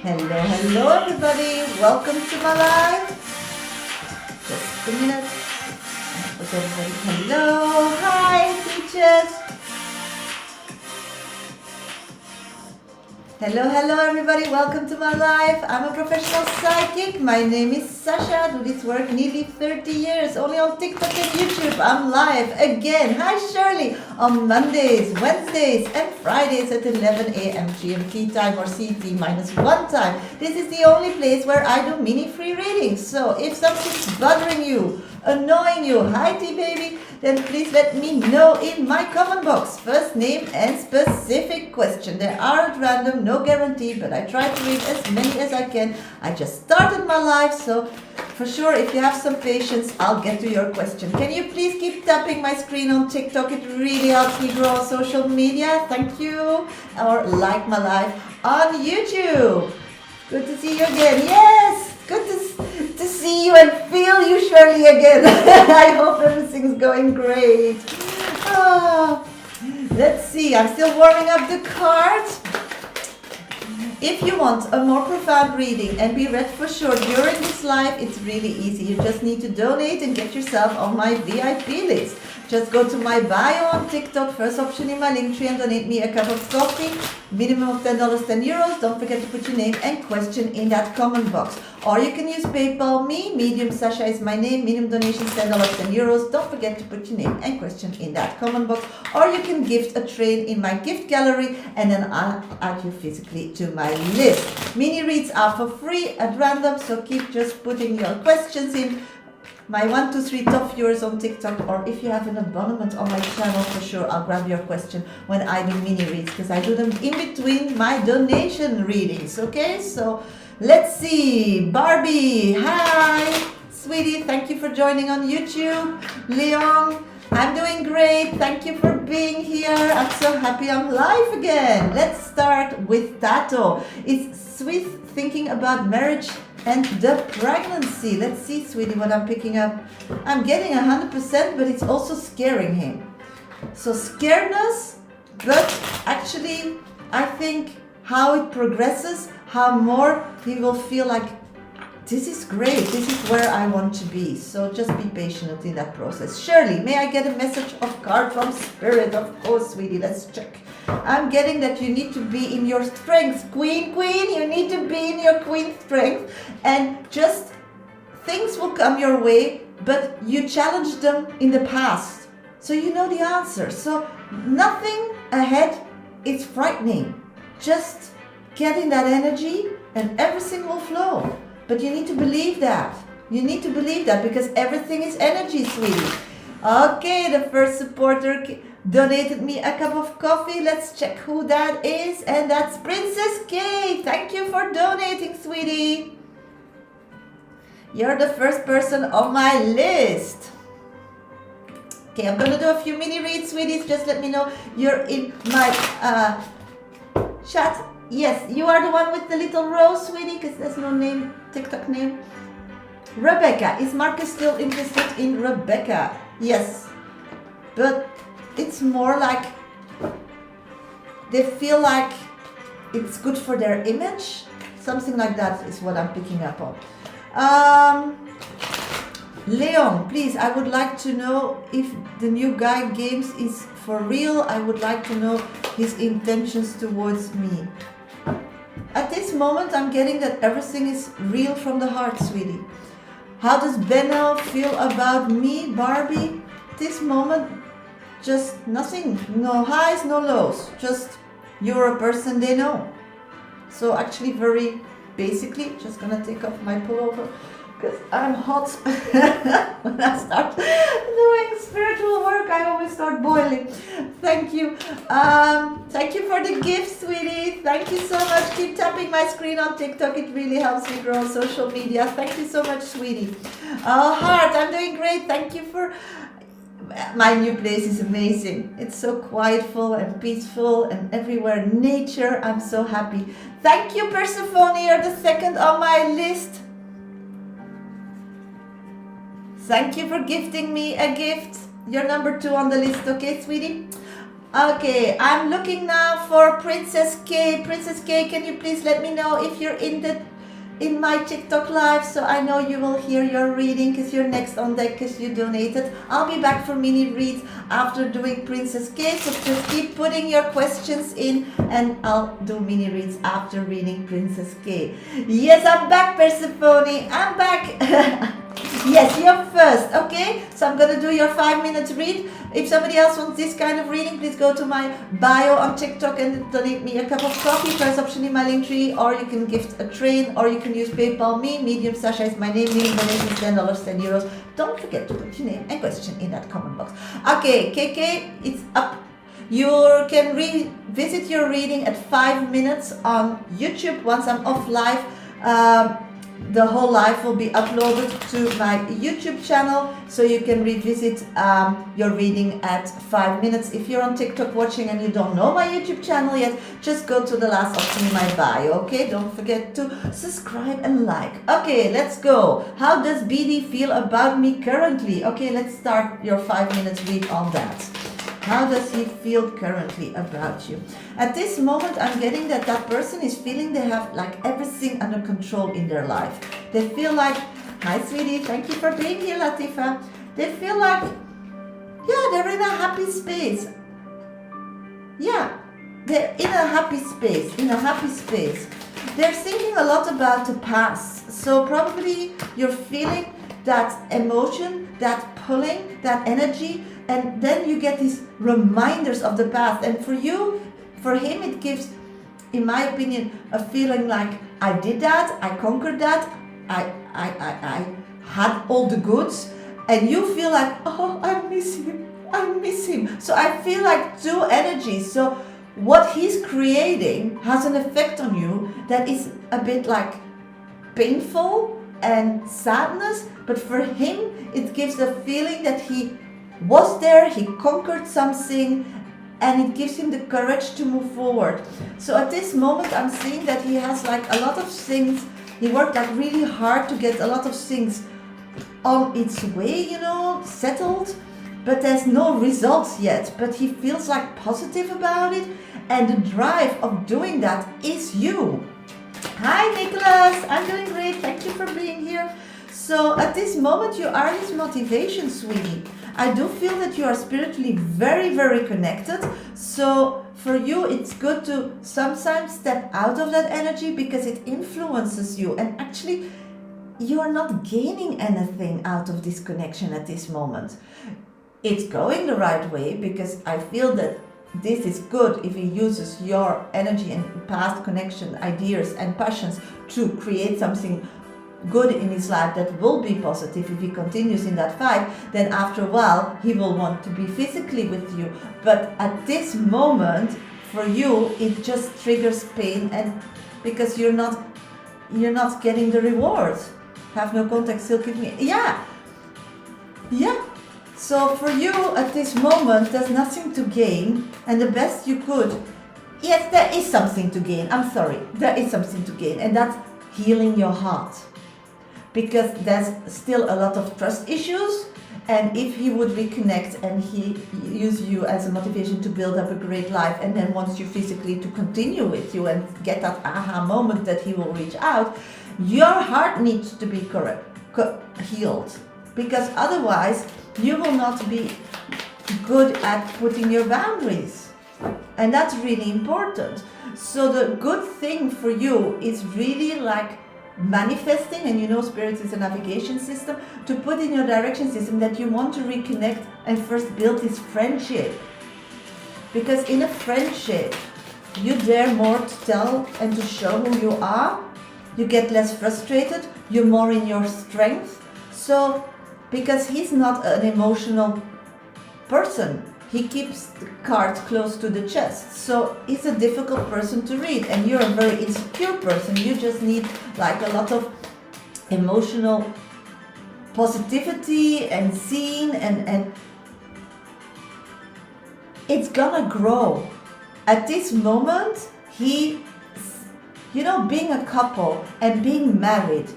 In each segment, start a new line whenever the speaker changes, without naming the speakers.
Hello everybody. Welcome to my live. Just a minute. Hello. Hi, teachers. Hello everybody. Welcome to my live. I'm a professional psychic. My name is Shasha. I do this work nearly 30 years. Only on TikTok and YouTube. I'm live again. Hi Shirley. On Mondays, Wednesdays and Fridays at 11 a.m. GMT time or CT -1 time. This is the only place where I do mini free readings. So if something's bothering you, annoying you, hi T-Baby, then please let me know in my comment box. First name and specific question. They aren't random, no guarantee, but I try to read as many as I can. I just started my life, so for sure, if you have some patience, I'll get to your question. Can you please keep tapping my screen on TikTok? It really helps me grow on social media. Thank you. Or like my live on YouTube. Good to see you again. Yes, good to see you and feel you surely again. I hope everything's going great. Let's see, I'm still warming up the cards. If you want a more profound reading and be read for sure during this live, it's really easy. You just need to donate and get yourself on my VIP list. Just go to my bio on TikTok, first option in my link tree, and donate me a cup of coffee. Minimum of $10, €10. Don't forget to put your name and question in that comment box. Or you can use PayPal me. Medium Shasha is my name. Minimum donation $10, €10. Don't forget to put your name and question in that comment box. Or you can gift a train in my gift gallery, and then I'll add you physically to my list. Mini reads are for free at random, so keep just putting your questions in. My 1, 2, 3 top viewers on TikTok, or if you have an abonnement on my channel, for sure I'll grab your question when I do mini reads, because I do them in between my donation readings. Okay, so let's see. Barbie, hi sweetie, thank you for joining on YouTube. Leon, I'm doing great, thank you for being here. I'm so happy I'm live again. Let's start with Tato. It's sweet thinking about marriage and the pregnancy. Let's see, sweetie, what I'm picking up. I'm getting 100%, but it's also scaring him. So scaredness, but actually, I think how it progresses, how more he will feel like, this is great, this is where I want to be. So just be patient in that process. Shirley, may I get a message of card from Spirit? Of course, sweetie, let's check. I'm getting that you need to be in your strength. Queen, you need to be in your queen strength. And just things will come your way, but you challenged them in the past. So you know the answer. So nothing ahead is frightening. Just get in that energy and everything will flow. But you need to believe that. You need to believe that because everything is energy, sweetie. Okay, the first supporter donated me a cup of coffee. Let's check who that is. And that's Princess K. Thank you for donating, sweetie. You're the first person on my list. Okay, I'm going to do a few mini reads, sweeties. Just let me know you're in my chat. Yes, you are the one with the little rose, sweetie, because there's no name, TikTok name. Rebecca. Is Marcus still interested in Rebecca? Yes. But it's more like they feel like it's good for their image. Something like that is what I'm picking up on. Leon, please, I would like to know if the new guy games is for real. I would like to know his intentions towards me. At this moment, I'm getting that everything is real from the heart, sweetie. How does Benno feel about me, Barbie? This moment, just nothing, no highs, no lows, just you're a person they know. So actually very basically, just gonna take off my pullover because I'm hot. When I start doing spiritual work, I always start boiling. Thank you. Thank you for the gift, sweetie. Thank you so much. Keep tapping my screen on TikTok. It really helps me grow on social media. Thank you so much, sweetie. Heart, I'm doing great. Thank you for... My new place is amazing. It's so quietful and peaceful and everywhere nature. I'm so happy. Thank you, Persephone. You're the second on my list. Thank you for gifting me a gift. You're number 2 on the list, okay, sweetie? Okay, I'm looking now for Princess K. Princess K, can you please let me know if you're in my TikTok live, so I know you will hear your reading because you're next on deck because you donated. I'll be back for mini reads after doing Princess K, so just keep putting your questions in and I'll do mini reads after reading Princess K. Yes, I'm back, Persephone, I'm back. Yes, you're first, okay? So I'm gonna do your 5 minutes read. If somebody else wants this kind of reading, please go to my bio on TikTok and donate me a cup of coffee. First option in my link tree, or you can gift a train, or you can use PayPal me. Medium Shasha is my name. Minimum donation is $10, €10. Don't forget to put your name and question in that comment box. Okay, KK, it's up. You can revisit your reading at 5 minutes on YouTube once I'm off live. The whole live will be uploaded to my YouTube channel, so you can revisit your reading at 5 minutes. If you're on TikTok watching and you don't know my YouTube channel yet, just go to the last option in my bio, okay? Don't forget to subscribe and like. Okay, let's go. How does BD feel about me currently? Okay, let's start your 5 minutes read on that. How does he feel currently about you? At this moment, I'm getting that that person is feeling they have like everything under control in their life. They feel like, hi sweetie, thank you for being here, Latifa. They feel like, yeah, they're in a happy space. Yeah, they're in a happy space, They're thinking a lot about the past. So probably you're feeling that emotion, that pulling, that energy, and then you get these reminders of the past. And for him, it gives, in my opinion, a feeling like I did that, I conquered that, I had all the goods, and you feel like, oh, I miss him. So I feel like two energies. So what he's creating has an effect on you that is a bit like painful and sadness, but for him, it gives the feeling that he was there, he conquered something, and it gives him the courage to move forward. So at this moment, I'm seeing that he has like a lot of things. He worked like really hard to get a lot of things on its way, settled, but there's no results yet. But he feels like positive about it, and the drive of doing that is you. Hi Nicholas, I'm doing great. Thank you for being here. So at this moment, you are his motivation, sweetie. I do feel that you are spiritually very, very connected. So for you, it's good to sometimes step out of that energy because it influences you. And actually, you are not gaining anything out of this connection at this moment. It's going the right way because I feel that this is good if he uses your energy and past connection, ideas and passions to create something good in his life that will be positive. If he continues in that fight, then after a while he will want to be physically with you. But at this moment, for you, it just triggers pain, and because you're not getting the reward. Have no contact, still give me. Yeah. So for you at this moment, there's nothing to gain, and the best you could. Yes, there is something to gain. I'm sorry, there is something to gain, and that's healing your heart. Because there's still a lot of trust issues, and if he would reconnect and he use you as a motivation to build up a great life, and then wants you physically to continue with you and get that aha moment that he will reach out, your heart needs to be healed, because otherwise you will not be good at putting your boundaries, and that's really important. So the good thing for you is really like manifesting, and spirit is a navigation system, to put in your direction system that you want to reconnect and first build this friendship. Because in a friendship, you dare more to tell and to show who you are, you get less frustrated, you're more in your strength. So, because he's not an emotional person, he keeps the cards close to the chest. So he's a difficult person to read, and you're a very insecure person. You just need like a lot of emotional positivity and seeing, and it's gonna grow. At this moment, being a couple and being married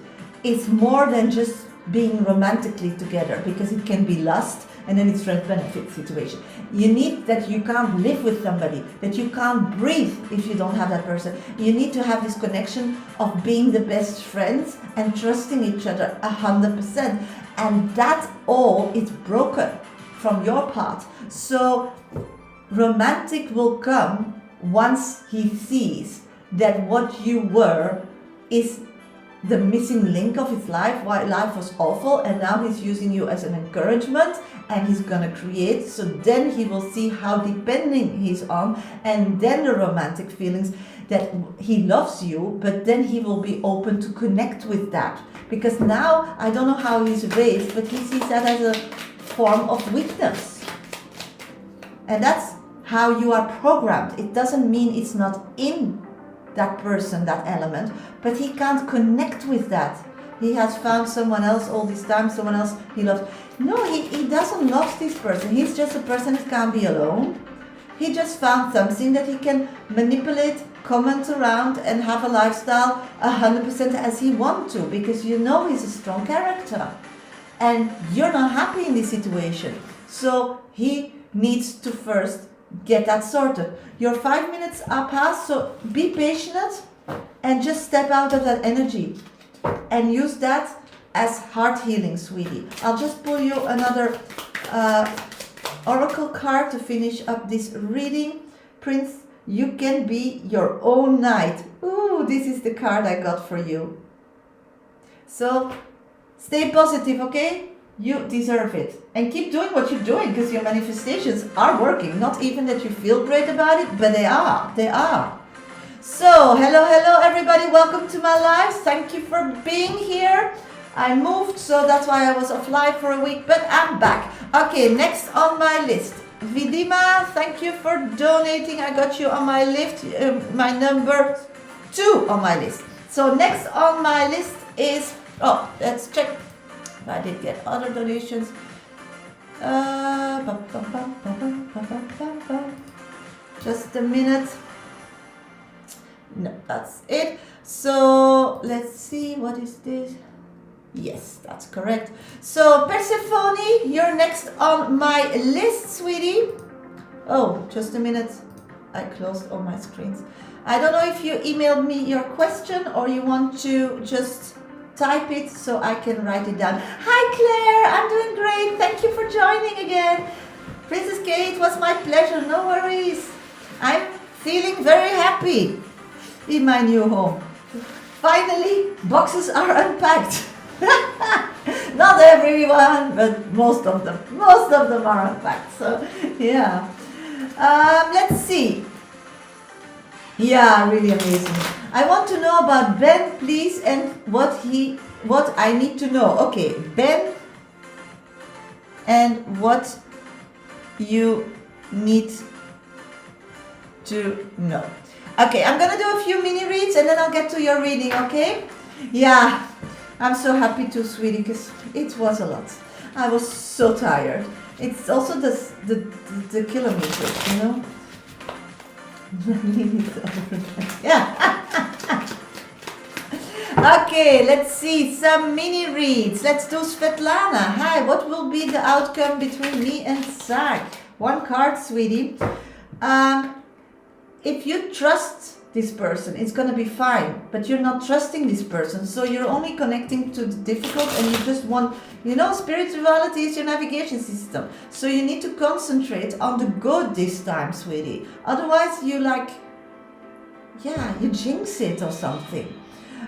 is more than just being romantically together, because it can be lust, And then it's friends benefit situation. You need that you can't live with somebody, that you can't breathe if you don't have that person. You need to have this connection of being the best friends and trusting each other 100%. And that all is broken from your part. So romantic will come once he sees that what you were is the missing link of his life, why life was awful, and now he's using you as an encouragement, and he's gonna create. So then he will see how depending he's on, and then the romantic feelings that he loves you, but then he will be open to connect with that. Because now, I don't know how he's raised, but he sees that as a form of weakness. And that's how you are programmed. It doesn't mean it's not in that person, that element, but he can't connect with that. He has found someone else all this time, someone else he loves. No, he doesn't love this person. He's just a person that can't be alone. He just found something that he can manipulate, comment around, and have a lifestyle 100% as he wants to, because you know he's a strong character. And you're not happy in this situation. So he needs to first get that sorted. Your 5 minutes are past, so be patient and just step out of that energy and use that as heart healing, sweetie. I'll just pull you another oracle card to finish up this reading. Prince, you can be your own knight. Ooh, this is the card I got for you. So stay positive, okay? You deserve it. And keep doing what you're doing, because your manifestations are working. Not even that you feel great about it, but they are. They are. So, hello everybody. Welcome to my live. Thank you for being here. I moved, so that's why I was off live for a week, but I'm back. Okay, next on my list. Vidima, thank you for donating. I got you on my list, my number 2 on my list. So next on my list is, let's check. I did get other donations. Just a minute. No, that's it. So let's see, what is this? Yes, that's correct. So Persephone, you're next on my list, sweetie. Oh, just a minute. I closed all my screens. I don't know if you emailed me your question or you want to just type it so I can write it down. Hi Claire, I'm doing great. Thank you for joining again. Princess Kate, it was my pleasure. No worries. I'm feeling very happy in my new home. Finally, boxes are unpacked. Not everyone, but most of them. Most of them are unpacked. So, yeah. Let's see. Yeah, really amazing. I want to know about Ben, please, and what I need to know. Okay, Ben, and what you need to know. Okay, I'm gonna do a few mini reads and then I'll get to your reading, okay? Yeah, I'm so happy too, sweetie, because it was a lot. I was so tired. It's also the kilometers, you know? Yeah. Okay, let's see some mini reads. Let's do Svetlana. Hi, what will be the outcome between me and Zach? One card, sweetie. If you trust this person, it's gonna be fine, but you're not trusting this person, so you're only connecting to the difficult, and you just want, you know, spirituality is your navigation system, so you need to concentrate on the good this time, sweetie. Otherwise you you jinx it or something.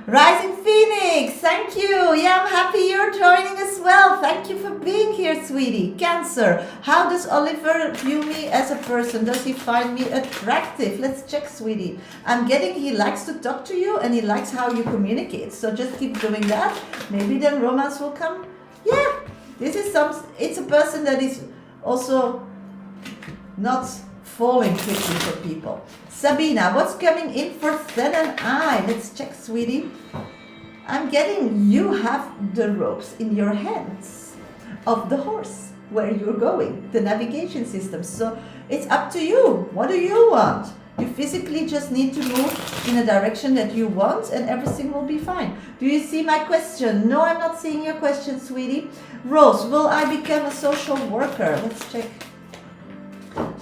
Rising Phoenix, thank you. Yeah, I'm happy you're joining as well. Thank you for being here, sweetie. Cancer, how does Oliver view me as a person? Does he find me attractive? Let's check, sweetie. I'm getting he likes to talk to you and he likes how you communicate. So just keep doing that. Maybe then romance will come. Yeah, it's a person that is also not falling quickly for people. Sabina, what's coming in for Zen and I? Let's check, sweetie. I'm getting you have the ropes in your hands of the horse where you're going, the navigation system. So it's up to you. What do you want? You physically just need to move in a direction that you want and everything will be fine. Do you see my question? No, I'm not seeing your question, sweetie. Rose, will I become a social worker? Let's check.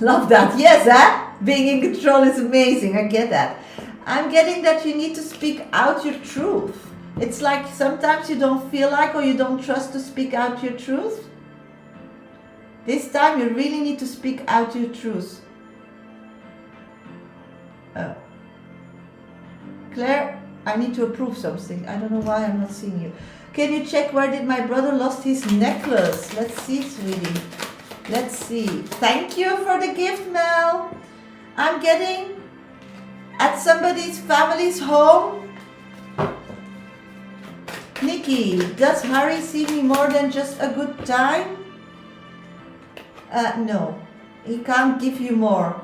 Love that. Yes, being in control is amazing. I get that. I'm getting that you need to speak out your truth. It's like sometimes you don't feel like or you don't trust to speak out your truth. This time you really need to speak out your truth. Claire, I need to approve something. I don't know why I'm not seeing you. Can you check where did my brother lost his necklace? Let's see, sweetie. Let's see. Thank you for the gift, Mel. I'm getting at somebody's family's home. Nikki, does Harry see me more than just a good time? No, he can't give you more.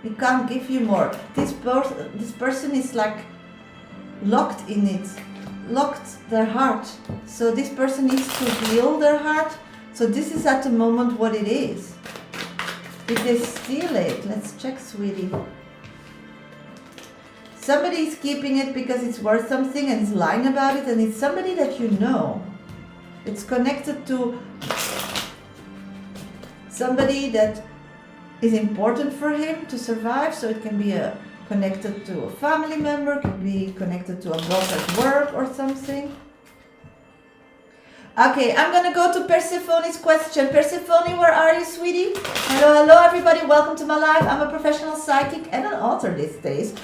He can't give you more. This person is like locked in it, locked their heart. So this person needs to heal their heart. So this is at the moment what it is. Did they steal it? Let's check, sweetie. Somebody is keeping it because it's worth something and is lying about it, and it's somebody that you know. It's connected to somebody that is important for him to survive, so it can be connected to a family member, can be connected to a boss at work or something. Okay, I'm gonna go to Persephone's question. Persephone, where are you, sweetie? Hello everybody, welcome to my live. I'm a professional psychic and an author these days.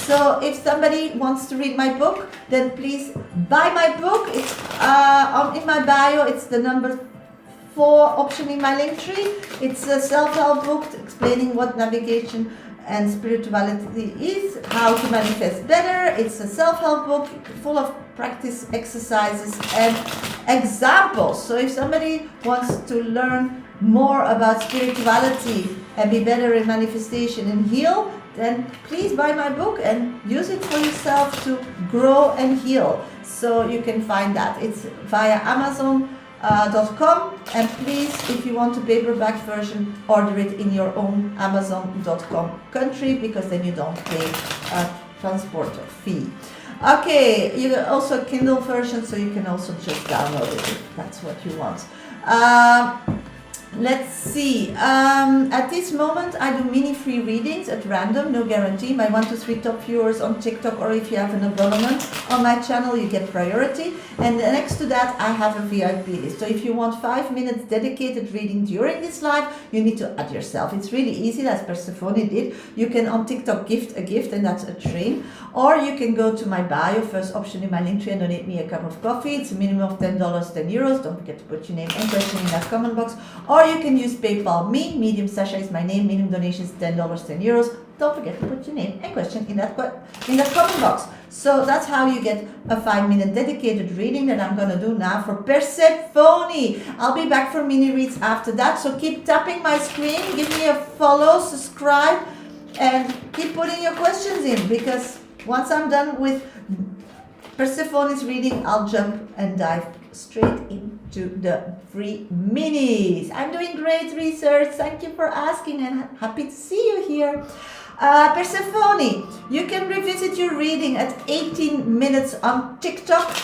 So if somebody wants to read my book, then please buy my book. It's in my bio, it's the number 4 option in my link tree. It's a self-help book explaining what navigation and spirituality is, how to manifest better. It's a self-help book full of practice exercises and examples. So if somebody wants to learn more about spirituality and be better in manifestation and heal, then please buy my book and use it for yourself to grow and heal. So you can find that. It's via Amazon.com, and please, if you want a paperback version, order it in your own Amazon.com country, because then you don't pay a transport fee. Okay, you got also a Kindle version, so you can also just download it if that's what you want. Let's see. At this moment, I do mini free readings at random, no guarantee. My 1 to 3 top viewers on TikTok, or if you have an abonnement on my channel, you get priority. And next to that, I have a VIP list. So if you want 5 minutes dedicated reading during this live, you need to add yourself. It's really easy, as Persephone did. You can on TikTok gift a gift, and that's a train. Or you can go to my bio, first option in my link tree, and donate me a cup of coffee. It's a minimum of $10, €10. Don't forget to put your name and question in that comment box. Or you can use PayPal me. Medium Shasha is my name. Minimum donations $10, €10. Don't forget to put your name and question in that comment box. So that's how you get a 5-minute dedicated reading that I'm gonna do now for Persephone. I'll be back for mini reads after that. So keep tapping my screen, give me a follow, subscribe, and keep putting your questions in, because once I'm done with Persephone's reading, I'll jump and dive straight into the free minis. I'm doing great research. Thank you for asking, and happy to see you here. Persephone, you can revisit your reading at 18 minutes on TikTok.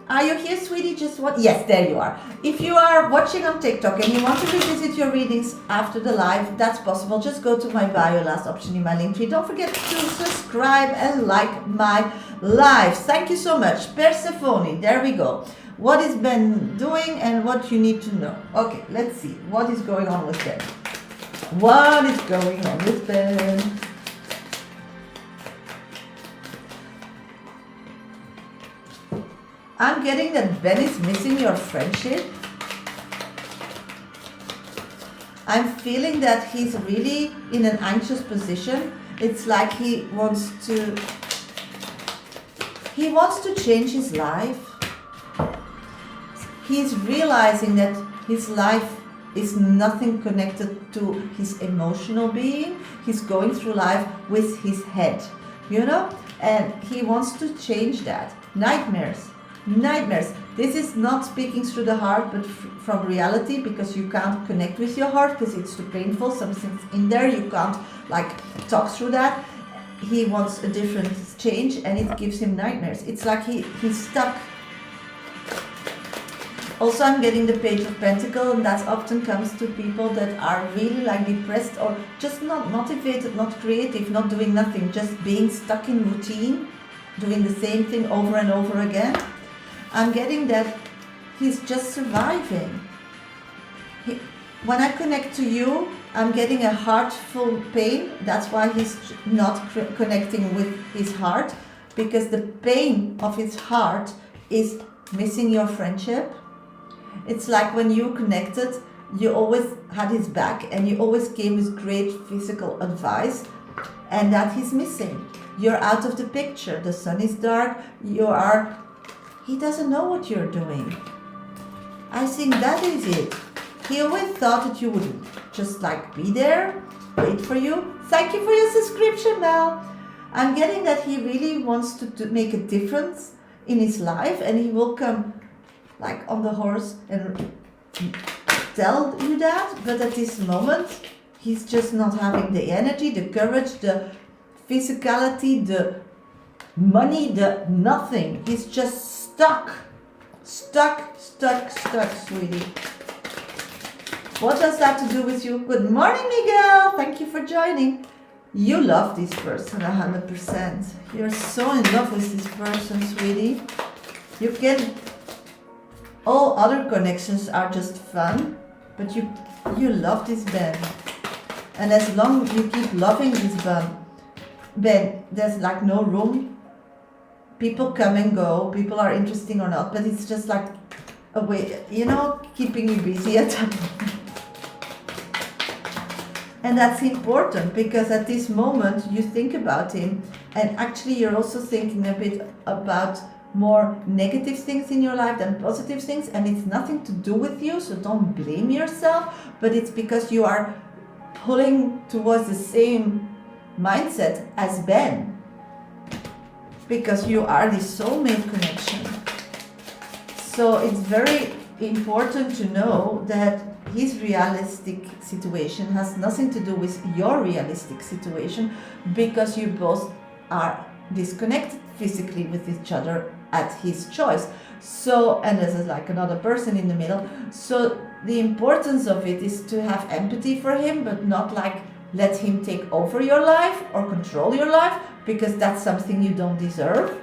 Are you here, sweetie? Just what? Yes, there you are. If you are watching on TikTok and you want to revisit your readings after the live, that's possible. Just go to my bio, last option in my link tree. Don't forget to subscribe and like my lives. Thank you so much. Persephone, there we go. What is Ben doing and what you need to know? Okay, let's see. What is going on with Ben? What is going on with Ben? I'm getting that Ben is missing your friendship. I'm feeling that he's really in an anxious position. It's like he wants to change his life. He's realizing that his life is nothing connected to his emotional being. He's going through life with his head, you know? And he wants to change that. Nightmares. This is not speaking through the heart, but from reality, because you can't connect with your heart because it's too painful. Something's in there, you can't like talk through that. He wants a different change, and it gives him nightmares. It's like he's stuck. Also, I'm getting the Page of Pentacles, and that often comes to people that are really like depressed or just not motivated, not creative, not doing nothing, just being stuck in routine, doing the same thing over and over again. I'm getting that he's just surviving. When I connect to you, I'm getting a heartful pain. That's why he's not connecting with his heart, because the pain of his heart is missing your friendship. It's like when you connected, you always had his back and you always gave his great physical advice, and that he's missing. You're out of the picture. The sun is dark. He doesn't know what you're doing. I think that is it. He always thought that you would just like be there, wait for you. Thank you for your subscription, Mel. I'm getting that he really wants to make a difference in his life, and he will come like on the horse and tell you that, but at this moment he's just not having the energy, the courage, the physicality, the money, the nothing. He's just stuck, sweetie. What does that to do with you? Good morning, Miguel. Thank you for joining. You love this person 100%. You're so in love with this person, sweetie. You can. All other connections are just fun, but you love this Ben. And as long as you keep loving this Ben, there's like no room. People come and go, people are interesting or not, but it's just like a way, keeping you busy at that moment. And that's important, because at this moment you think about him, and actually you're also thinking a bit about more negative things in your life than positive things, and it's nothing to do with you, so don't blame yourself, but it's because you are pulling towards the same mindset as Ben, because you are the soulmate connection. So it's very important to know that his realistic situation has nothing to do with your realistic situation, because you both are disconnected physically with each other at his choice. So, and there's like another person in the middle. So the importance of it is to have empathy for him, but not like let him take over your life or control your life, because that's something you don't deserve.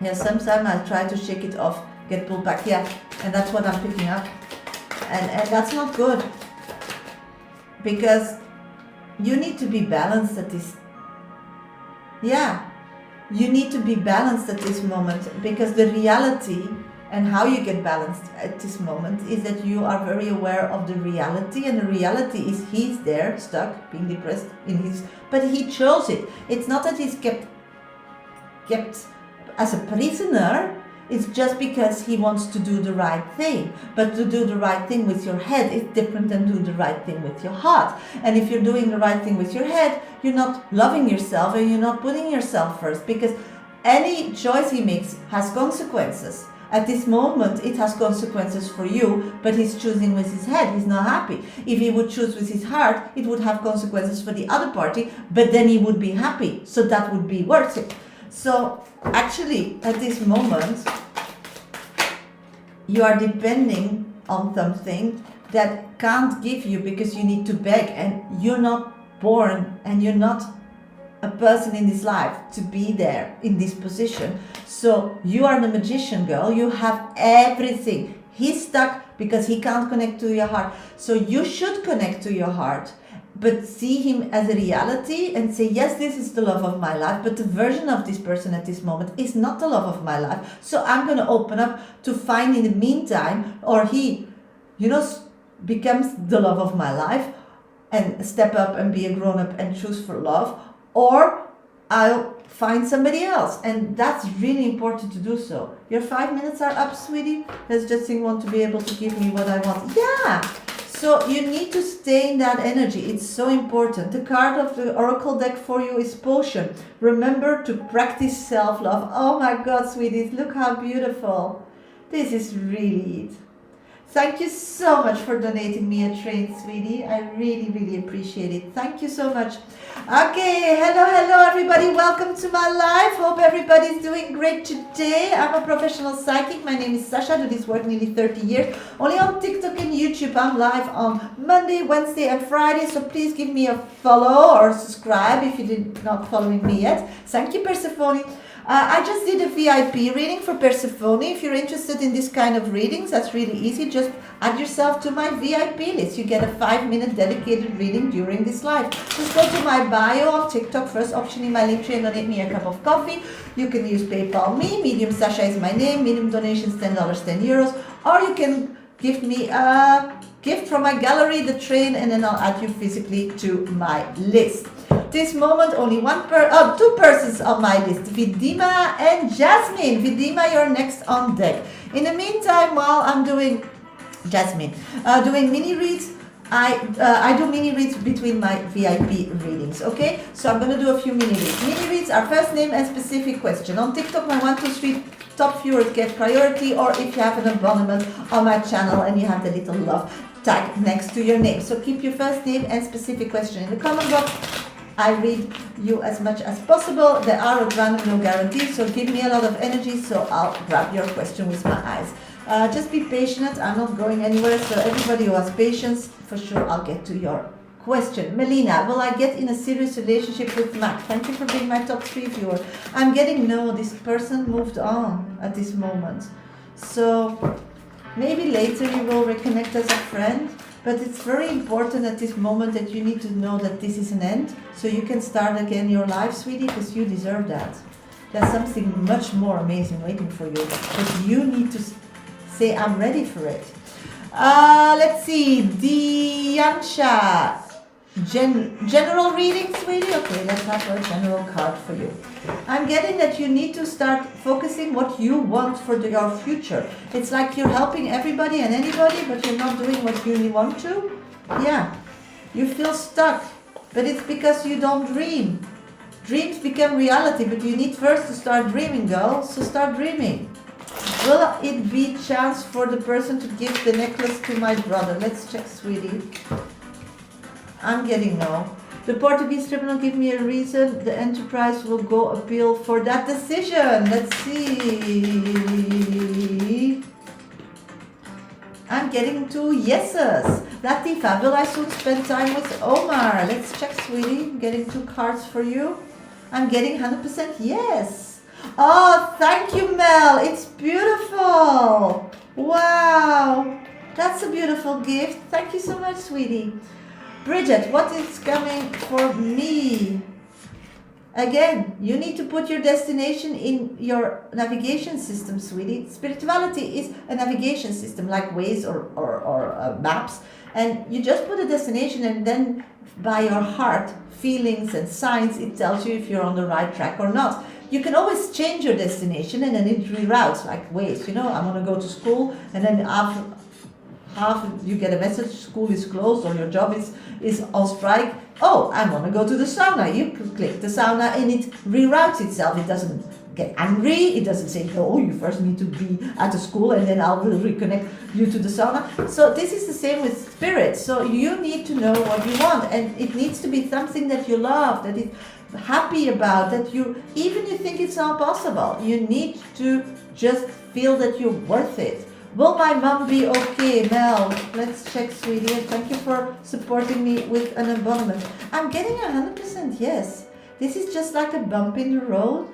Yeah, sometimes I try to shake it off, get pulled back, and that's what I'm picking up. And that's not good, because you need to be balanced at this. You need to be balanced at this moment, because the reality and how you get balanced at this moment is that you are very aware of the reality, and the reality is he's there stuck being depressed but he chose it. It's not that he's kept as a prisoner. It's just because he wants to do the right thing. But to do the right thing with your head is different than do the right thing with your heart. And if you're doing the right thing with your head, you're not loving yourself and you're not putting yourself first, because any choice he makes has consequences. At this moment, it has consequences for you, but he's choosing with his head. He's not happy. If he would choose with his heart, it would have consequences for the other party, but then he would be happy. So that would be worth it. So actually, at this moment, you are depending on something that can't give you, because you need to beg, and you're not born and you're not a person in this life to be there in this position. So you are the magician girl. You have everything. He's stuck because he can't connect to your heart. So you should connect to your heart, but see him as a reality and say, yes, this is the love of my life, but the version of this person at this moment is not the love of my life. So I'm going to open up to find in the meantime, or he, becomes the love of my life and step up and be a grown-up and choose for love, or I'll find somebody else. And that's really important to do so. Your 5 minutes are up, sweetie. Does Justin want to be able to give me what I want? Yeah. So you need to stay in that energy. It's so important. The card of the Oracle deck for you is Potion. Remember to practice self-love. Oh my God, sweeties, look how beautiful. This is really it. Thank you so much for donating me a train, sweetie. I really, really appreciate it. Thank you so much. Okay, hello everybody. Welcome to my live. Hope everybody's doing great today. I'm a professional psychic. My name is Shasha. I do this work nearly 30 years. Only on TikTok and YouTube. I'm live on Monday, Wednesday and Friday. So please give me a follow or subscribe if you did not following me yet. Thank you, Persephone. I just did a VIP reading for Persephone. If you're interested in this kind of readings, that's really easy. Just add yourself to my VIP list. You get a 5-minute dedicated reading during this live. Just go to my bio on TikTok. First option in my link tree and donate me a cup of coffee. You can use PayPal me. Medium Shasha is my name. Minimum donations $10, €10. Or you can give me a gift from my gallery, the train, and then I'll add you physically to my list. This moment, only two persons on my list, Vidima and Jasmine. Vidima, you're next on deck. In the meantime, while I'm doing doing mini reads, I do mini reads between my VIP readings, okay? So I'm going to do a few mini reads. Mini reads are first name and specific question. On TikTok, my 1, 2, 3 top viewers get priority, or if you have an abonnement on my channel and you have the little love tag next to your name. So keep your first name and specific question in the comment box. I read you as much as possible. There are a random, no guarantees, so give me a lot of energy, so I'll grab your question with my eyes. Just be patient, I'm not going anywhere, so everybody who has patience, for sure I'll get to your question. Melina, will I get in a serious relationship with Mac? Thank you for being my top 3 viewer. I'm getting no, this person moved on at this moment. So maybe later you will reconnect as a friend. But it's very important at this moment that you need to know that this is an end, so you can start again your life, sweetie, because you deserve that. There's something much more amazing waiting for you, but you need to say, I'm ready for it. Let's see, Diansha, general reading, sweetie? Okay, let's have a general card for you. I'm getting that you need to start focusing what you want for your future. It's like you're helping everybody and anybody, but you're not doing what you want to. Yeah, you feel stuck, but it's because you don't dream. Dreams become reality, but you need first to start dreaming, girl. So start dreaming. Will it be chance for the person to give the necklace to my brother? Let's check, sweetie. I'm getting no. The Portuguese tribunal give me a reason. The enterprise will go appeal for that decision. Let's see. I'm getting 2 yeses. Latifa, will I soon spend time with Omar? Let's check, sweetie. I'm getting 2 cards for you. I'm getting 100% yes. Oh, thank you, Mel. It's beautiful. Wow. That's a beautiful gift. Thank you so much, sweetie. Bridget, what is coming for me? Again, you need to put your destination in your navigation system, sweetie. Spirituality is a navigation system like Waze or maps. And you just put a destination, and then by your heart, feelings and signs, it tells you if you're on the right track or not. You can always change your destination, and then it reroutes like Waze. You know, I want to go to school, and then after half you get a message, school is closed or your job is on strike. Oh, I want to go to the sauna. You click the sauna and it reroutes itself. It doesn't get angry. It doesn't say, no, you first need to be at the school and then I will reconnect you to the sauna. So this is the same with spirit. So you need to know what you want, and it needs to be something that you love, that is happy about, that you think it's not possible. You need to just feel that you're worth it. Will my mom be okay, Mel? Let's check, sweetie. And thank you for supporting me with an abonnement. I'm getting 100% yes. This is just like a bump in the road.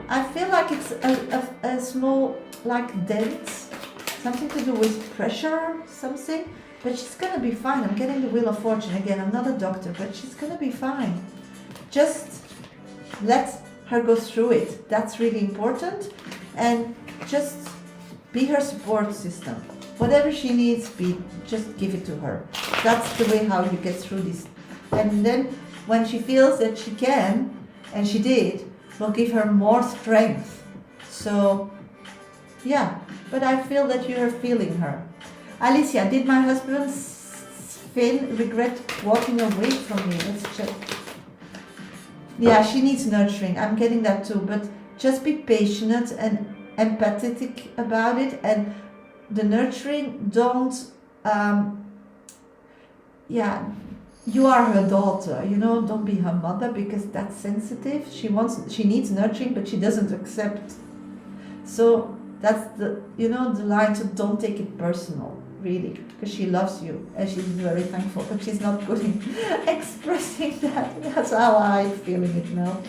I feel like it's a small, like, dent. Something to do with pressure, something. But she's going to be fine. I'm getting the Wheel of Fortune again. I'm not a doctor, but she's going to be fine. Just let her go through it. That's really important. And just be her support system. Whatever she needs, just give it to her. That's the way how you get through this. And then when she feels that she can, and she did, we'll give her more strength. So, yeah, but I feel that you are feeling her. Alicia, did my husband Finn regret walking away from me? Let's check. Yeah, she needs nurturing. I'm getting that too, but just be patient empathetic about it, and the nurturing, don't, you are her daughter, don't be her mother, because that's sensitive. She needs nurturing, but she doesn't accept. So that's the line. So don't take it personal, really, because she loves you and she's very thankful, but she's not good in expressing that. That's how I'm feeling it now.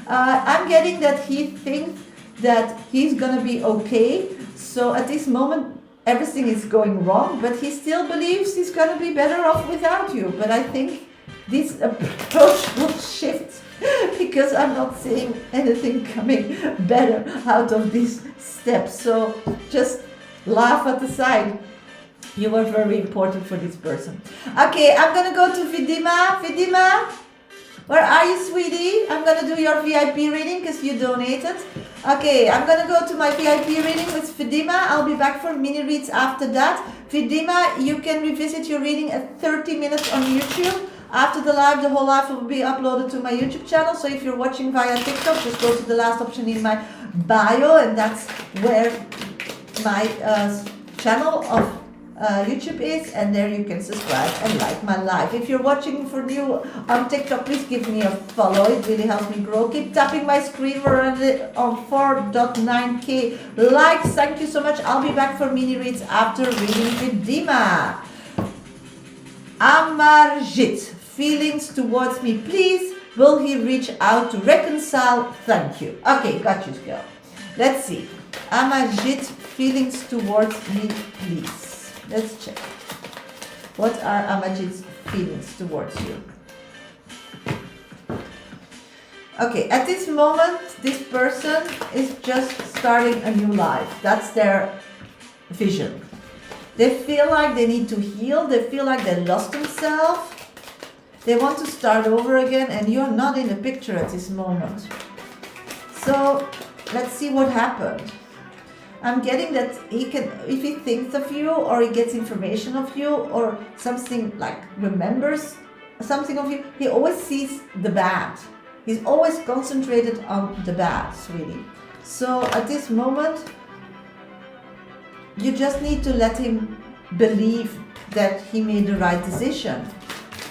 I'm getting that he thinks that he's gonna be okay. So at this moment, everything is going wrong, but he still believes he's gonna be better off without you. But I think this approach will shift, because I'm not seeing anything coming better out of this step. So just laugh at the side. You are very important for this person. Okay, I'm gonna go to Vidima. Vidima, where are you, sweetie? I'm gonna do your VIP reading because you donated. Okay, I'm gonna go to my VIP reading with Vidima. I'll be back for mini reads after that. Vidima, you can revisit your reading at 30 minutes on YouTube. After the live, the whole live will be uploaded to my YouTube channel. So if you're watching via TikTok, just go to the last option in my bio, and that's where my channel of YouTube is, and there you can subscribe and like my live. If you're watching for new on TikTok, please give me a follow. It really helps me grow. Keep tapping my screen. We're on 4.9k likes. Thank you so much. I'll be back for mini reads after reading Vidima. Amarjit, feelings towards me, please. Will he reach out to reconcile? Thank you. Okay, got you, girl. Let's see. Amarjit, feelings towards me, please. Let's check. What are Amarjit's feelings towards you? Okay, at this moment, this person is just starting a new life. That's their vision. They feel like they need to heal. They feel like they lost themselves. They want to start over again, and you're not in the picture at this moment. So let's see what happened. I'm getting that he can, if he thinks of you, or he gets information of you, or something like remembers something of you, he always sees the bad. He's always concentrated on the bad, sweetie. So at this moment, you just need to let him believe that he made the right decision.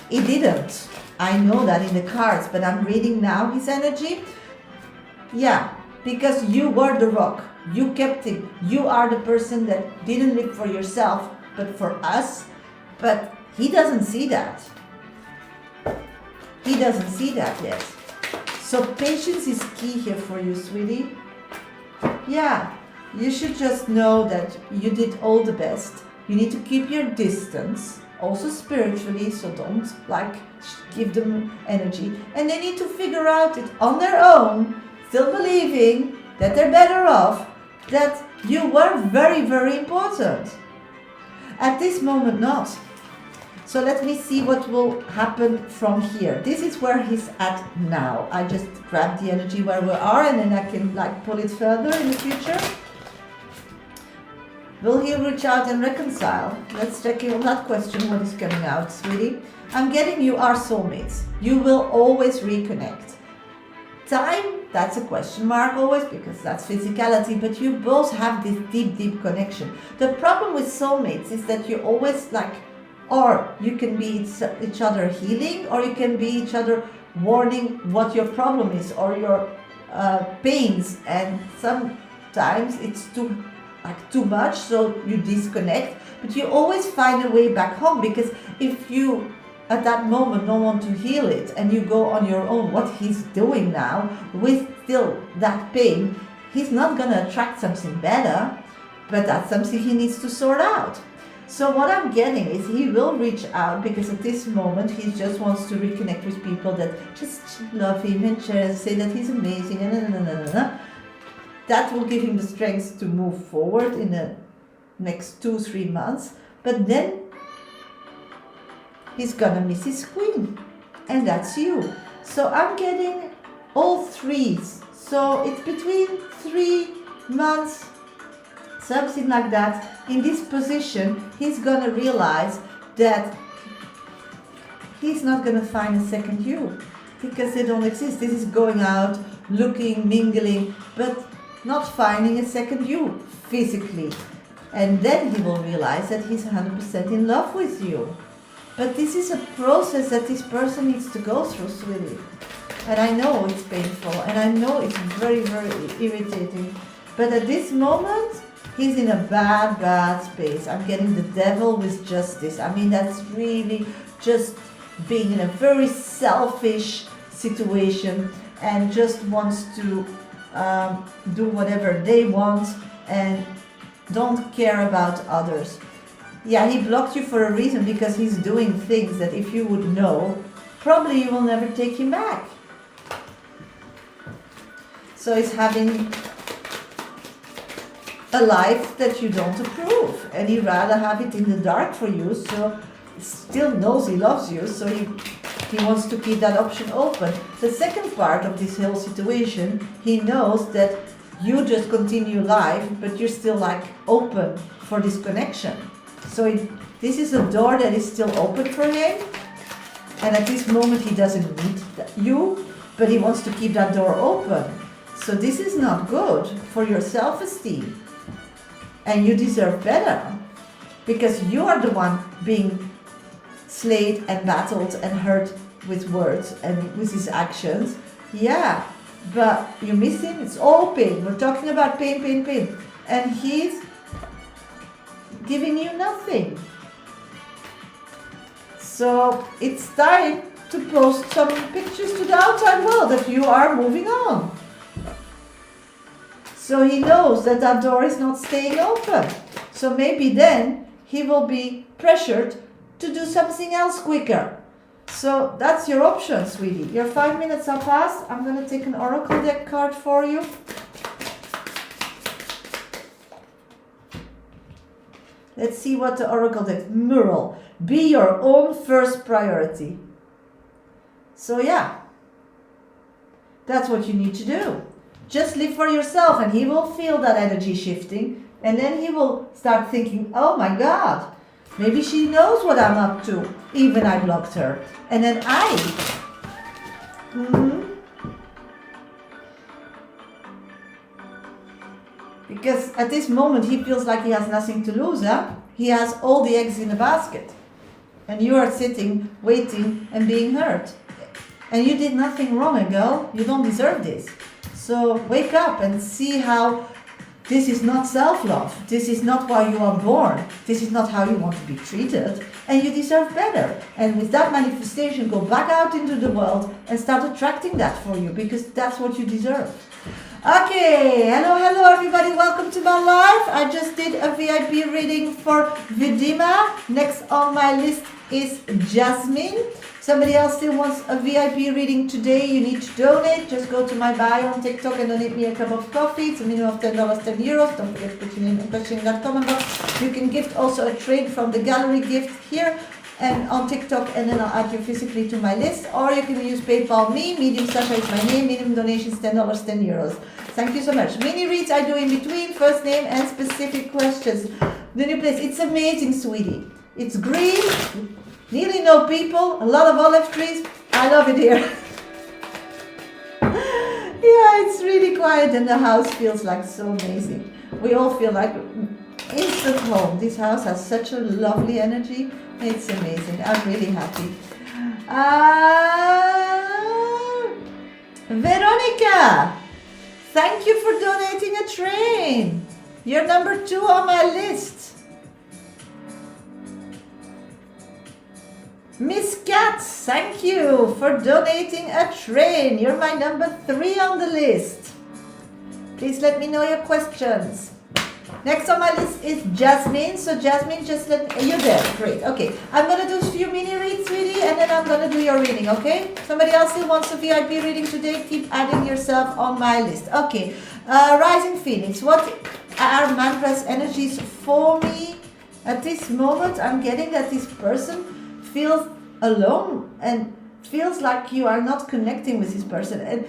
He didn't. I know that in the cards, but I'm reading now his energy. Yeah, because you were the rock. You kept him. You are the person that didn't live for yourself, but for us. But he doesn't see that. He doesn't see that yet. So patience is key here for you, sweetie. Yeah, you should just know that you did all the best. You need to keep your distance, also spiritually, so don't give them energy. And they need to figure out it on their own, still believing that they're better off, that you were very, very important. At this moment, not. So let me see what will happen from here. This is where he's at now. I just grab the energy where we are, and then I can pull it further in the future. Will he reach out and reconcile? Let's check on that question what is coming out, sweetie. I'm getting you are soulmates. You will always reconnect. Time, that's a question mark always, because that's physicality, but you both have this deep, deep connection. The problem with soulmates is that you always or you can be each other healing, or you can be each other warning what your problem is, or your pains, and sometimes it's too much, so you disconnect, but you always find a way back home, because if you at that moment don't want to heal it, and you go on your own, what he's doing now with still that pain, he's not going to attract something better, but that's something he needs to sort out. So what I'm getting is he will reach out, because at this moment he just wants to reconnect with people that just love him and say that he's amazing, and that will give him the strength to move forward in the next 2-3 months. But then he's gonna miss his queen, and that's you. So I'm getting all threes. So it's between 3 months, something like that. In this position, he's gonna realize that he's not gonna find a second you, because they don't exist. This is going out, looking, mingling, but not finding a second you physically. And then he will realize that he's 100% in love with you. But this is a process that this person needs to go through, sweetie. And I know it's painful, and I know it's very, very irritating. But at this moment, he's in a bad, bad space. I'm getting the devil with justice. I mean, that's really just being in a very selfish situation and just wants to do whatever they want and don't care about others. Yeah, he blocked you for a reason, because he's doing things that if you would know, probably you will never take him back. So he's having a life that you don't approve, and he'd rather have it in the dark for you, so he still knows he loves you, so he wants to keep that option open. The second part of this whole situation, he knows that you just continue life, but you're still like open for this connection. So this is a door that is still open for him, and at this moment he doesn't need you, but he wants to keep that door open. So this is not good for your self-esteem, and you deserve better, because you are the one being slayed and battled and hurt with words and with his actions. Yeah, but you miss him. It's all pain. We're talking about pain, pain, pain, and he's giving you nothing. So it's time to post some pictures to the outside world that you are moving on. So he knows that that door is not staying open. So maybe then he will be pressured to do something else quicker. So that's your option, sweetie. Your 5 minutes are past. I'm going to take an oracle deck card for you. Let's see what the oracle deck. Mural. Be your own first priority. So yeah, that's what you need to do. Just live for yourself, and he will feel that energy shifting, and then he will start thinking, oh my God, maybe she knows what I'm up to, even I blocked her. And then because at this moment he feels like he has nothing to lose, huh? He has all the eggs in the basket, and you are sitting, waiting, and being hurt. And you did nothing wrong, girl. You don't deserve this. So wake up and see how this is not self-love. This is not why you are born. This is not how you want to be treated. And you deserve better. And with that manifestation, go back out into the world and start attracting that for you, because that's what you deserve. Okay, hello everybody, welcome to my live. I just did a VIP reading for Vidima. Next on my list is Jasmine. Somebody else still wants a VIP reading today, you need to donate. Just go to my bio on TikTok and donate me a cup of coffee. It's a minimum of $10, €10. Don't forget to put your name and question in that comment box. You can gift also a trade from the gallery gift here and on TikTok, and then I'll add you physically to my list. Or you can use PayPal me, medium Shasha is my name, minimum donations $10, €10. Thank you so much. Mini reads I do in between, first name and specific questions. The new place, it's amazing, sweetie. It's green, nearly no people, a lot of olive trees. I love it here. Yeah, it's really quiet and the house feels like so amazing. We all feel like instant home. This house has such a lovely energy. It's amazing. I'm really happy. Veronica, thank you for donating a train. You're number 2 on my list. Miss Cat, thank you for donating a train. You're my number 3 on the list. Please let me know your questions. Next on my list is Jasmine. So Jasmine, just let me, you're there, great, okay. I'm gonna do a few mini reads, sweetie, and then I'm gonna do your reading, okay? Somebody else still wants a VIP reading today, keep adding yourself on my list. Okay, Rising Phoenix, what are mantras energies for me? At this moment, I'm getting that this person feels alone and feels like you are not connecting with this person, and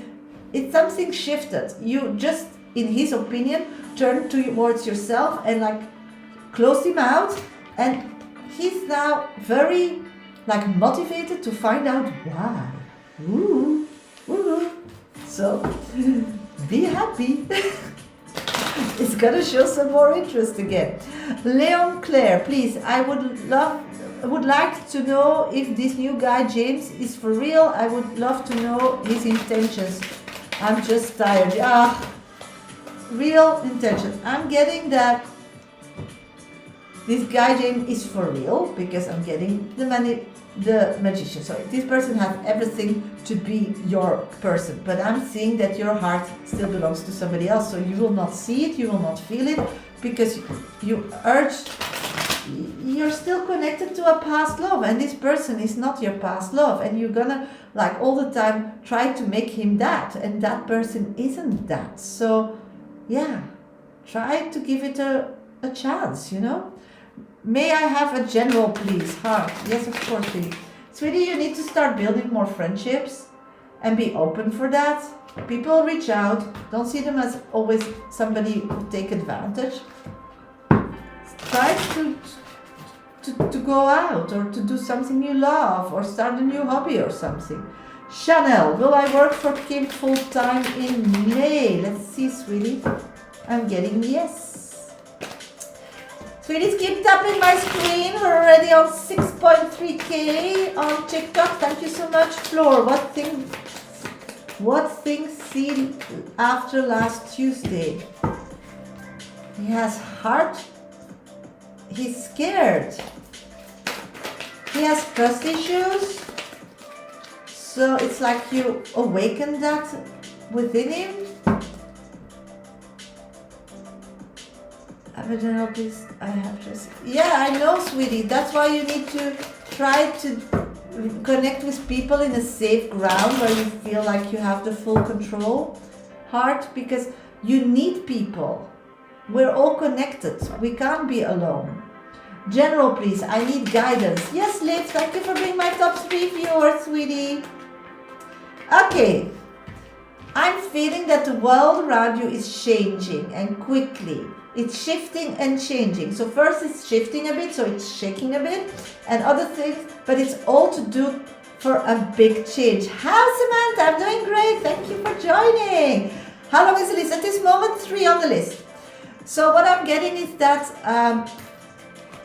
it's something shifted. You just, in his opinion, turn towards yourself and like close him out, and he's now very like motivated to find out why. Ooh, ooh. So be happy. It's gonna show some more interest again. Leon Claire, please, I would like to know if this new guy James is for real. I would love to know his intentions. I'm just tired. Real intention. I'm getting that this guy James is for real because I'm getting the magician. So this person has everything to be your person, but I'm seeing that your heart still belongs to somebody else. So you will not see it, you will not feel it, because you're still connected to a past love, and this person is not your past love, and you're gonna like all the time try to make him that, and that person isn't that. So yeah, try to give it a chance, you know. May I have a general, please? Heart. Yes, of course, please. Sweetie, you need to start building more friendships and be open for that. People reach out. Don't see them as always somebody who take advantage. Try to go out or to do something you love or start a new hobby or something. Chanel, will I work for Kim full time in May? Let's see, sweetie. I'm getting yes. Sweeties, keep tapping my screen. We're already on 6.3k on TikTok. Thank you so much, Floor. What things seen after last Tuesday? He has heart. He's scared. He has trust issues. So it's like you awaken that within him. I have just, yeah, I know, sweetie. That's why you need to try to connect with people in a safe ground where you feel like you have the full control, heart, because you need people. We're all connected. We can't be alone. General, please, I need guidance. Yes, Liv, thank you for being my top 3 viewers, sweetie. Okay. I'm feeling that the world around you is changing, and quickly. It's shifting and changing. So first it's shifting a bit, so it's shaking a bit, and other things, but it's all to do for a big change. How, Samantha? I'm doing great. Thank you for joining. How long is the list? At this moment, 3 on the list. So what I'm getting is that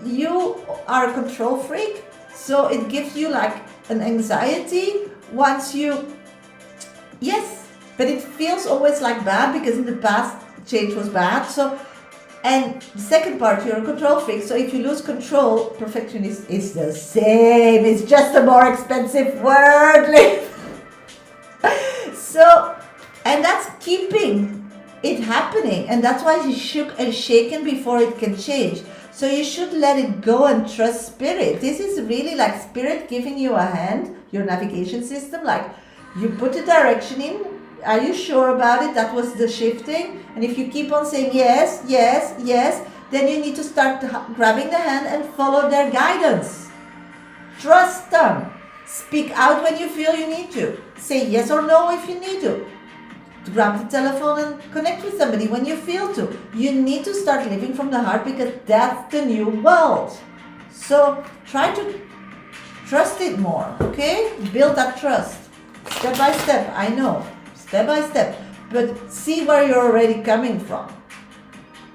you are a control freak, so it gives you like an anxiety once you, yes, but it feels always like bad because in the past change was bad. So, and the second part, you're a control freak, so if you lose control, perfectionist is the same. It's just a more expensive word. So, and that's keeping it happening, and that's why he's shook and shaken before it can change. So you should let it go and trust spirit. This is really like spirit giving you a hand, your navigation system, like you put the direction in. Are you sure about it? That was the shifting. And if you keep on saying yes, yes, yes, then you need to start grabbing the hand and follow their guidance. Trust them. Speak out when you feel you need to. Say yes or no if you need to. Grab the telephone and connect with somebody when you feel to. You need to start living from the heart because that's the new world. So try to trust it more, okay? Build that trust. Step by step, I know. Step by step. But see where you're already coming from.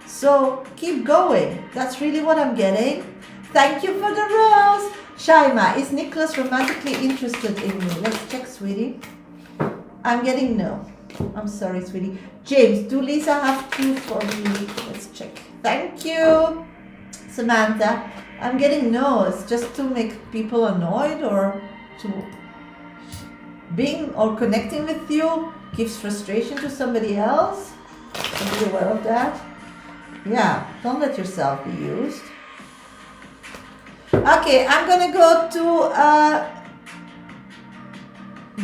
So keep going. That's really what I'm getting. Thank you for the rose. Shaima, is Nicholas romantically interested in me? Let's check, sweetie. I'm getting no. I'm sorry, sweetie. James, do Lisa have 2 for me? Let's check. Thank you. Samantha, I'm getting no. It's just to make people annoyed or to being or connecting with you gives frustration to somebody else. So be aware of that. Yeah, don't let yourself be used. Okay, I'm gonna go to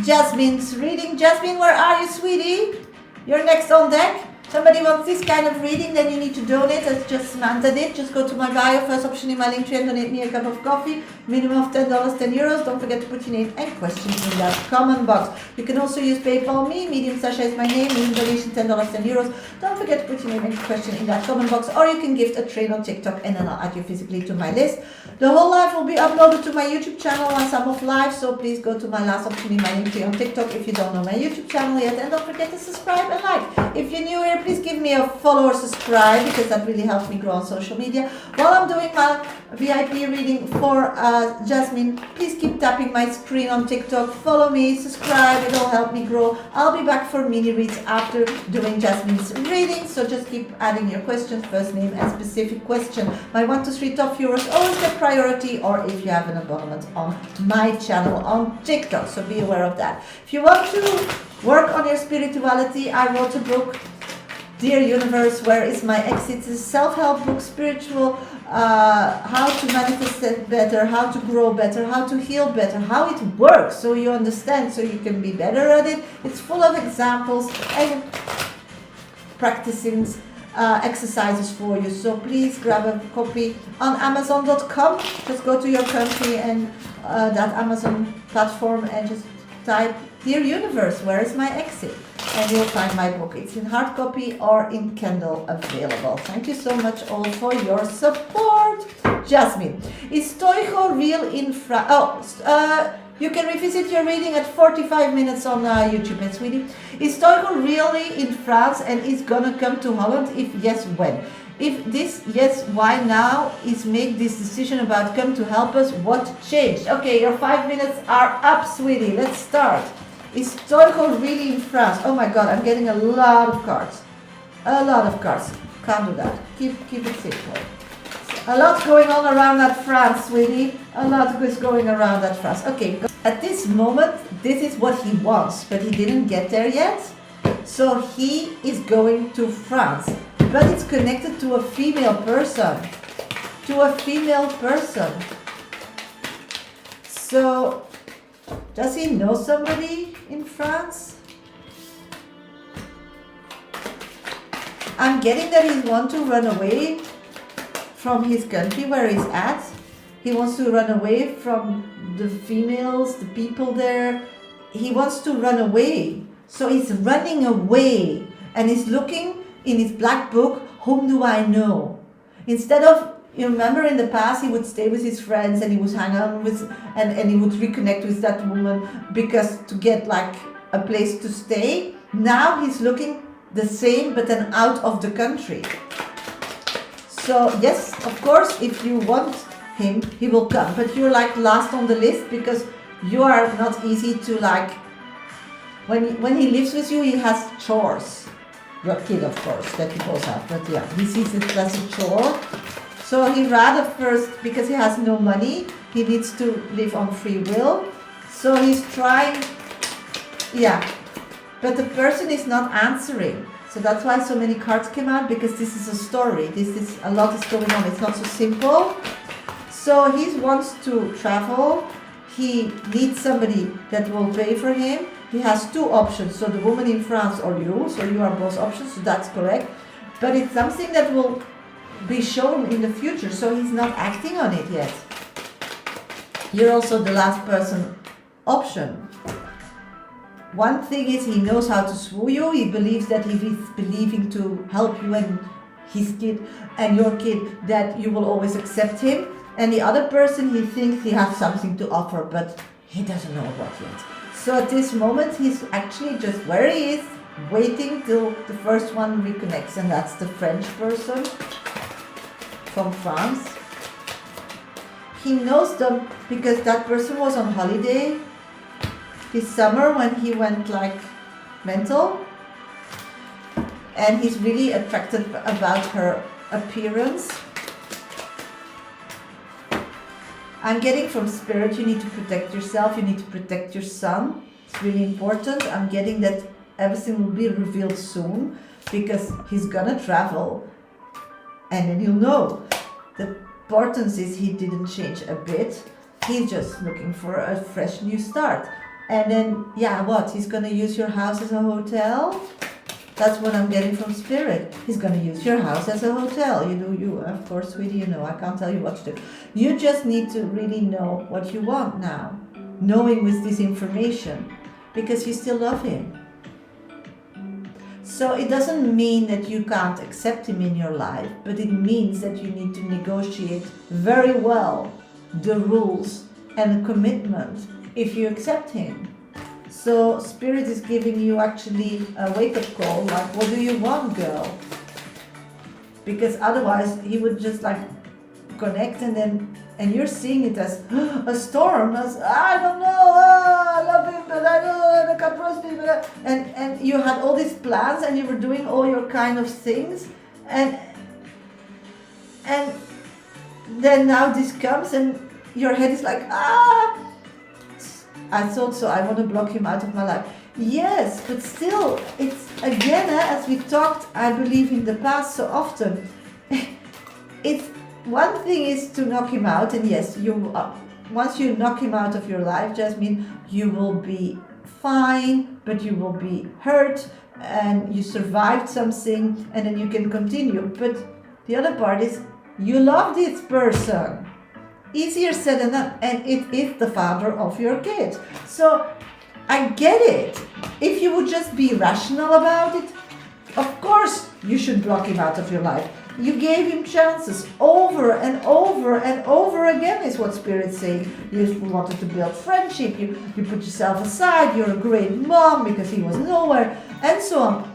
Jasmine's reading. Jasmine, where are you, sweetie? You're next on deck. Somebody wants this kind of reading, then you need to donate, as just Samantha did. Just go to my bio, first option in my link tree, and donate me a cup of coffee. Minimum of $10, €10. Don't forget to put your name and question in that comment box. You can also use PayPal me. Medium Shasha is my name. Minimum donation $10, €10. Don't forget to put your name and question in that comment box. Or you can gift a trade on TikTok, and then I'll add you physically to my list. The whole live will be uploaded to my YouTube channel once I'm off live. So please go to my last option in my link tree on TikTok if you don't know my YouTube channel yet. And don't forget to subscribe and like. If you're new here, here, please give me a follow or subscribe because that really helps me grow on social media. While I'm doing my VIP reading for Jasmine, please keep tapping my screen on TikTok. Follow me, subscribe, it'll help me grow. I'll be back for mini reads after doing Jasmine's reading, so just keep adding your questions, first name and specific question. My 1 to 3 top viewers always get priority, or if you have an abonnement on my channel on TikTok, so be aware of that. If you want to work on your spirituality, I wrote a book, Dear Universe, Where is My Exit? It's a self-help book, spiritual, how to manifest it better, how to grow better, how to heal better, how it works, so you understand, so you can be better at it. It's full of examples and practicing exercises for you. So please grab a copy on Amazon.com. Just go to your country and that Amazon platform and just type Dear Universe, Where is My Exit? And you'll find my book. It's in hard copy or in Kindle available. Thank you so much all for your support. Jasmine, is Stoicho real in France? You can revisit your reading at 45 minutes on YouTube, and sweetie. Is Stoicho really in France and is gonna come to Holland? If yes, when? If this, yes, why now? Is make this decision about come to help us? What changed? Okay, your 5 minutes are up, sweetie. Let's start. Is Stoicho really in France? Oh my God, I'm getting a lot of cards. A lot of cards. Can't do that. Keep it simple. A lot going on around that France, sweetie. A lot is going around that France. Okay, at this moment, this is what he wants, but he didn't get there yet. So he is going to France. But it's connected to a female person. To a female person. So, does he know somebody in France? I'm getting that he wants to run away from his country where he's at. He wants to run away from the females, the people there. He wants to run away. So he's running away and he's looking in his black book, whom do I know? Instead of, you remember in the past he would stay with his friends and he would hang out with, and he would reconnect with that woman because to get like a place to stay. Now he's looking the same but then out of the country. So yes, of course, if you want him, he will come. But you're like last on the list because you are not easy to like, when he lives with you, he has chores. Your kid, of course, that you both have, but yeah, he sees it as a chore. So he rather first, because he has no money, he needs to live on free will. So he's trying, yeah, but the person is not answering. So that's why so many cards came out, because this is a story. This is, a lot is going on. It's not so simple. So he wants to travel. He needs somebody that will pay for him. He has two options, so the woman in France or you, so you are both options, so that's correct. But it's something that will be shown in the future, so he's not acting on it yet. You're also the last person option. One thing is he knows how to swoo you. He believes that if he's believing to help you and his kid and your kid, that you will always accept him. And the other person, he thinks he has something to offer, but he doesn't know what yet. So at this moment, he's actually just where he is, waiting till the first one reconnects, and that's the French person from France. He knows them because that person was on holiday this summer when he went like mental, and he's really attracted about her appearance. I'm getting from spirit, you need to protect yourself, you need to protect your son. It's really important. I'm getting that everything will be revealed soon because he's gonna travel and then you'll know. The importance is he didn't change a bit. He's just looking for a fresh new start. And then, yeah, what? He's gonna use your house as a hotel? That's what I'm getting from spirit. He's going to use your house as a hotel. Of course, sweetie, you know, I can't tell you what to do. You just need to really know what you want now. Knowing with this information. Because you still love him. So it doesn't mean that you can't accept him in your life. But it means that you need to negotiate very well the rules and the commitment if you accept him. So Spirit is giving you actually a wake-up call, like, what do you want, girl? Because otherwise he would just like connect and you're seeing it as a storm, as I don't know, I love him, but I don't, I can't trust him, and you had all these plans and you were doing all your kind of things, and then now this comes and your head is like, I thought so, I want to block him out of my life. Yes, but still, it's again, as we talked, I believe in the past so often, it's one thing is to knock him out, and yes, once you knock him out of your life, Jasmine, you will be fine, but you will be hurt, and you survived something, and then you can continue. But the other part is, you love this person. Easier said than done, and it is the father of your kids. So I get it. If you would just be rational about it, of course you should block him out of your life. You gave him chances over and over and over again, is what Spirit's saying. You wanted to build friendship, you put yourself aside, you're a great mom because he was nowhere, and so on.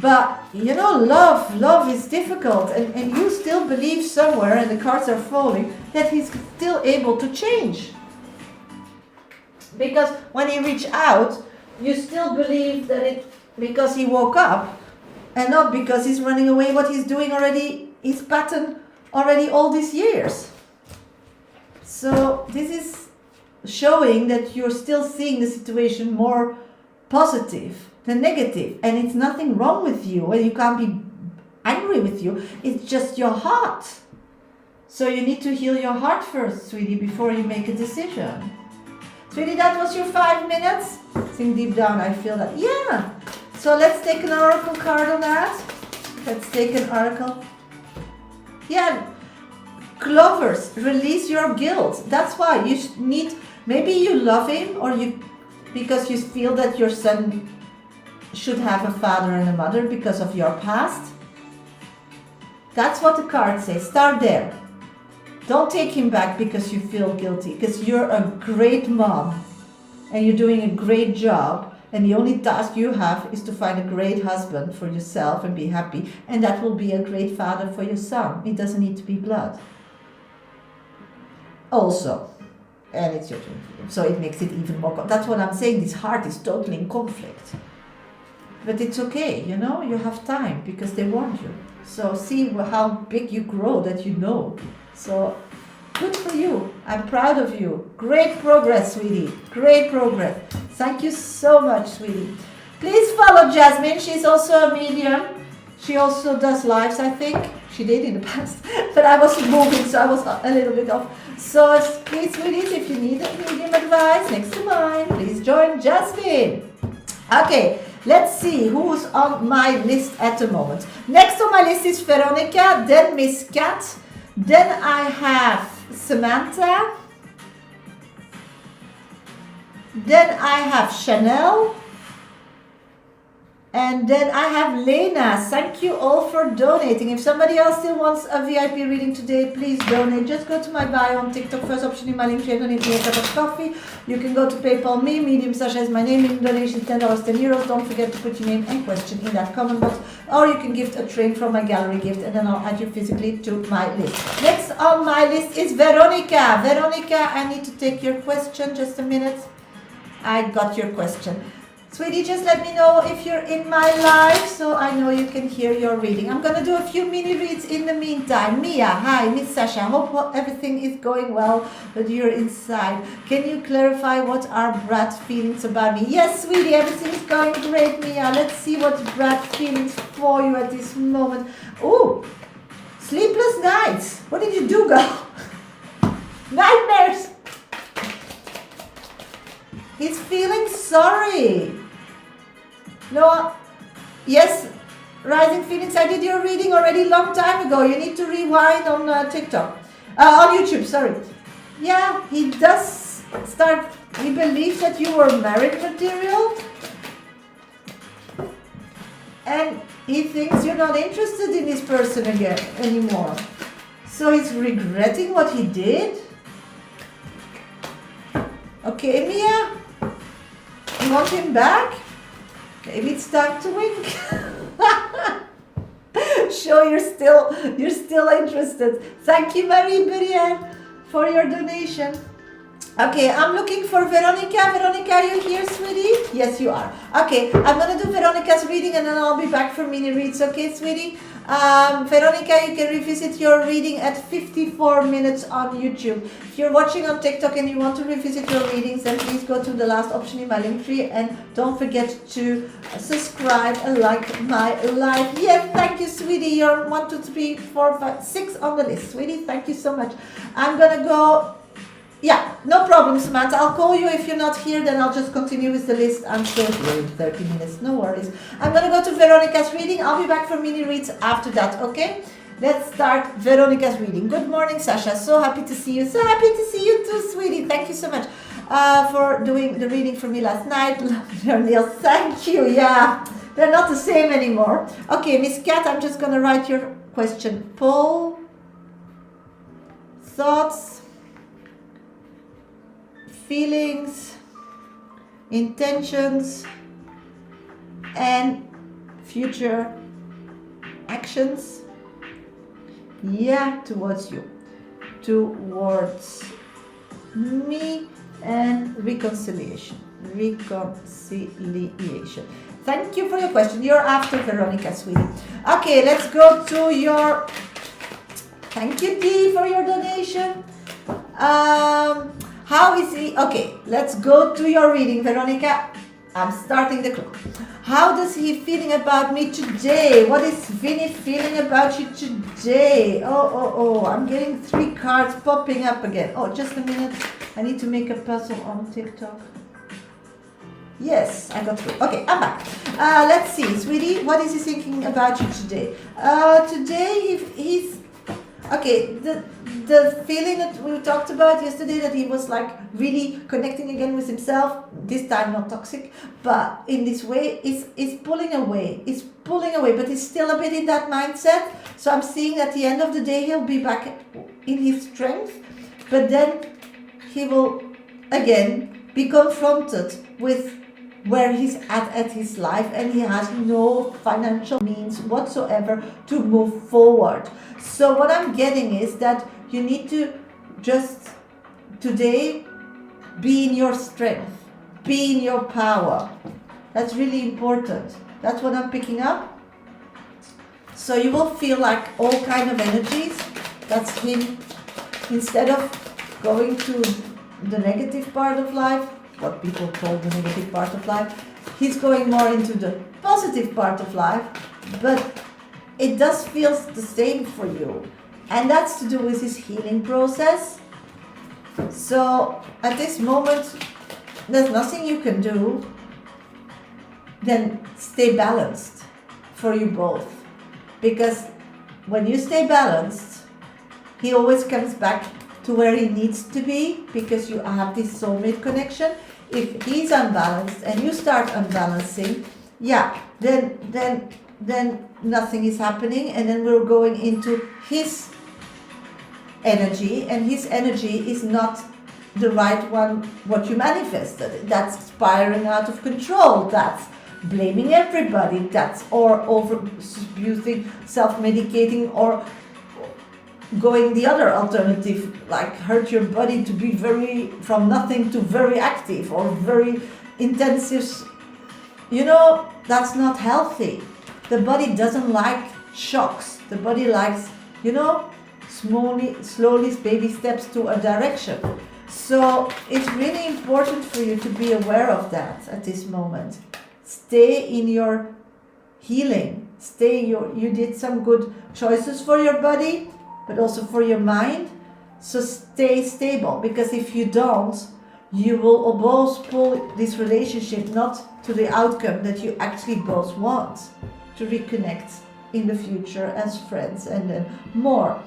But, you know, love is difficult, and you still believe somewhere, and the cards are falling, that he's still able to change. Because when he reached out, you still believe that it, because he woke up, and not because he's running away, what he's doing already, his pattern already all these years. So this is showing that you're still seeing the situation more positive than negative. And it's nothing wrong with you, and you can't be angry with you. It's just your heart. So you need to heal your heart first, sweetie, before you make a decision. Sweetie, that was your 5 minutes? Think deep down, I feel that. Yeah. So let's take an oracle card on that. Let's take an oracle. Yeah, Clovers, release your guilt. That's why you need, maybe you love him, or you, because you feel that your son should have a father and a mother because of your past. That's what the card says. Start there. Don't take him back because you feel guilty, because you're a great mom and you're doing a great job. And the only task you have is to find a great husband for yourself and be happy. And that will be a great father for your son. It doesn't need to be blood. Also, and it's your turn. So it makes it even more. That's what I'm saying. This heart is totally in conflict. But it's okay, you know, you have time because they warned you. So see how big you grow that you know. So good for you. I'm proud of you. Great progress, sweetie. Great progress. Thank you so much, sweetie. Please follow Jasmine. She's also a medium. She also does lives, I think. She did in the past. But I wasn't moving, so I was a little bit off. So please, sweeties, if you need a medium advice next to mine, please join Jasmine. Okay, let's see who's on my list at the moment. Next on my list is Veronica, then Miss Cat. Then I have Samantha. Then I have Chanel. And then I have Lena. Thank you all for donating. If somebody else still wants a VIP reading today, please donate. Just go to my bio on TikTok, first option in my link tree, donate me a cup of coffee. You can go to PayPal me, Medium Shasha is my name, in donation $10, €10. Don't forget to put your name and question in that comment box. Or you can gift a train from my gallery gift, and then I'll add you physically to my list. Next on my list is Veronica. Veronica, I need to take your question. Just a minute. I got your question. Sweetie, just let me know if you're in my live so I know you can hear your reading. I'm going to do a few mini reads in the meantime. Mia, hi, Miss Shasha. Hope everything is going well, but you're inside. Can you clarify what are Brad's feelings about me? Yes, sweetie, everything is going great, Mia. Let's see what Brad's feelings for you at this moment. Ooh, sleepless nights. What did you do, girl? Nightmares. He's feeling sorry. No, yes, Rising Phoenix, I did your reading already long time ago. You need to rewind on TikTok. On YouTube, sorry. Yeah, he does start, he believes that you were marriage material. And he thinks you're not interested in this person again anymore. So he's regretting what he did. Okay, Mia. you want him back? Maybe it's time to wink. Show you're still interested. Thank you, Marie Brienne, for your donation. Okay, I'm looking for Veronica. Veronica, are you here, sweetie? Yes, you are. Okay, I'm gonna do Veronica's reading and then I'll be back for mini reads. Okay, sweetie? Veronica, you can revisit your reading at 54 minutes on YouTube. If you're watching on TikTok and you want to revisit your readings, then please go to the last option in my link tree and don't forget to subscribe and like my live. Yes, thank you, sweetie. You're 1, 2, 3, 4, 5, 6 on the list, sweetie. Thank you so much. I'm gonna go. Yeah, no problem, Samantha. I'll call you if you're not here, then I'll just continue with the list. I'm still here in 30 minutes, no worries. I'm gonna go to Veronica's reading. I'll be back for mini reads after that, okay? Let's start Veronica's reading. Good morning, Shasha. So happy to see you. So happy to see you too, sweetie. Thank you so much for doing the reading for me last night. Love your nails. Thank you. Yeah, they're not the same anymore. Okay, Miss Cat, I'm just gonna write your question. Poll, thoughts, feelings, intentions, and future actions. Yeah, towards you, towards me, and reconciliation. Thank you for your question. You're after Veronica, sweetie. Okay, let's go to your. Thank you, Dee, for your donation. How is he? Okay, let's go to your reading, Veronica. I'm starting the clock. How does he feeling about me today? What is Vinny feeling about you today? Oh, I'm getting 3 cards popping up again. Oh, just a minute. I need to make a puzzle on TikTok. Yes, I got through. Okay, I'm back. Let's see, sweetie, what is he thinking about you today? Today he's okay, the feeling that we talked about yesterday, that he was like really connecting again with himself, this time not toxic, but in this way, is pulling away. It's pulling away, but he's still a bit in that mindset. So I'm seeing at the end of the day, he'll be back in his strength, but then he will again be confronted with where he's at his life, and he has no financial means whatsoever to move forward. So what I'm getting is that you need to just today be in your strength, be in your power. That's really important. That's what I'm picking up. So you will feel like all kind of energies. That's him. Instead of going to the negative part of life, what people call the negative part of life, he's going more into the positive part of life, but it does feel the same for you, and that's to do with his healing process. So at this moment, there's nothing you can do then stay balanced for you both, because when you stay balanced, he always comes back to where he needs to be, because you have this soulmate connection. If he's unbalanced and you start unbalancing, yeah, then nothing is happening, and then we're going into his energy, and his energy is not the right one, what you manifested. That's spiraling out of control, that's blaming everybody, that's or over-abusing, self-medicating, or going the other alternative, like hurt your body to be very, from nothing to very active or very intensive. You know, that's not healthy. The body doesn't like shocks. The body likes, you know, slowly baby steps to a direction. So it's really important for you to be aware of that at this moment. Stay in your healing. You did some good choices for your body, but also for your mind. So stay stable, because if you don't, you will both pull this relationship not to the outcome that you actually both want, to reconnect in the future as friends and then more.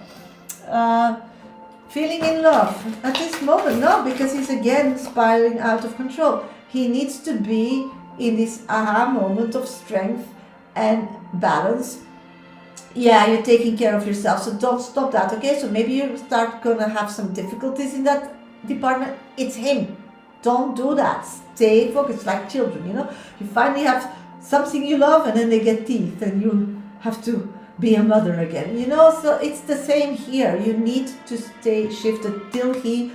Feeling in love at this moment, no, because he's again spiraling out of control. He needs to be in this aha moment of strength and balance. Yeah, you're taking care of yourself, so don't stop that, okay? So maybe you start gonna have some difficulties in that department. It's him. Don't do that. stay focused, like children, you know. You finally have something you love and then they get teeth and you have to be a mother again, you know. So it's the same here. You need to stay shifted till he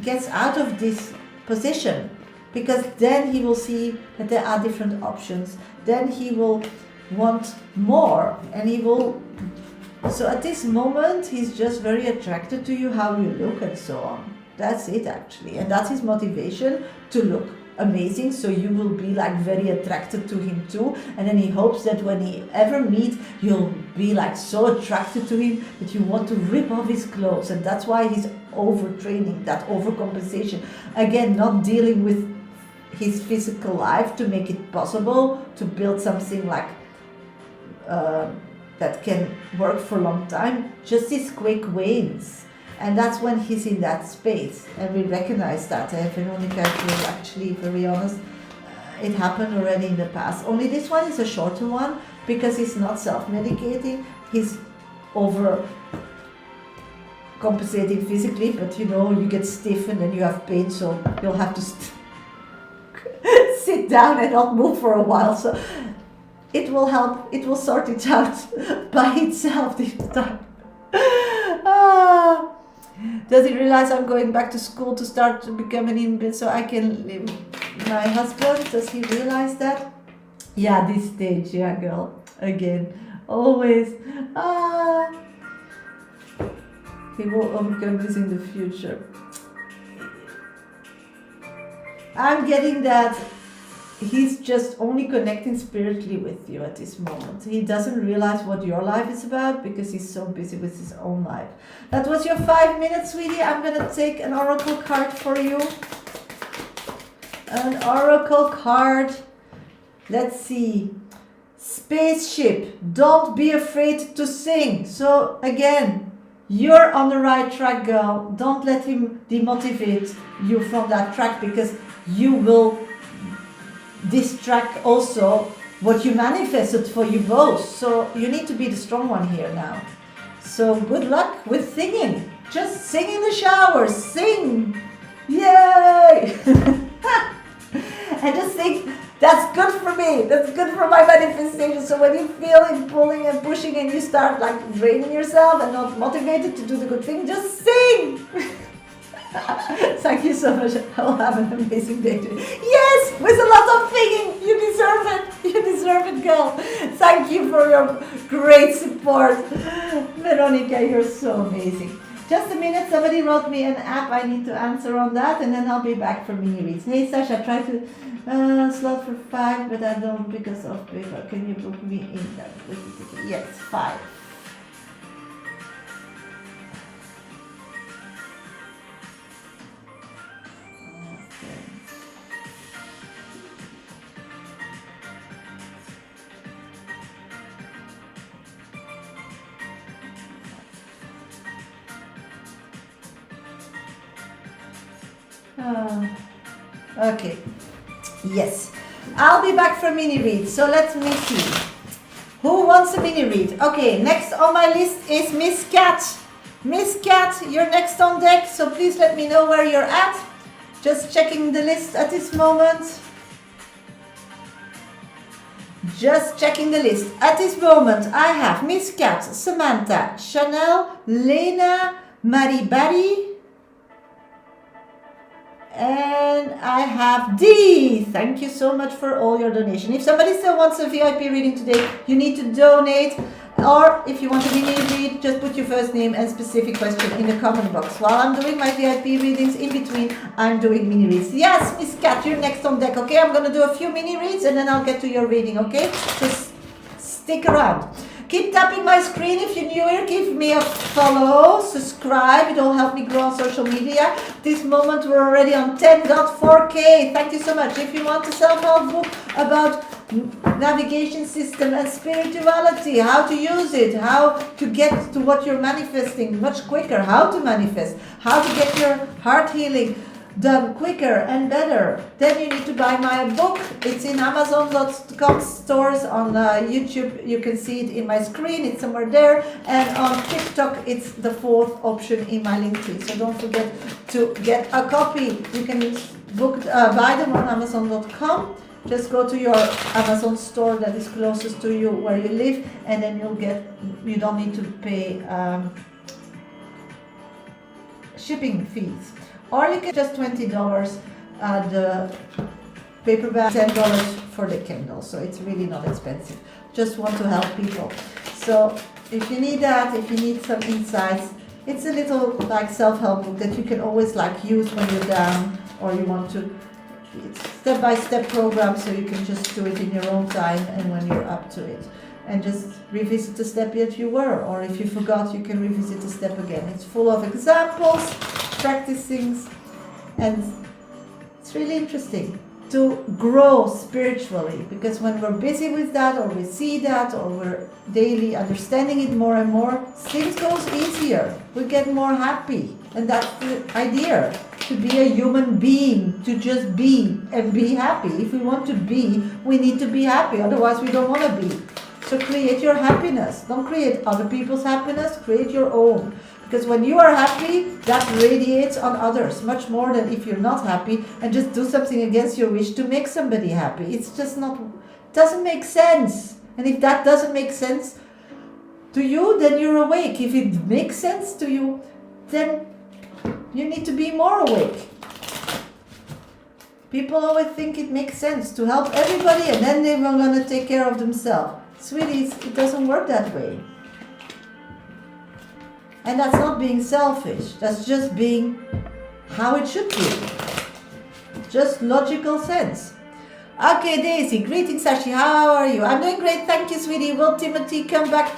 gets out of this position, because then he will see that there are different options. Then he will want more, and he will. So at this moment, he's just very attracted to you, how you look and so on. That's it actually, and that's his motivation, to look amazing, so you will be like very attracted to him too. And then he hopes that when he ever meet, you'll be like so attracted to him that you want to rip off his clothes. And that's why he's overtraining, that overcompensation, again, not dealing with his physical life to make it possible to build something like that can work for a long time, just these quick wins. And that's when he's in that space, and we recognize that. Veronica, to be actually very honest, it happened already in the past. Only this one is a shorter one, because he's not self-medicating. He's over compensating physically, but you know, you get stiff and then you have pain, so you'll have to sit down and not move for a while. So it will help, it will sort it out by itself this time. Does he realize I'm going back to school to start to become an independent so I can live my husband? Does he realize that? Yeah, this stage, yeah, girl. Again, always. He will overcome this in the future. I'm getting that he's just only connecting spiritually with you at this moment. He doesn't realize what your life is about because he's so busy with his own life. That was your 5 minutes, sweetie. I'm going to take an oracle card for you. An oracle card. Let's see. Spaceship. Don't be afraid to sing. So again, you're on the right track, girl. Don't let him demotivate you from that track, because you will distract also what you manifested for you both. So you need to be the strong one here now. So good luck with singing. Just sing in the shower. Sing. Yay! And just think, that's good for me. That's good for my manifestation. So when you feel it pulling and pushing and you start like draining yourself and not motivated to do the good thing, just sing. Thank you so much. I'll have an amazing day today. Yes, with a lot of singing. You deserve it. You deserve it, girl. Thank you for your great support. Veronica, you're so amazing. Just a minute, somebody wrote me an app. I need to answer on that, and then I'll be back for mini reads. Hey, Shasha, try to slot for 5, but I don't because of paper. Can you book me in that? Yes, 5. Okay, yes, I'll be back for mini read. So let me see who wants a mini read. Okay, next on my list is Miss Cat. Miss Cat, you're next on deck, so please let me know where you're at. Just checking the list at this moment. Just checking the list at this moment. I have Miss Cat, Samantha, Chanel, Lena, Marie Barry, and I have Dee. Thank you so much for all your donation. If somebody still wants a VIP reading today, you need to donate. Or if you want a mini read, just put your first name and specific question in the comment box. While I'm doing my VIP readings, in between, I'm doing mini reads. Yes, Miss Cat, you're next on deck, okay? I'm going to do a few mini reads and then I'll get to your reading, okay? Just stick around. Keep tapping my screen. If you're new here, give me a follow, subscribe. It will help me grow on social media. This moment we're already on 10.4K. Thank you so much. If you want a self-help book about navigation system and spirituality, how to use it, how to get to what you're manifesting much quicker, how to manifest, how to get your heart healing done quicker and better, then you need to buy my book. It's in Amazon.com stores, on YouTube you can see it in my screen, it's somewhere there, and on TikTok it's the 4th option in my link tree. So don't forget to get a copy. You can buy them on Amazon.com. Just go to your Amazon store that is closest to you where you live, and then you don't need to pay shipping fees. Or you get just $20 the paperback, $10 for the Kindle, so it's really not expensive. Just want to help people. So if you need that, if you need some insights, it's a little like self-help book that you can always like use when you're down, or you want to. It's step-by-step program, so you can just do it in your own time and when you're up to it. And just revisit the step that you were, or if you forgot, you can revisit the step again. It's full of examples, practice things, and it's really interesting to grow spiritually, because when we're busy with that, or we see that, or we're daily understanding it more and more, things goes easier. We get more happy, and that's the idea. To be a human being, to just be and be happy. If we want to be, we need to be happy, otherwise we don't want to be. So create your happiness. Don't create other people's happiness, create your own. Because when you are happy, that radiates on others much more than if you're not happy and just do something against your wish to make somebody happy. It's just not, doesn't make sense. And if that doesn't make sense to you, then you're awake. If it makes sense to you, then you need to be more awake. People always think it makes sense to help everybody and then they're going to take care of themselves. Sweetie, it doesn't work that way. And that's not being selfish. That's just being how it should be. Just logical sense. Okay, Daisy. Greetings, Sashi. How are you? I'm doing great. Thank you, sweetie. Will Timothy come back?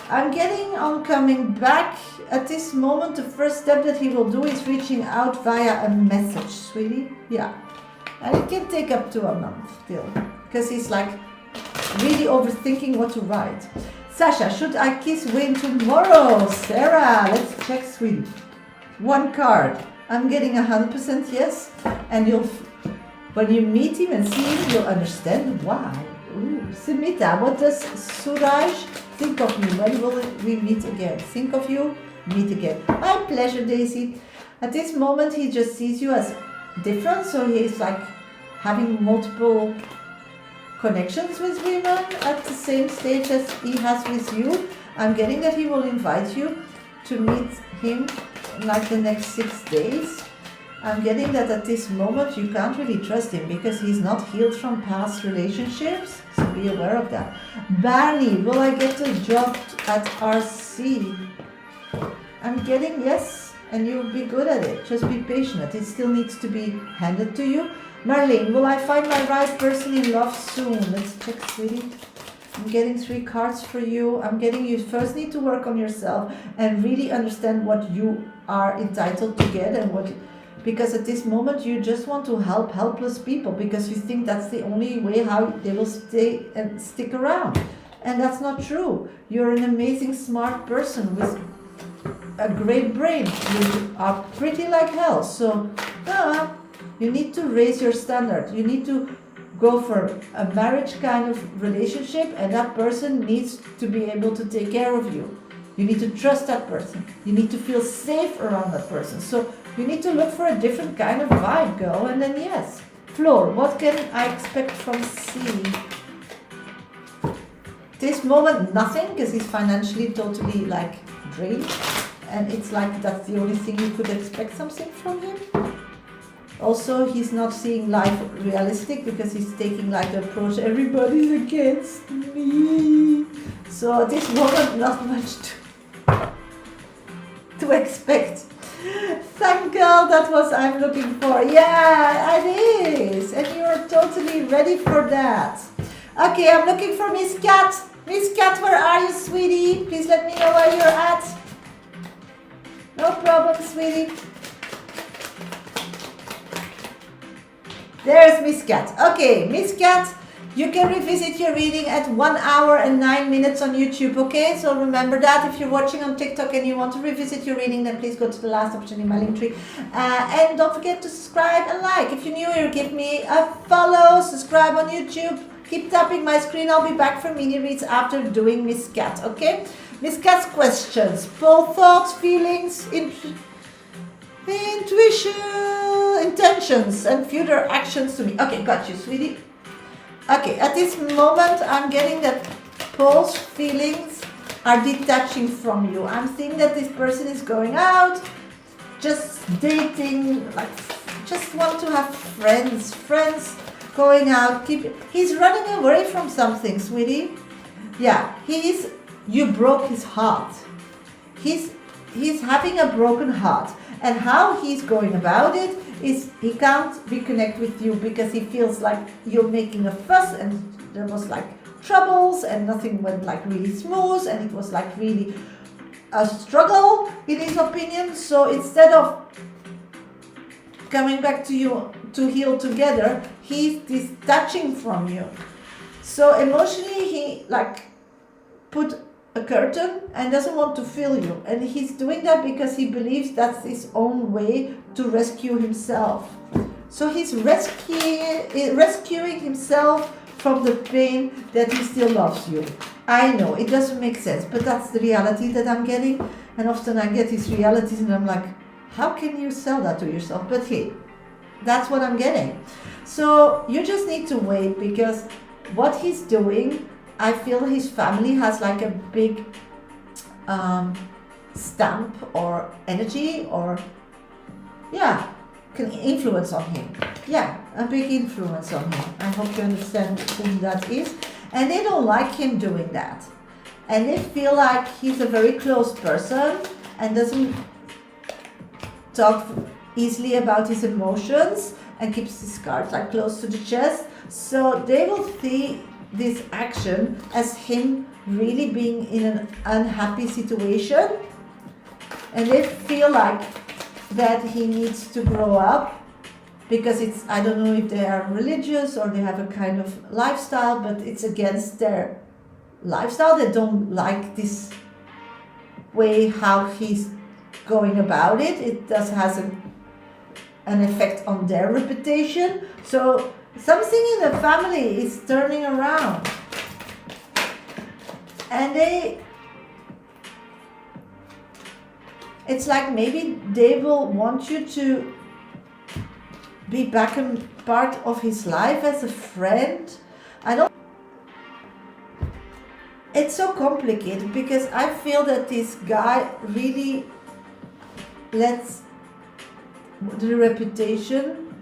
I'm getting on coming back. At this moment, the first step that he will do is reaching out via a message, sweetie. Yeah. And it can take up to a month still. Because he's like really overthinking what to write. Sasha, should I kiss Wayne tomorrow? Sarah, let's check, sweetie. One card. I'm getting 100% yes. And when you meet him and see him, you'll understand why. Ooh. Simita, what does Suraj think of me? When will we meet again? Think of you, meet again. My pleasure, Daisy. At this moment, he just sees you as different. So he's like having multiple connections with women at the same stage as he has with you. I'm getting that he will invite you to meet him in like the next 6 days. I'm getting that at this moment you can't really trust him because he's not healed from past relationships, so be aware of that. Barney, will I get a job at RC? I'm getting yes, and you'll be good at it. Just be patient. It still needs to be handed to you. Marlene, will I find my right person in love soon? Let's check, sweetie. I'm getting 3 cards for you. I'm getting you first need to work on yourself and really understand what you are entitled to get and what, because at this moment you just want to help helpless people because you think that's the only way how they will stay and stick around. And that's not true. You're an amazing smart person with a great brain. You are pretty like hell. So you need to raise your standard. You need to go for a marriage kind of relationship, and that person needs to be able to take care of you. You need to trust that person. You need to feel safe around that person. So you need to look for a different kind of vibe, girl, and then yes. Floor, what can I expect from C? This moment, nothing, because he's financially totally like drained. And it's like that's the only thing you could expect something from him. Also, he's not seeing life realistic because he's taking like the approach, everybody's against me. So at this moment, not much to expect. Thank God, that was I'm looking for. Yeah, it is. And you're totally ready for that. Okay, I'm looking for Miss Cat. Miss Cat, where are you, sweetie? Please let me know where you're at. No problem, sweetie. There's Miss Cat. Okay, Miss Cat, you can revisit your reading at 1 hour and 9 minutes on YouTube, okay? So remember that. If you're watching on TikTok and you want to revisit your reading, then please go to the last option in my link tree. And don't forget to subscribe and like. If you're new here, give me a follow, subscribe on YouTube. Keep tapping my screen. I'll be back for mini reads after doing Miss Cat, okay? Miss Cat's questions. Full thoughts, feelings, Intuition, intentions, and future actions to me. Okay, got you, sweetie. Okay, at this moment, I'm getting that Paul's feelings are detaching from you. I'm seeing that this person is going out, just dating, like just want to have friends going out. He's running away from something, sweetie. Yeah, you broke his heart. He's having a broken heart. And how he's going about it is he can't reconnect with you because he feels like you're making a fuss and there was like troubles and nothing went like really smooth and it was like really a struggle in his opinion. So instead of coming back to you to heal together, he's detaching from you. So emotionally he like put a curtain and doesn't want to feel you, and he's doing that because he believes that's his own way to rescue himself. So he's rescuing himself from the pain that he still loves you. I know it doesn't make sense, but that's the reality that I'm getting, and often I get these realities and I'm like, how can you sell that to yourself? But hey, that's what I'm getting. So you just need to wait, because what he's doing, I feel his family has like a big stamp or energy or can influence on him. Yeah, a big influence on him. I hope you understand whom that is. And they don't like him doing that. And they feel like he's a very close person and doesn't talk easily about his emotions and keeps his cards like close to the chest. So they will see this action as him really being in an unhappy situation, and they feel like that he needs to grow up because it's, I don't know if they are religious or they have a kind of lifestyle, but it's against their lifestyle. They don't like this way how he's going about it. It does has an effect on their reputation. So something in the family is turning around, and it's like maybe they will want you to be back a part of his life as a friend. It's so complicated because I feel that this guy really lets the reputation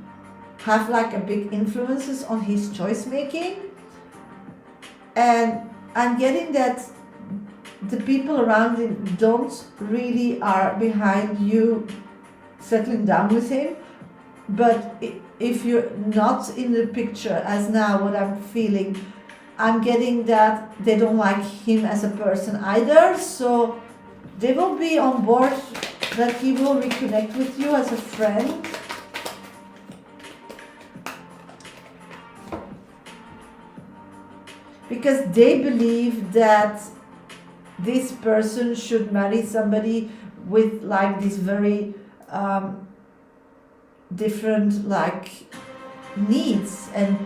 have like a big influences on his choice making, and I'm getting that the people around him don't really are behind you settling down with him. But if you're not in the picture as now, what I'm feeling, I'm getting that they don't like him as a person either. So they will be on board that he will reconnect with you as a friend. Because they believe that this person should marry somebody with like this very different like needs, and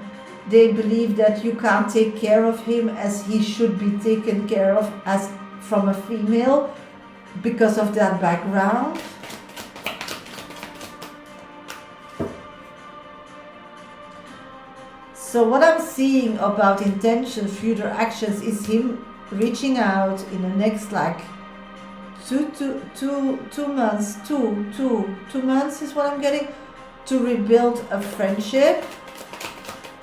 they believe that you can't take care of him as he should be taken care of as from a female because of that background. So what I'm seeing about intentions, future actions, is him reaching out in the next like two months is what I'm getting, to rebuild a friendship,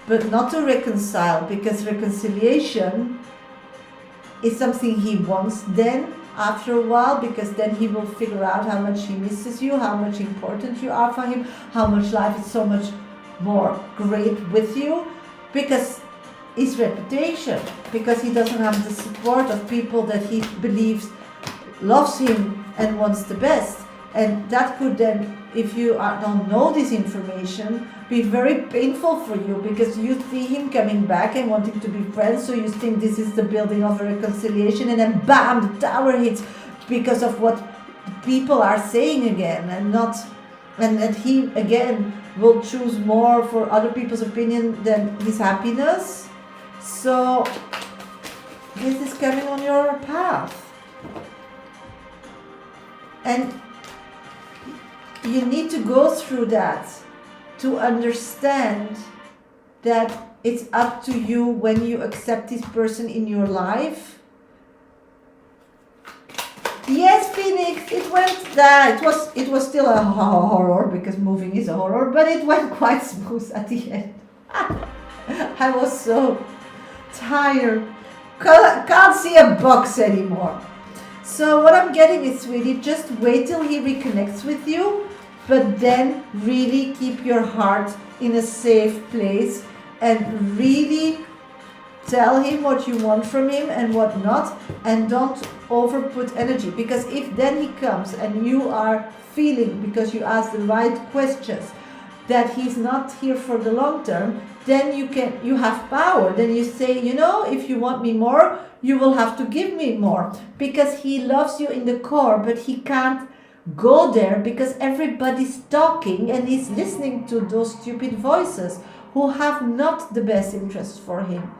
but not to reconcile, because reconciliation is something he wants then after a while, because then he will figure out how much he misses you, how much important you are for him, how much life is so much more great with you, because his reputation, because he doesn't have the support of people that he believes loves him and wants the best. And that could then, if you don't know this information, be very painful for you, because you see him coming back and wanting to be friends, so you think this is the building of a reconciliation, and then bam, the tower hits because of what people are saying again, and he again will choose more for other people's opinion than his happiness. So this is coming on your path. And you need to go through that to understand that it's up to you when you accept this person in your life. Yes, Phoenix, it went that. It was still a horror, because moving is a horror, but it went quite smooth at the end. I was so tired. Can't see a box anymore. So what I'm getting is, sweetie, just wait till he reconnects with you, but then really keep your heart in a safe place and really tell him what you want from him and what not, and don't overput energy, because if then he comes and you are feeling, because you ask the right questions, that he's not here for the long term, then you have power. Then you say, you know, if you want me more, you will have to give me more, because he loves you in the core, but he can't go there because everybody's talking and he's listening to those stupid voices who have not the best interest for him.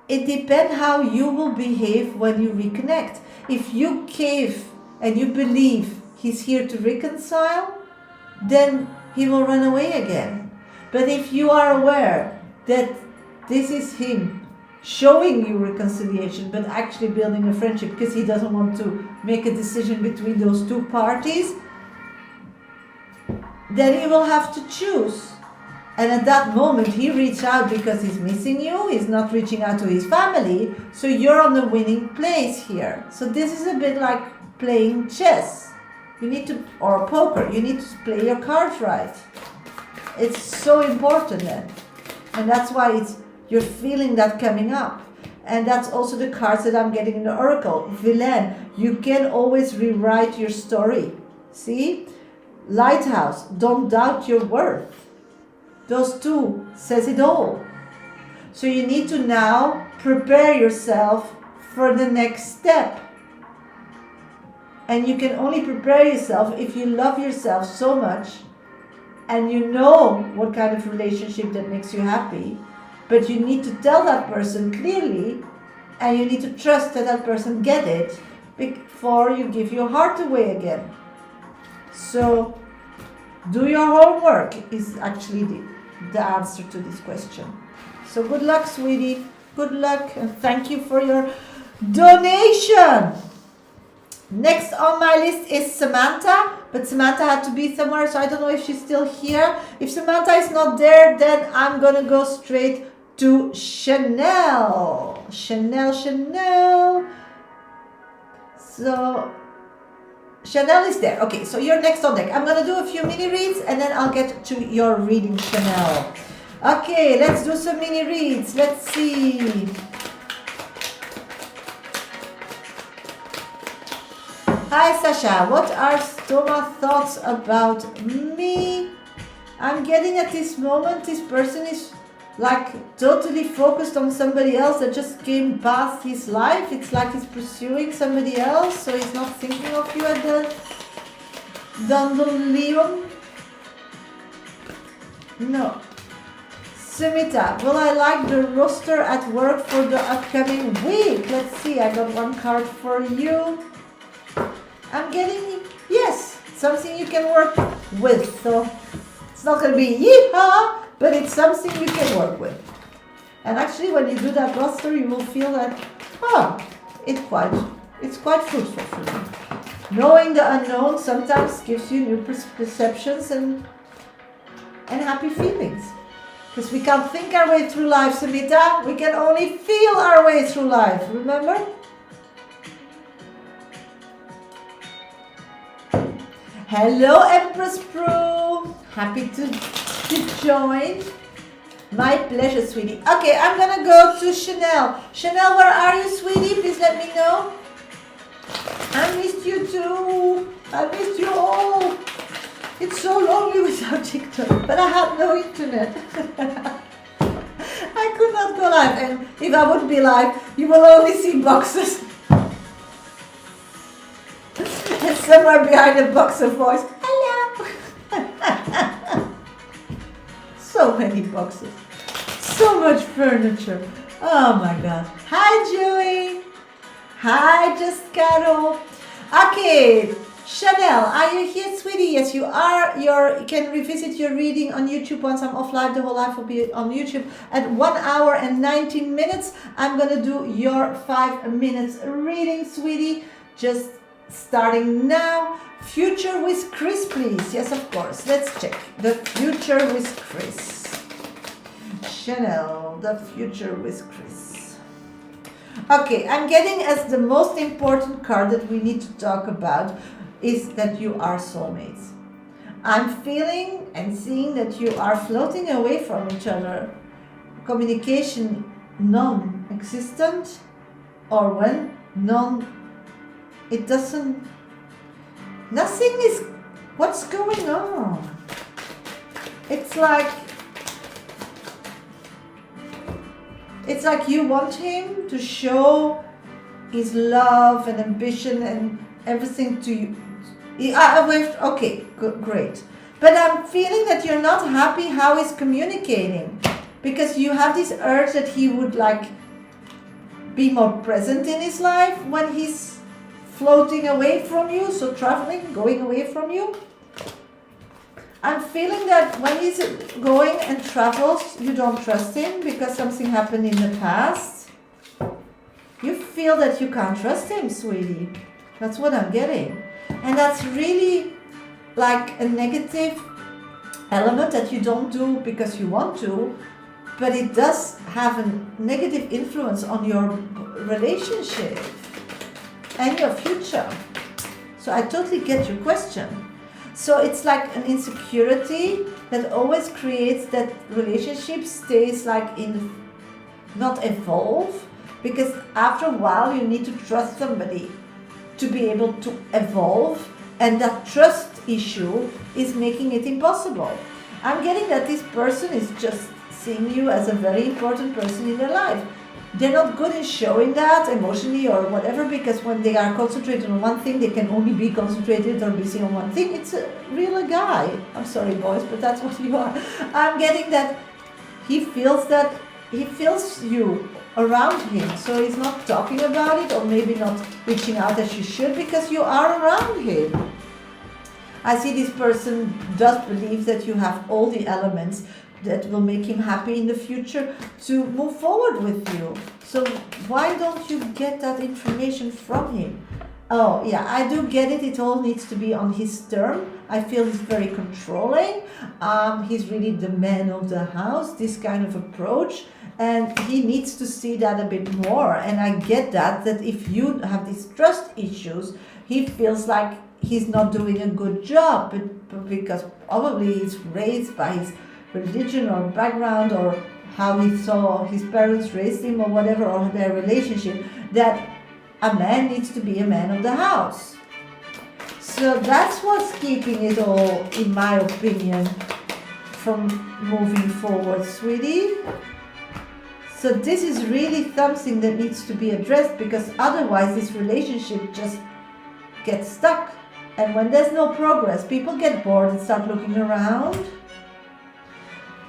It depends how you will behave when you reconnect. If you cave and you believe he's here to reconcile, then he will run away again. But if you are aware that this is him showing you reconciliation, but actually building a friendship because he doesn't want to make a decision between those two parties, then he will have to choose. And at that moment, he reached out because he's missing you. He's not reaching out to his family. So you're on the winning place here. So this is a bit like playing chess. You need to, or poker, you need to play your cards right. It's so important then. And that's why you're feeling that coming up. And that's also the cards that I'm getting in the Oracle. Villain, you can always rewrite your story. See? Lighthouse, don't doubt your worth. Those two says it all. So you need to now prepare yourself for the next step. And you can only prepare yourself if you love yourself so much and you know what kind of relationship that makes you happy. But you need to tell that person clearly, and you need to trust that that person get it before you give your heart away again. So do your homework is actually the answer to this question. So good luck, sweetie. Good luck, and thank you for your donation. Next on my list is Samantha, but Samantha had to be somewhere, so I don't know if she's still here. If Samantha is not there, then I'm gonna go straight to Chanel. Chanel. So Chanel is there. Okay, so you're next on deck. I'm gonna do a few mini reads and then I'll get to your reading, Chanel. Okay, let's do some mini reads. Let's see. Hi Shasha, what are Stoma thoughts about me? I'm getting at this moment, this person is like totally focused on somebody else that just came past his life. It's like he's pursuing somebody else, so he's not thinking of you at the Dandelion. No. Sumita, will I like the roster at work for the upcoming week? Let's see, I got one card for you. I'm getting, yes, something you can work with. So it's not going to be yeehaw, but it's something you can work with. And actually, when you do that roster, you will feel that, it's quite fruitful for you. Knowing the unknown sometimes gives you new perceptions and happy feelings. Because we can't think our way through life, Samita. We can only feel our way through life, remember? Hello, Empress Prue. Happy to join. My pleasure, sweetie. Okay, I'm gonna go to Chanel. Chanel, where are you, sweetie? Please let me know. I missed you too. I missed you all. It's so lonely without TikTok, but I had no internet. I could not go live, and if I would be live, you will only see boxes. And somewhere behind a box of voice, hello. So many boxes. So much furniture. Oh my God. Hi, Joey. Hi, Just Carol. Okay, Chanel, are you here, sweetie? Yes, you are. You can revisit your reading on YouTube once I'm off live. The whole life will be on YouTube at 1 hour and 19 minutes. I'm going to do your 5 minutes reading, sweetie. Just starting now. Future with Chris, please. Yes, of course. Let's check. The future with Chris. Chanel, the future with Chris. Okay, I'm getting as the most important card that we need to talk about is that you are soulmates. I'm feeling and seeing that you are floating away from each other. Communication non-existent, or when nothing is, what's going on? It's like you want him to show his love and ambition and everything to you. Okay, good, great. But I'm feeling that you're not happy how he's communicating, because you have this urge that he would like be more present in his life when he's floating away from you, so traveling, going away from you. I'm feeling that when he's going and travels, you don't trust him because something happened in the past. You feel that you can't trust him, sweetie. That's what I'm getting. And that's really like a negative element that you don't do because you want to, but it does have a negative influence on your relationship and your future. So I totally get your question. So it's like an insecurity that always creates that relationship stays like not evolve, because after a while you need to trust somebody to be able to evolve, and that trust issue is making it impossible. I'm getting that this person is just seeing you as a very important person in their life. They're not good in showing that emotionally or whatever, because when they are concentrated on one thing, they can only be concentrated or busy on one thing. It's a real guy. I'm sorry, boys, but that's what you are. I'm getting that he feels you around him, so he's not talking about it, or maybe not reaching out as you should, because you are around him. I see this person does believe that you have all the elements that will make him happy in the future to move forward with you. So why don't you get that information from him? Oh yeah, I do get it. It all needs to be on his term. I feel he's very controlling. He's really the man of the house, this kind of approach. And he needs to see that a bit more. And I get that if you have these trust issues, he feels like he's not doing a good job, because probably he's raised by his religion or background, or how he saw his parents raised him, or whatever, or their relationship, that a man needs to be a man of the house. So that's what's keeping it all, in my opinion, from moving forward, sweetie. So this is really something that needs to be addressed, because otherwise this relationship just gets stuck. And when there's no progress, people get bored and start looking around.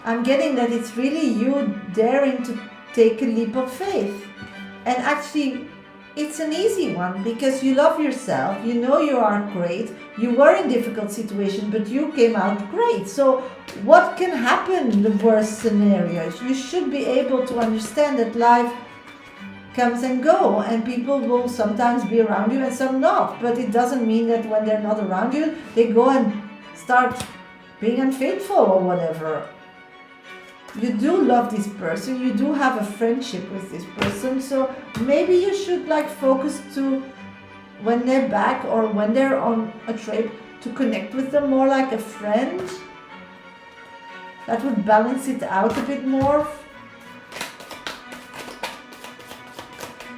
I'm getting that it's really you daring to take a leap of faith. And actually, it's an easy one, because you love yourself, you know you are great, you were in difficult situations, but you came out great. So what can happen in the worst scenarios? You should be able to understand that life comes and go, and people will sometimes be around you and some not, but it doesn't mean that when they're not around you, they go and start being unfaithful or whatever. You do love this person, you do have a friendship with this person, so maybe you should focus to, when they're back or when they're on a trip, to connect with them more like a friend. That would balance it out a bit more.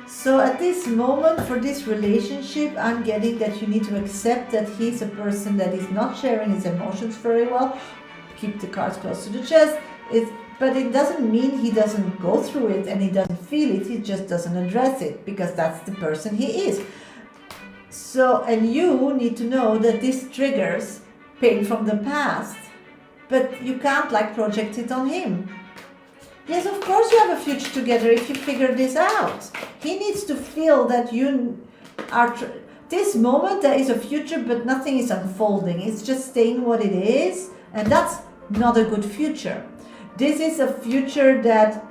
So at this moment, for this relationship, I'm getting that you need to accept that he's a person that is not sharing his emotions very well. Keep the cards close to the chest. But it doesn't mean he doesn't go through it and he doesn't feel it, he just doesn't address it, because that's the person he is. So, and you need to know that this triggers pain from the past, but you can't project it on him. Yes, of course you have a future together if you figure this out. He needs to feel that you are this moment there is a future, but nothing is unfolding. It's just staying what it is, and that's not a good future. This is a future that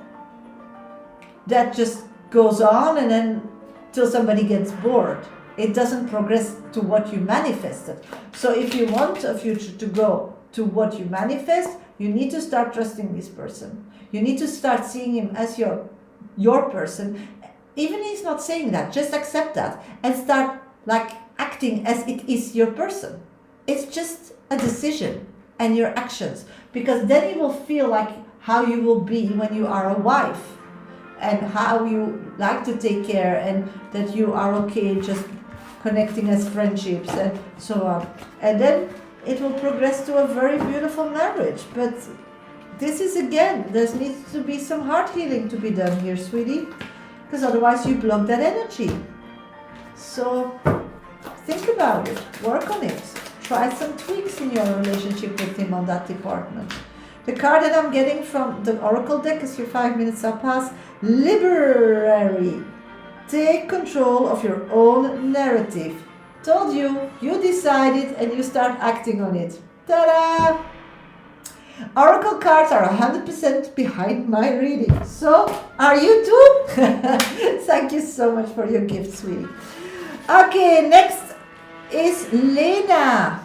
just goes on, and then till somebody gets bored. It doesn't progress to what you manifested. So if you want a future to go to what you manifest, you need to start trusting this person. You need to start seeing him as your person. Even if he's not saying that, just accept that and start like acting as it is your person. It's just a decision and your actions, because then you will feel like how you will be when you are a wife, and how you like to take care, and that you are okay just connecting as friendships and so on. And then it will progress to a very beautiful marriage. But this is, again, there needs to be some heart healing to be done here, sweetie, because otherwise you block that energy. So think about it, work on it, try some tweaks in your relationship with him on that department. The card that I'm getting from the Oracle deck, is your 5 minutes are past, Liberary. Take control of your own narrative. Told you, you decided and you start acting on it. Ta-da! Oracle cards are 100% behind my reading. So, are you too? Thank you so much for your gift, sweetie. Okay, next is Lena.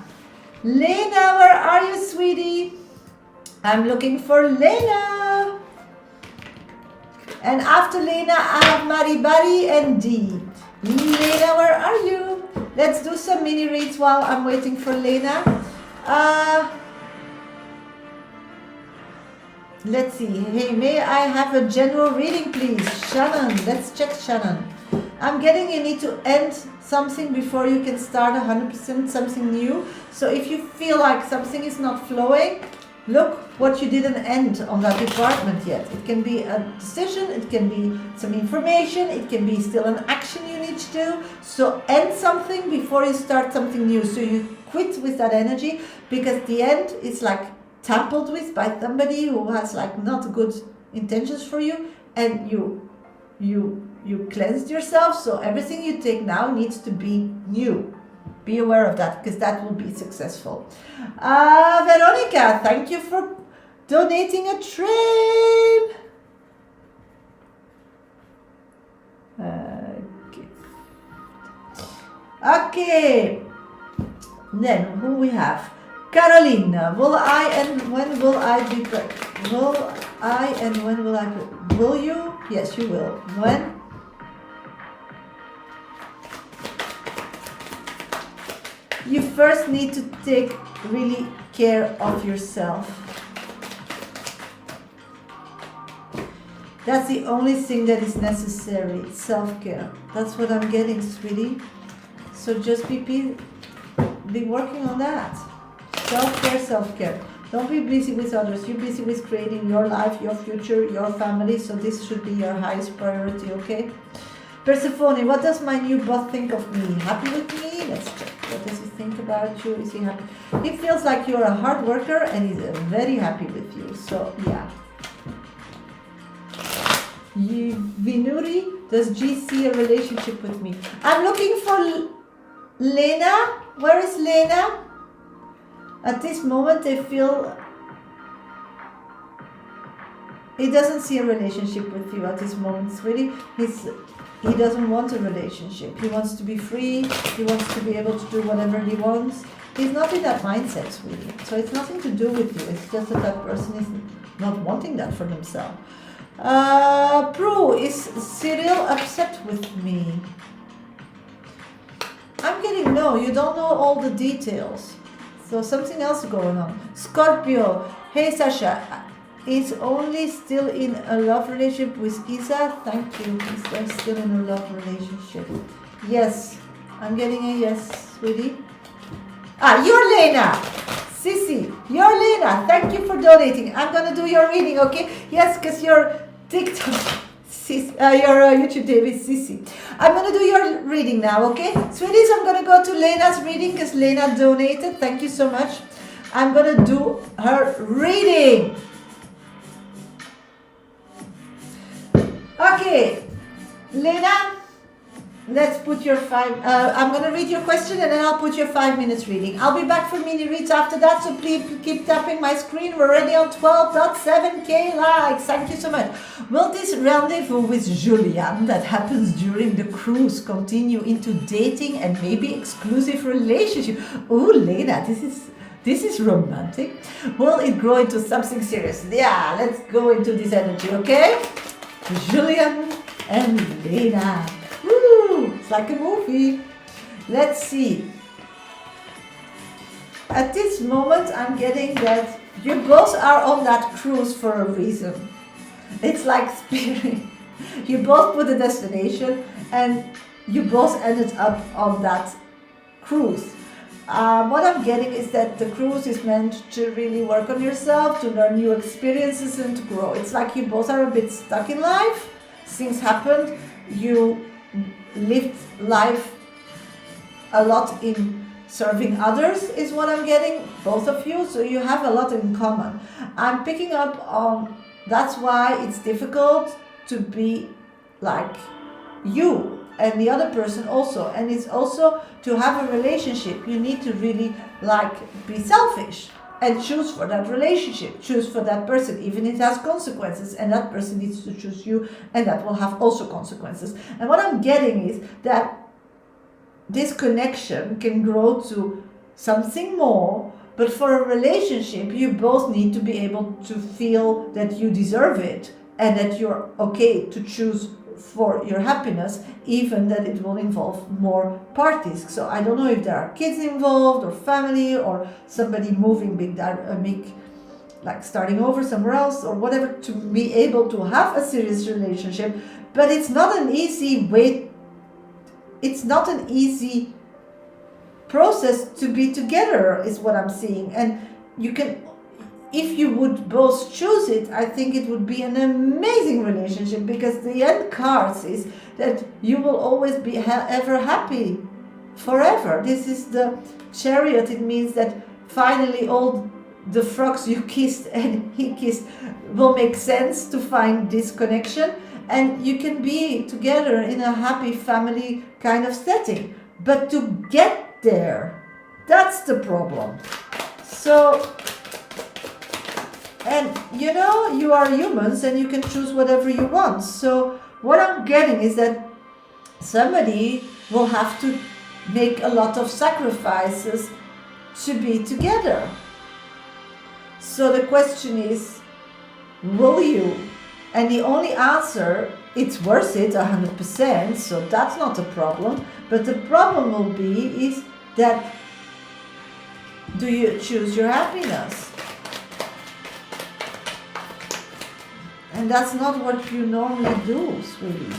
Lena, where are you, sweetie? I'm looking for Lena. And after Lena, I have Maribari and Dee. Lena, where are you? Let's do some mini reads while I'm waiting for Lena. Let's see. Hey, may I have a general reading, please? Shannon, let's check Shannon. I'm getting you need to end something before you can start 100% something new. So if you feel like something is not flowing, look what you didn't end on that department yet. It can be a decision, it can be some information, it can be still an action you need to do. So end something before you start something new. So you quit with that energy, because the end is like tampered with by somebody who has like not good intentions for you, and you cleansed yourself. So everything you take now needs to be new. Be aware of that, because that will be successful. Veronica, thank you for donating a train. Okay. Then who we have? Caroline, will I and when will I be pregnant? Will I and when will I be? Will you? Yes, you will. When? You first need to take really care of yourself. That's the only thing that is necessary, self-care. That's what I'm getting, sweetie. So just be working on that. Self-care, self-care. Don't be busy with others. You're busy with creating your life, your future, your family. So this should be your highest priority, okay? Persephone, what does my new boss think of me? Happy with me? Let's check. What does he think about you? Is he happy? He feels like you're a hard worker and he's very happy with you. So, yeah. Vinuri, does G see a relationship with me? I'm looking for Lena. Where is Lena? At this moment, they feel he doesn't see a relationship with you at this moment, sweetie. He doesn't want a relationship. He wants to be free. He wants to be able to do whatever he wants. He's not in that mindset, sweetie. So it's nothing to do with you. It's just that that person is not wanting that for themselves. Prue, is Cyril upset with me? I'm getting no. You don't know all the details. So something else going on. Scorpio, hey Shasha, is only still in a love relationship with Isa? Thank you. Is there still in a love relationship? Yes. I'm getting a yes, sweetie. You're Lena. Sissy, you're Lena. Thank you for donating. I'm going to do your reading, okay? Yes, because your TikTok, your YouTube name is Sissy. I'm going to do your reading now, okay? Sweeties, I'm going to go to Lena's reading because Lena donated. Thank you so much. I'm going to do her reading. Okay, Lena, let's put your I'm going to read your question and then I'll put your 5 minutes reading. I'll be back for mini reads after that, so please keep tapping my screen. We're already on 12.7k likes. Thank you so much. Will this rendezvous with Julian that happens during the cruise continue into dating and maybe exclusive relationship? Oh, Lena, this is romantic. Will it grow into something serious? Yeah, let's go into this energy, okay? Julian and Lena. Woo! It's like a movie. Let's see. At this moment, I'm getting that you both are on that cruise for a reason. It's like spirit. You both put a destination and you both ended up on that cruise. What I'm getting is that the cruise is meant to really work on yourself, to learn new experiences and to grow. It's like you both are a bit stuck in life. Things happened. You lived life a lot in serving others is what I'm getting, both of you. So you have a lot in common. I'm picking up on that's why it's difficult to be like you and the other person also. And it's also to have a relationship, you need to really be selfish and choose for that relationship, choose for that person, even if it has consequences, and that person needs to choose you, and that will have also consequences. And what I'm getting is that this connection can grow to something more, but for a relationship, you both need to be able to feel that you deserve it and that you're okay to choose for your happiness, even that it will involve more parties. So I don't know if there are kids involved or family or somebody moving big like starting over somewhere else or whatever, to be able to have a serious relationship. But it's not an easy way, it's not an easy process to be together is what I'm seeing. And you can, if you would both choose it, I think it would be an amazing relationship, because the end cards is that you will always be ever happy forever. This is the Chariot. It means that finally all the frogs you kissed and he kissed will make sense to find this connection, and you can be together in a happy family kind of setting. But to get there, that's the problem. So, and you know, you are humans and you can choose whatever you want. So what I'm getting is that somebody will have to make a lot of sacrifices to be together. So the question is, will you? And the only answer, it's worth it 100%, so that's not a problem. But the problem will be is that, do you choose your happiness? And that's not what you normally do, sweetie.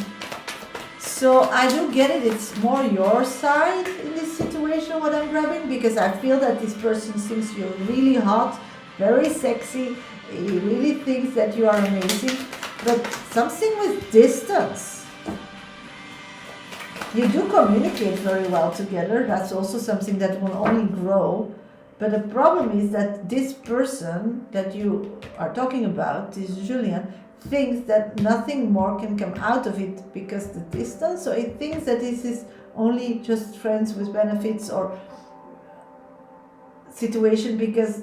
So I do get it, it's more your side in this situation, what I'm grabbing, because I feel that this person thinks you're really hot, very sexy, he really thinks that you are amazing, but something with distance. You do communicate very well together, that's also something that will only grow. But the problem is that this person that you are talking about, this Julian, thinks that nothing more can come out of it because the distance. So it thinks that this is only just friends with benefits or situation, because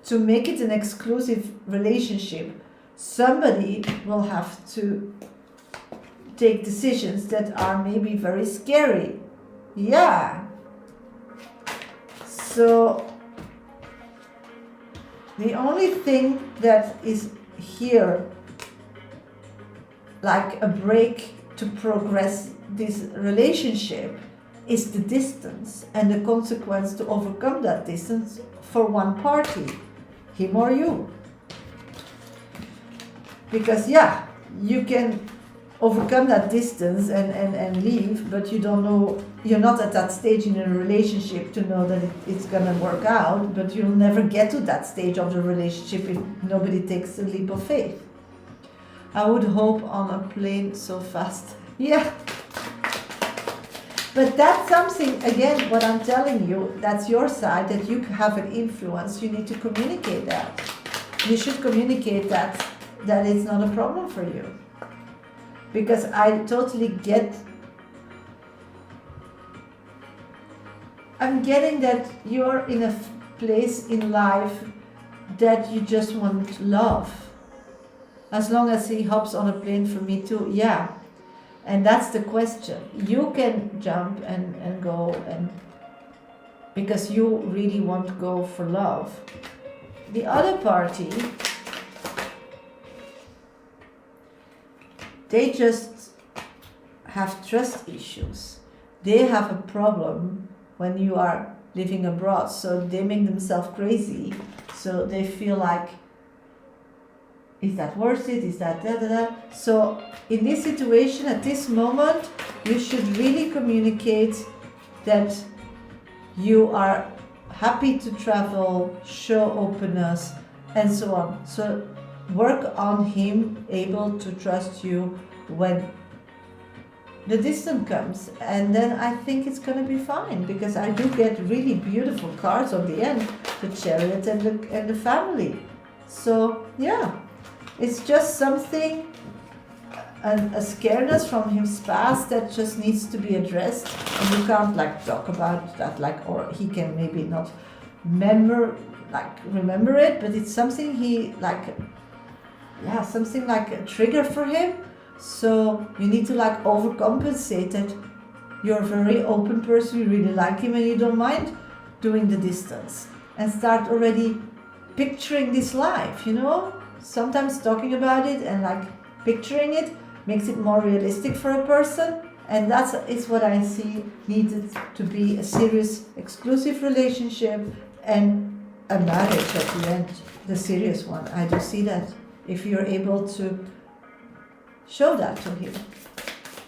to make it an exclusive relationship, somebody will have to take decisions that are maybe very scary. Yeah. So the only thing that is here, like a break to progress this relationship, is the distance and the consequence to overcome that distance for one party, him or you. Because yeah, you can overcome that distance and leave, but you don't know, you're not at that stage in a relationship to know that it's gonna work out, but you'll never get to that stage of the relationship if nobody takes a leap of faith. I would hope on a plane so fast. Yeah. But that's something, again, what I'm telling you, that's your side, that you have an influence. You need to communicate that. You should communicate that it's not a problem for you. Because I totally get I'm getting that you're in a place in life that you just want love. As long as he hops on a plane for me too, yeah. And that's the question. You can jump and go, and because you really want to go for love. The other party, they just have trust issues. They have a problem when you are living abroad, so they make themselves crazy. So they feel like, is that worth it? Is that da da da? So in this situation, at this moment, you should really communicate that you are happy to travel, show openness, and so on. So work on him able to trust you when the distance comes, and then I think it's going to be fine, because I do get really beautiful cards on the end, the Chariot and the family. So yeah, it's just something, a scaredness from his past that just needs to be addressed, and you can't like talk about that, like, or he can maybe not remember it, but it's something he like, yeah, something like a trigger for him. So you need to like overcompensate that you're a very open person, you really like him and you don't mind doing the distance, and start already picturing this life, you know. Sometimes talking about it and like picturing it makes it more realistic for a person, and that's is what I see needed to be a serious exclusive relationship and a marriage at the end, the serious one. I do see that if you're able to show that to him,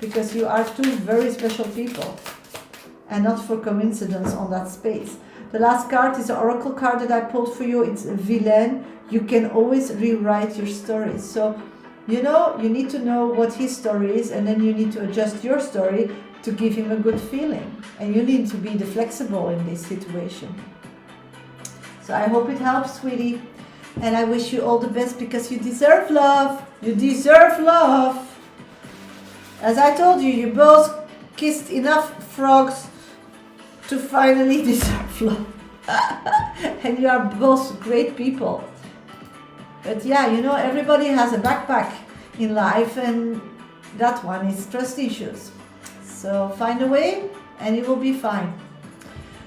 because you are two very special people and not for coincidence on that space. The last card is an oracle card that I pulled for you. It's Villain. You can always rewrite your story. So, you know, you need to know what his story is, and then you need to adjust your story to give him a good feeling. And you need to be the flexible in this situation. So I hope it helps, sweetie. And I wish you all the best, because you deserve love. You deserve love. As I told you, you both kissed enough frogs to finally deserve love. And you are both great people. But yeah, you know, everybody has a backpack in life, and that one is trust issues. So find a way and you will be fine.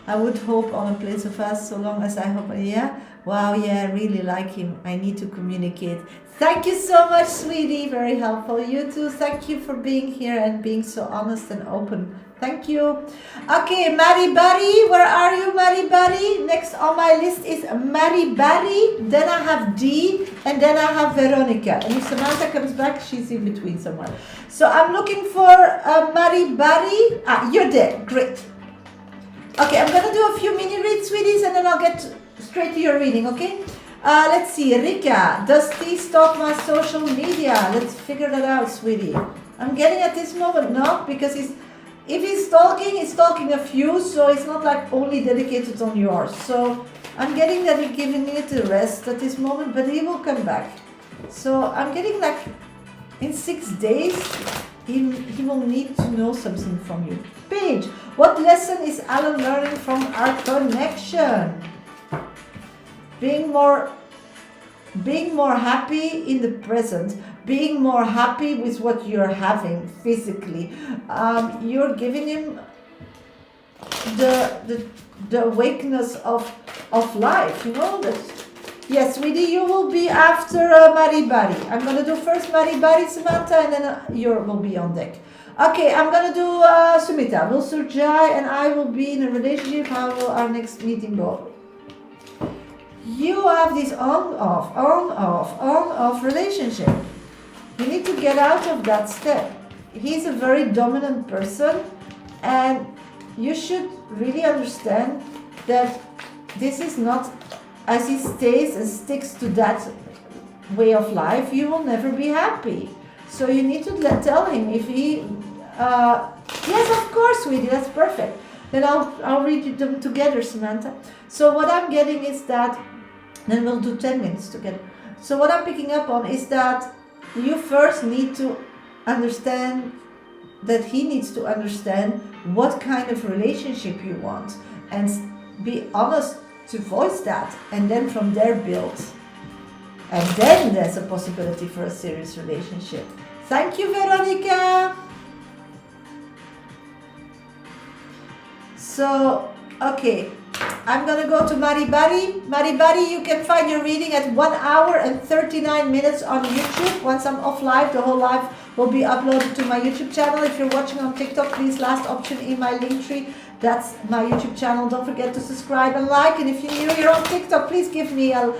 I would hope on a place of us, so long as I hope, yeah. Wow, yeah, I really like him. I need to communicate. Thank you so much, sweetie. Very helpful. You too. Thank you for being here and being so honest and open. Thank you. Okay, Mary Barry. Where are you, Mary Barry? Next on my list is Mary Barry. Then I have D. And then I have Veronica. And if Samantha comes back, she's in between somewhere. So I'm looking for Mary Barry. Ah, you're there. Great. Okay, I'm going to do a few mini reads, sweeties, and then I'll get straight to your reading, okay? Let's see, Rika, does he stalk my social media? Let's figure that out, sweetie. I'm getting at this moment, no, because if he's stalking a few, so it's not like only dedicated on yours. So I'm getting that he's giving it a rest at this moment, but he will come back. So I'm getting like in 6 days, he will need to know something from you. Paige, what lesson is Alan learning from our connection? Being more happy in the present, being more happy with what you're having physically. You're giving him the awakeness of life, you know. That, yes, sweetie, you will be after Mari Bari. I'm going to do first Mari Bari, Samantha, and then you will be on deck. Okay, I'm going to do Sumita. Will Surjai and I will be in a relationship? How will our next meeting go? You have this on-off relationship. You need to get out of that step. He's a very dominant person, and you should really understand that this is not, as he stays and sticks to that way of life, you will never be happy. So you need to tell him if he, yes, of course, sweetie, that's perfect. Then I'll read them together, Samantha. So what I'm getting is that, then we'll do 10 minutes together. So what I'm picking up on is that you first need to understand that he needs to understand what kind of relationship you want. and be honest to voice that, and then from there build. And then there's a possibility for a serious relationship. Thank you, Veronica. So, okay, I'm gonna go to Maribari. Maribari, you can find your reading at 1 hour and 39 minutes on YouTube. Once I'm off live, the whole live will be uploaded to my YouTube channel. If you're watching on TikTok, please, last option in my link tree. That's my YouTube channel. Don't forget to subscribe and like. And if you're new here on TikTok, please give me a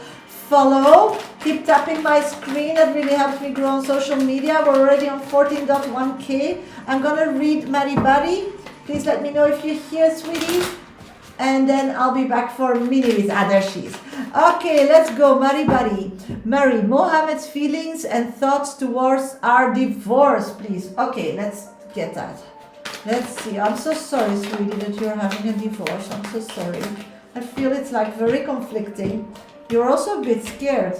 follow. Keep tapping my screen. That really helps me grow on social media. We're already on 14.1K. I'm gonna read Maribari. Please let me know if you're here, sweetie. And then I'll be back for Mini. There she is. Okay, let's go. Maribari. Mary, Mohammed's feelings and thoughts towards our divorce, please. Okay, let's get that. Let's see. I'm so sorry, sweetie, that you're having a divorce. I'm so sorry. I feel it's like very conflicting. You're also a bit scared.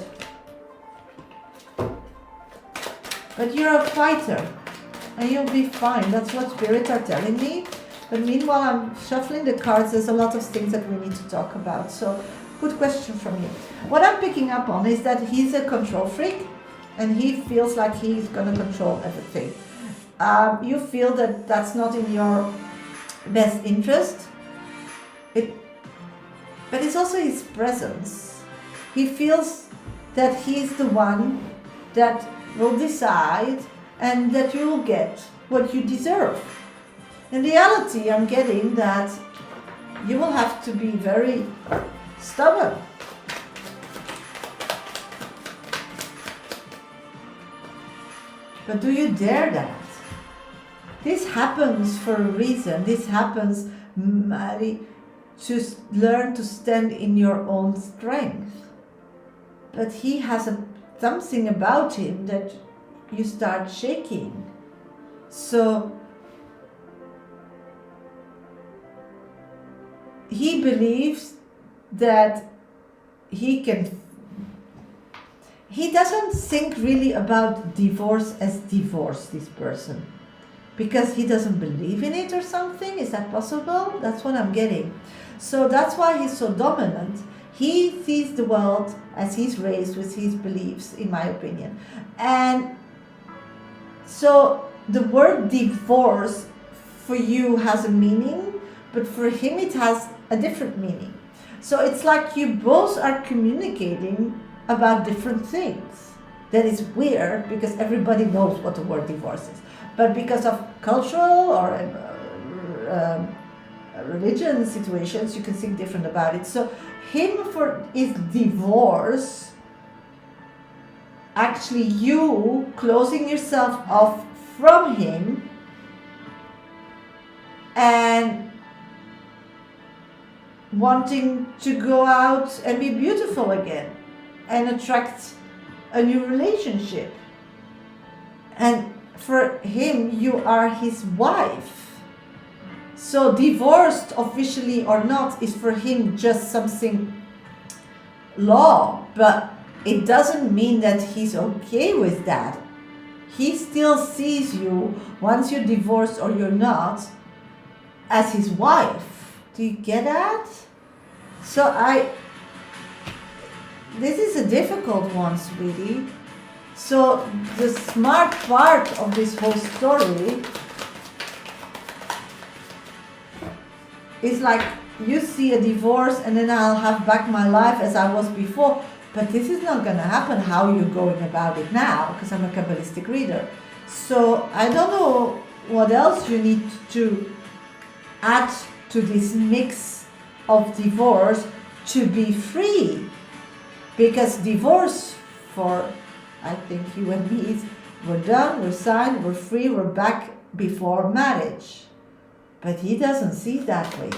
But you're a fighter. And you'll be fine. That's what spirits are telling me. But meanwhile, I'm shuffling the cards. There's a lot of things that we need to talk about. So, good question from you. What I'm picking up on is that he's a control freak. And he feels like he's going to control everything. You feel that that's not in your best interest. But it's also his presence. He feels that he's the one that will decide and that you will get what you deserve. In reality, I'm getting that you will have to be very stubborn. But do you dare that? This happens for a reason. This happens, Mary, to learn to stand in your own strength. But he has something about him that you start shaking. So he believes that he doesn't think really about divorce as divorce, this person. Because he doesn't believe in it or something? Is that possible? That's what I'm getting. So that's why he's so dominant. He sees the world as he's raised with his beliefs, in my opinion. And so the word divorce for you has a meaning, but for him it has a different meaning. So it's like you both are communicating about different things. That is weird because everybody knows what the word divorce is. But because of cultural or religion situations, you can think different about it. So him for his divorce, actually you closing yourself off from him and wanting to go out and be beautiful again and attract a new relationship. And for him, you are his wife. So divorced officially or not is for him just something law, but it doesn't mean that he's okay with that. He still sees you, once you're divorced or you're not, as his wife. Do you get that? So this is a difficult one, sweetie. So the smart part of this whole story is like you see a divorce and then I'll have back my life as I was before. But this is not going to happen how you're going about it now, because I'm a Kabbalistic reader. So I don't know what else you need to add to this mix of divorce to be free. Because divorce for, I think you and me, is we're done, we're signed, we're free, we're back before marriage. But he doesn't see it that way.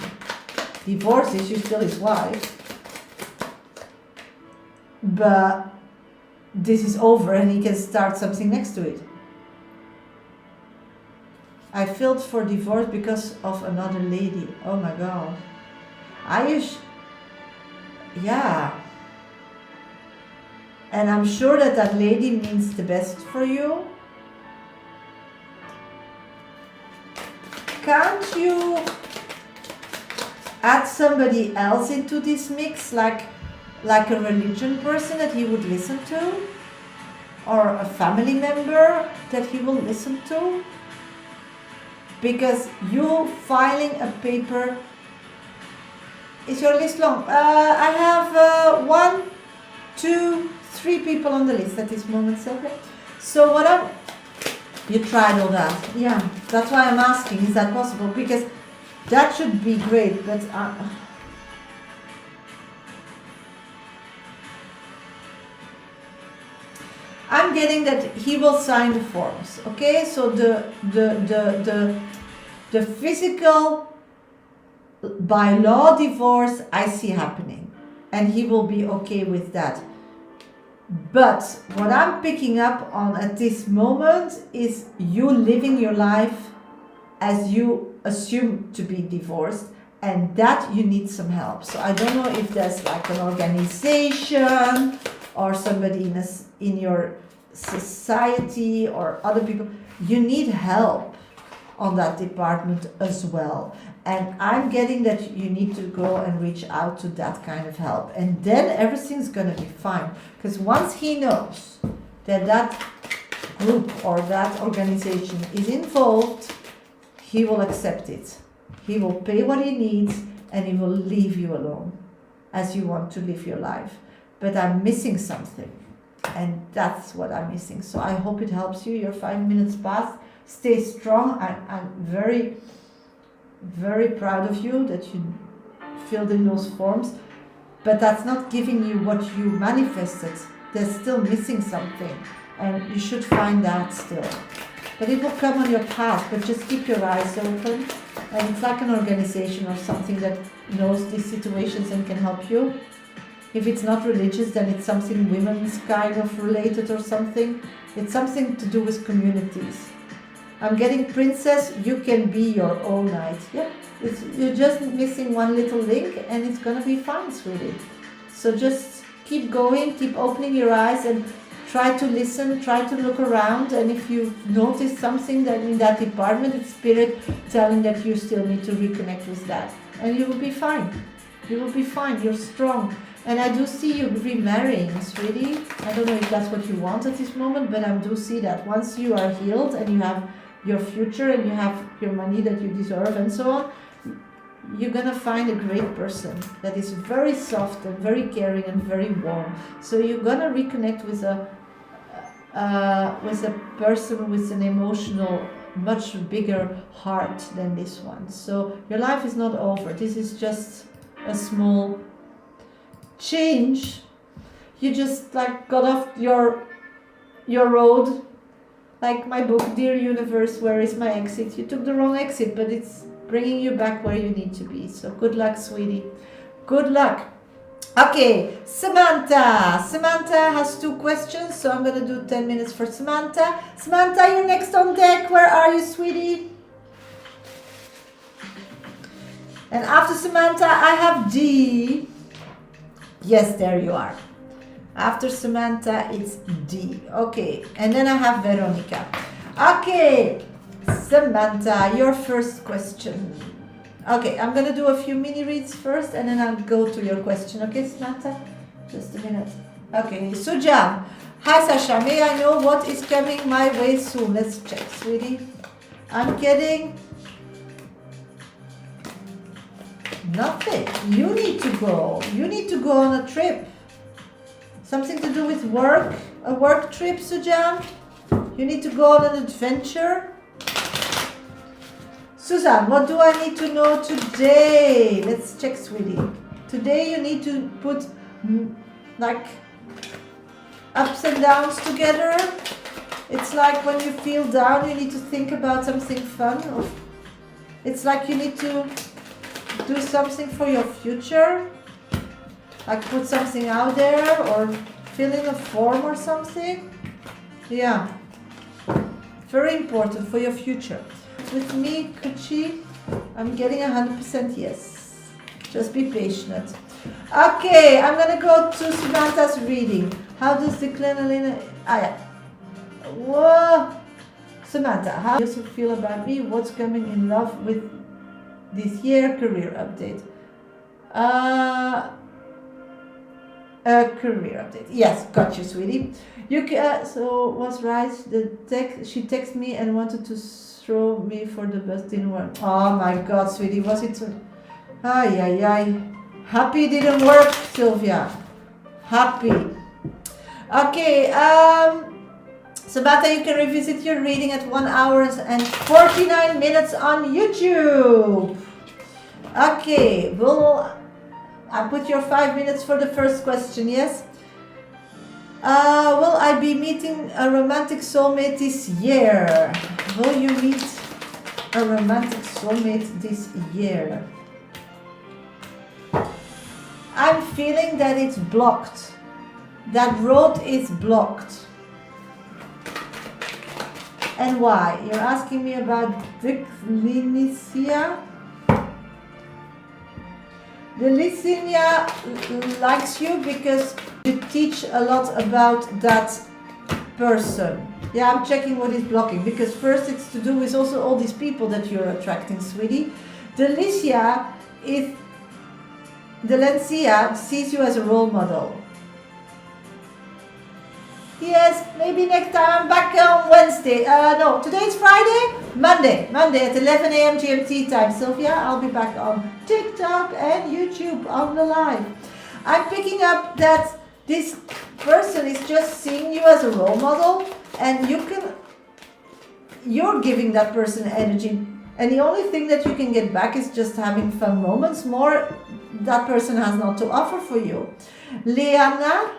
Divorce is you're still his wife. But this is over and he can start something next to it. I filed for divorce because of another lady. Oh my God. Yeah. And I'm sure that that lady means the best for you. Can't you add somebody else into this mix, like a religion person that he would listen to, or a family member that he will listen to, because you filing a paper. Is your list long? I have 1, 2, 3 people on the list at this moment, Sylvia. So you tried all that. Yeah, that's why I'm asking, is that possible? Because that should be great, but I'm getting that he will sign the forms, okay? So the physical, by law divorce, I see happening, and he will be okay with that. But what I'm picking up on at this moment is you living your life as you assume to be divorced, and that you need some help. So I don't know if there's like an organization or somebody in your society or other people. You need help on that department as well. And I'm getting that you need to go and reach out to that kind of help. And then everything's going to be fine. Because once he knows that that group or that organization is involved, he will accept it. He will pay what he needs and he will leave you alone as you want to live your life. But I'm missing something. And that's what I'm missing. So I hope it helps you. Your 5 minutes passed. Stay strong. I'm very, very proud of you that you filled in those forms. But that's not giving you what you manifested. There's still missing something. And you should find that still. But it will come on your path. But just keep your eyes open. And it's like an organization or something that knows these situations and can help you. If it's not religious, then it's something women's kind of related or something. It's something to do with communities. I'm getting princess, you can be your own knight. Yeah, you're just missing one little link and it's gonna be fine, sweetie. So just keep going, keep opening your eyes and try to listen, try to look around. And if you notice something that in that department, it's spirit telling that you still need to reconnect with that. And you will be fine. You will be fine, you're strong. And I do see you remarrying, sweetie. I don't know if that's what you want at this moment, but I do see that. Once you are healed and you have your future and you have your money that you deserve and so on, you're gonna find a great person that is very soft and very caring and very warm. So you're gonna reconnect with a person with an emotional, much bigger heart than this one. So your life is not over. This is just a small change. You just like got off your road, like my book Dear Universe, where is my exit? You took the wrong exit, but it's bringing you back where you need to be. So good luck, sweetie, good luck. Okay, Samantha has 2 questions, so I'm gonna do 10 minutes for Samantha. You're next on deck. Where are you, sweetie? And after Samantha I have D. Yes, there you are. After Samantha, it's D. Okay, and then I have Veronica. Okay, Samantha, your first question. Okay, I'm gonna do a few mini reads first, and then I'll go to your question. Okay, Samantha? Just a minute. Okay, Sujan. Hi, Shasha. May I know what is coming my way soon? Let's check, sweetie. I'm getting nothing. You need to go. You need to go on a trip. Something to do with work. A work trip, Sujan. You need to go on an adventure. Suzanne, what do I need to know today? Let's check, sweetie. Today you need to put like ups and downs together. It's like when you feel down, you need to think about something fun. It's like you need to do something for your future, like put something out there or fill in a form or something. Yeah, very important for your future. With me, Kuchi, I'm getting 100% yes. Just be patient. Okay, I'm gonna go to Samantha's reading. How does the cleanliness? Whoa, Samantha, how do you feel about me? What's coming in love with this year? Career update. Career update. Yes, got you, sweetie. So was right. She texted me and wanted to throw me for the bus. Didn't work. Oh my God, sweetie, was it? Ay, ay, ay. Happy it didn't work, Sylvia. Happy. Okay. Samantha, you can revisit your reading at 1 hour and 49 minutes on YouTube. Okay. I put your 5 minutes for the first question, yes? Will I be meeting a romantic soulmate this year? Will you meet a romantic soulmate this year? I'm feeling that it's blocked. That road is blocked. And why? You're asking me about dyslexia? The Lycinia likes you because you teach a lot about that person. Yeah, I'm checking what is blocking, because first it's to do with also all these people that you're attracting, sweetie. The Lycia sees you as a role model. Yes, maybe next time. I'm back on Wednesday. No, today's Friday? Monday at 11 a.m. GMT time. Sylvia, I'll be back on TikTok and YouTube on the live. I'm picking up that this person is just seeing you as a role model, and you're giving that person energy. And the only thing that you can get back is just having fun moments. More that person has not to offer for you. Liana.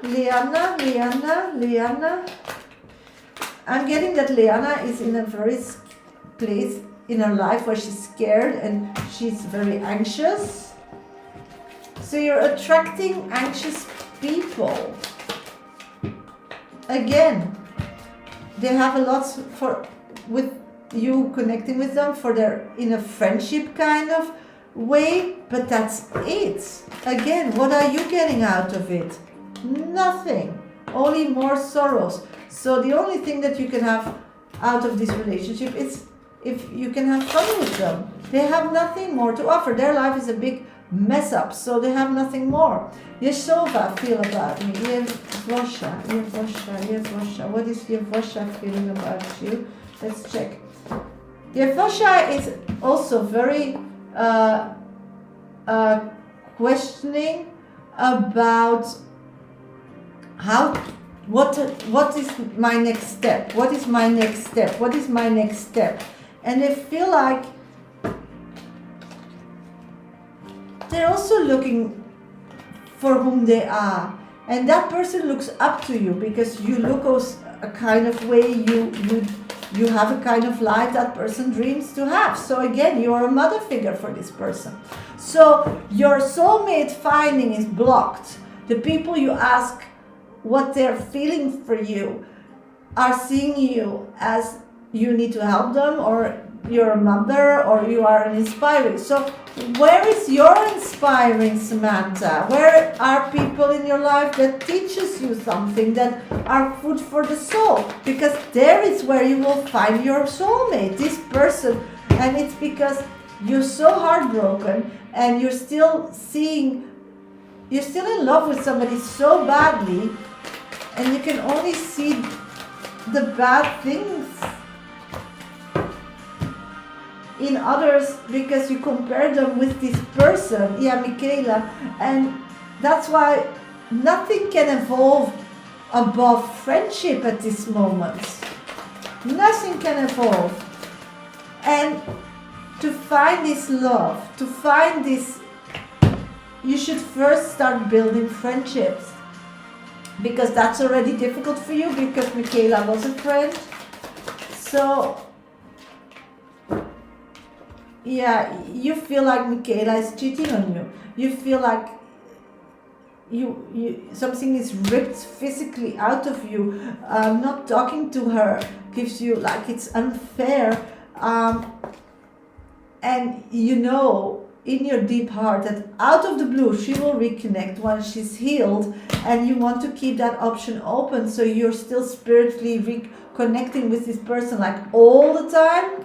I'm getting that Liana is in a very place in her life where she's scared and she's very anxious. So you're attracting anxious people. Again, they have a lot with you connecting with them for their in a friendship kind of way, but that's it. Again, what are you getting out of it? Nothing. Only more sorrows. So the only thing that you can have out of this relationship is if you can have fun with them. They have nothing more to offer. Their life is a big mess up, so they have nothing more. Yeshova feel about me. Yevosha. What is Yevosha feeling about you? Let's check. Yevosha is also very questioning about what is my next step? What is my next step? What is my next step? And they feel like they're also looking for whom they are. And that person looks up to you because you look a kind of way, you have a kind of life that person dreams to have. So again, you're a mother figure for this person. So your soulmate finding is blocked. The people you ask what they're feeling for you are seeing you as you need to help them, or you're a mother, or you are an inspiring. So where is your inspiring, Samantha? Where are people in your life that teaches you something, that are food for the soul? Because there is where you will find your soulmate, this person. And it's because you're so heartbroken and you're still in love with somebody so badly, and you can only see the bad things in others because you compare them with this person, Michaela, and that's why nothing can evolve above friendship at this moment. Nothing can evolve. And to find this love, to find this, you should first start building friendships, because that's already difficult for you because Michaela was a friend. So you feel like Michaela is cheating on you. You feel like you something is ripped physically out of you. Not talking to her gives you like it's unfair. And you know in your deep heart that out of the blue she will reconnect once she's healed, and you want to keep that option open, so you're still spiritually reconnecting with this person like all the time.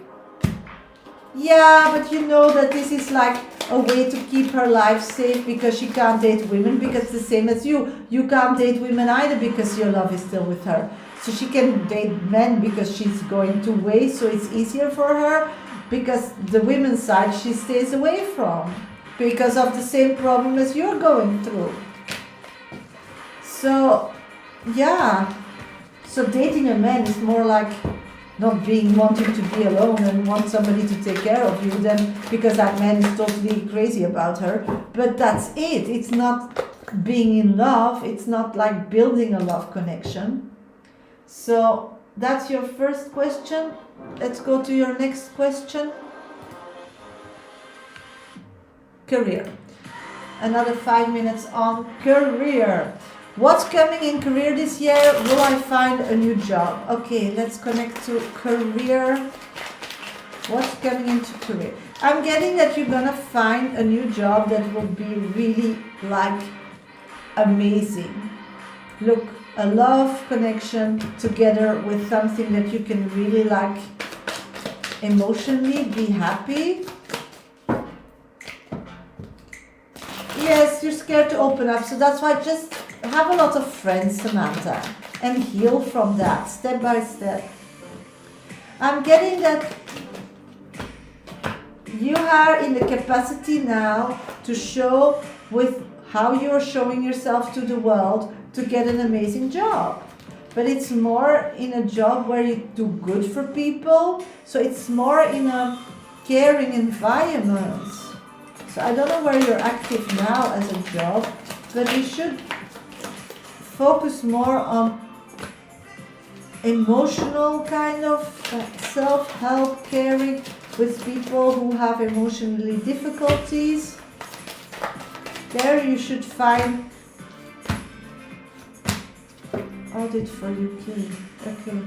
Yeah, but you know that this is like a way to keep her life safe because she can't date women, because the same as you can't date women either because your love is still with her. So she can date men because she's going to waste, so it's easier for her, because the women's side she stays away from because of the same problem as you're going through. So yeah, so dating a man is more like not wanting to be alone and want somebody to take care of you, then because that man is totally crazy about her. But that's it. It's not being in love. It's not like building a love connection. So that's your first question. Let's go to your next question. Career. Another 5 minutes on career. What's coming in career this year? Will I find a new job? Okay, let's connect to career. What's coming into career? I'm getting that you're gonna find a new job that will be really like amazing. Look, a love connection together with something that you can really like emotionally be happy. Yes, you're scared to open up, so that's why just have a lot of friends, Samantha, and heal from that step by step. I'm getting that you are in the capacity now to show with how you're showing yourself to the world to get an amazing job. But it's more in a job where you do good for people, so it's more in a caring environment. So I don't know where you're active now as a job, but you should focus more on emotional kind of self-help, caring with people who have emotionally difficulties. There you should find audit for UK. Okay.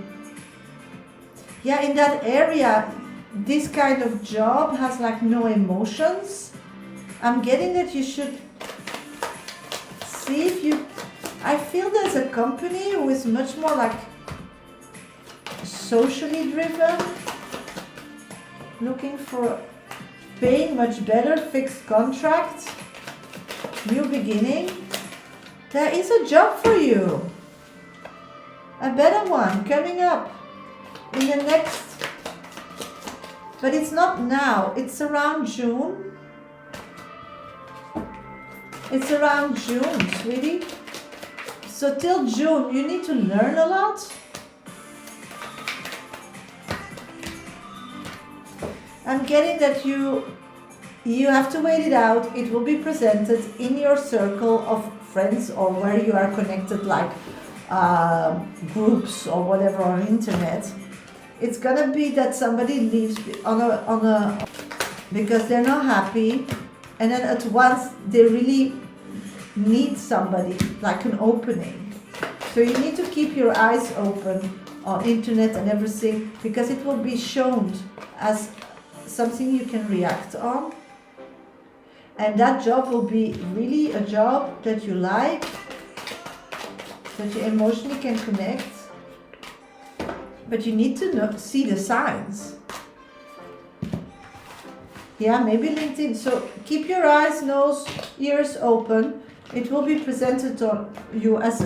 Yeah, in that area, this kind of job has like no emotions. I'm getting that you should see if you... I feel there's a company who is much more like socially driven, looking for paying much better, fixed contracts, new beginning. There is a job for you. A better one coming up in the next... But it's not now, it's around June. It's around June, sweetie. So till June, you need to learn a lot. I'm getting that you have to wait it out. It will be presented in your circle of friends or where you are connected, like groups or whatever on internet. It's gonna be that somebody leaves on a because they're not happy. And then at once they really need somebody, like an opening. So you need to keep your eyes open on internet and everything, because it will be shown as something you can react on. And that job will be really a job that you like, that you emotionally can connect. But you need to see the signs. Yeah, maybe LinkedIn. So keep your eyes, nose, ears open. It will be presented to you as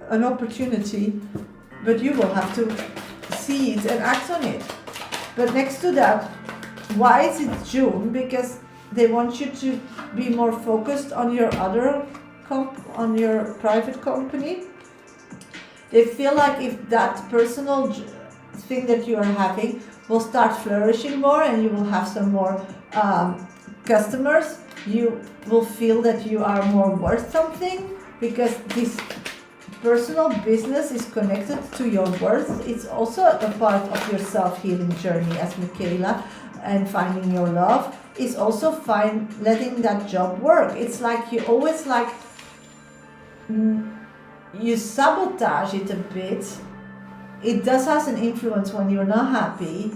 an opportunity, but you will have to see it and act on it. But next to that, why is it June? Because they want you to be more focused on your other on your private company. They feel like if that personal thing that you are having will start flourishing more and you will have some more customers, you will feel that you are more worth something, because this personal business is connected to your worth. It's also a part of your self-healing journey as Michaela, and finding your love is also letting that job work. It's like you always like you sabotage it a bit. It does have an influence when you're not happy.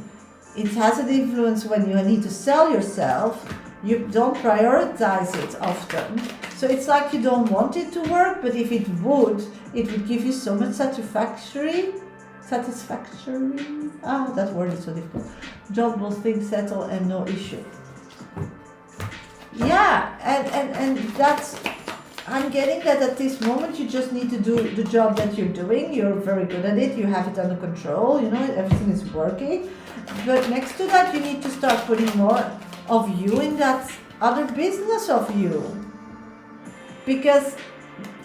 It has an influence when you need to sell yourself. You don't prioritize it often. So it's like you don't want it to work, but if it would give you so much satisfactory. That word is so difficult. Job will think settle and no issue. Yeah, and that's, I'm getting that at this moment you just need to do the job that you're doing. You're very good at it. You have it under control. You know, everything is working. But next to that, you need to start putting more of you in that other business of you. Because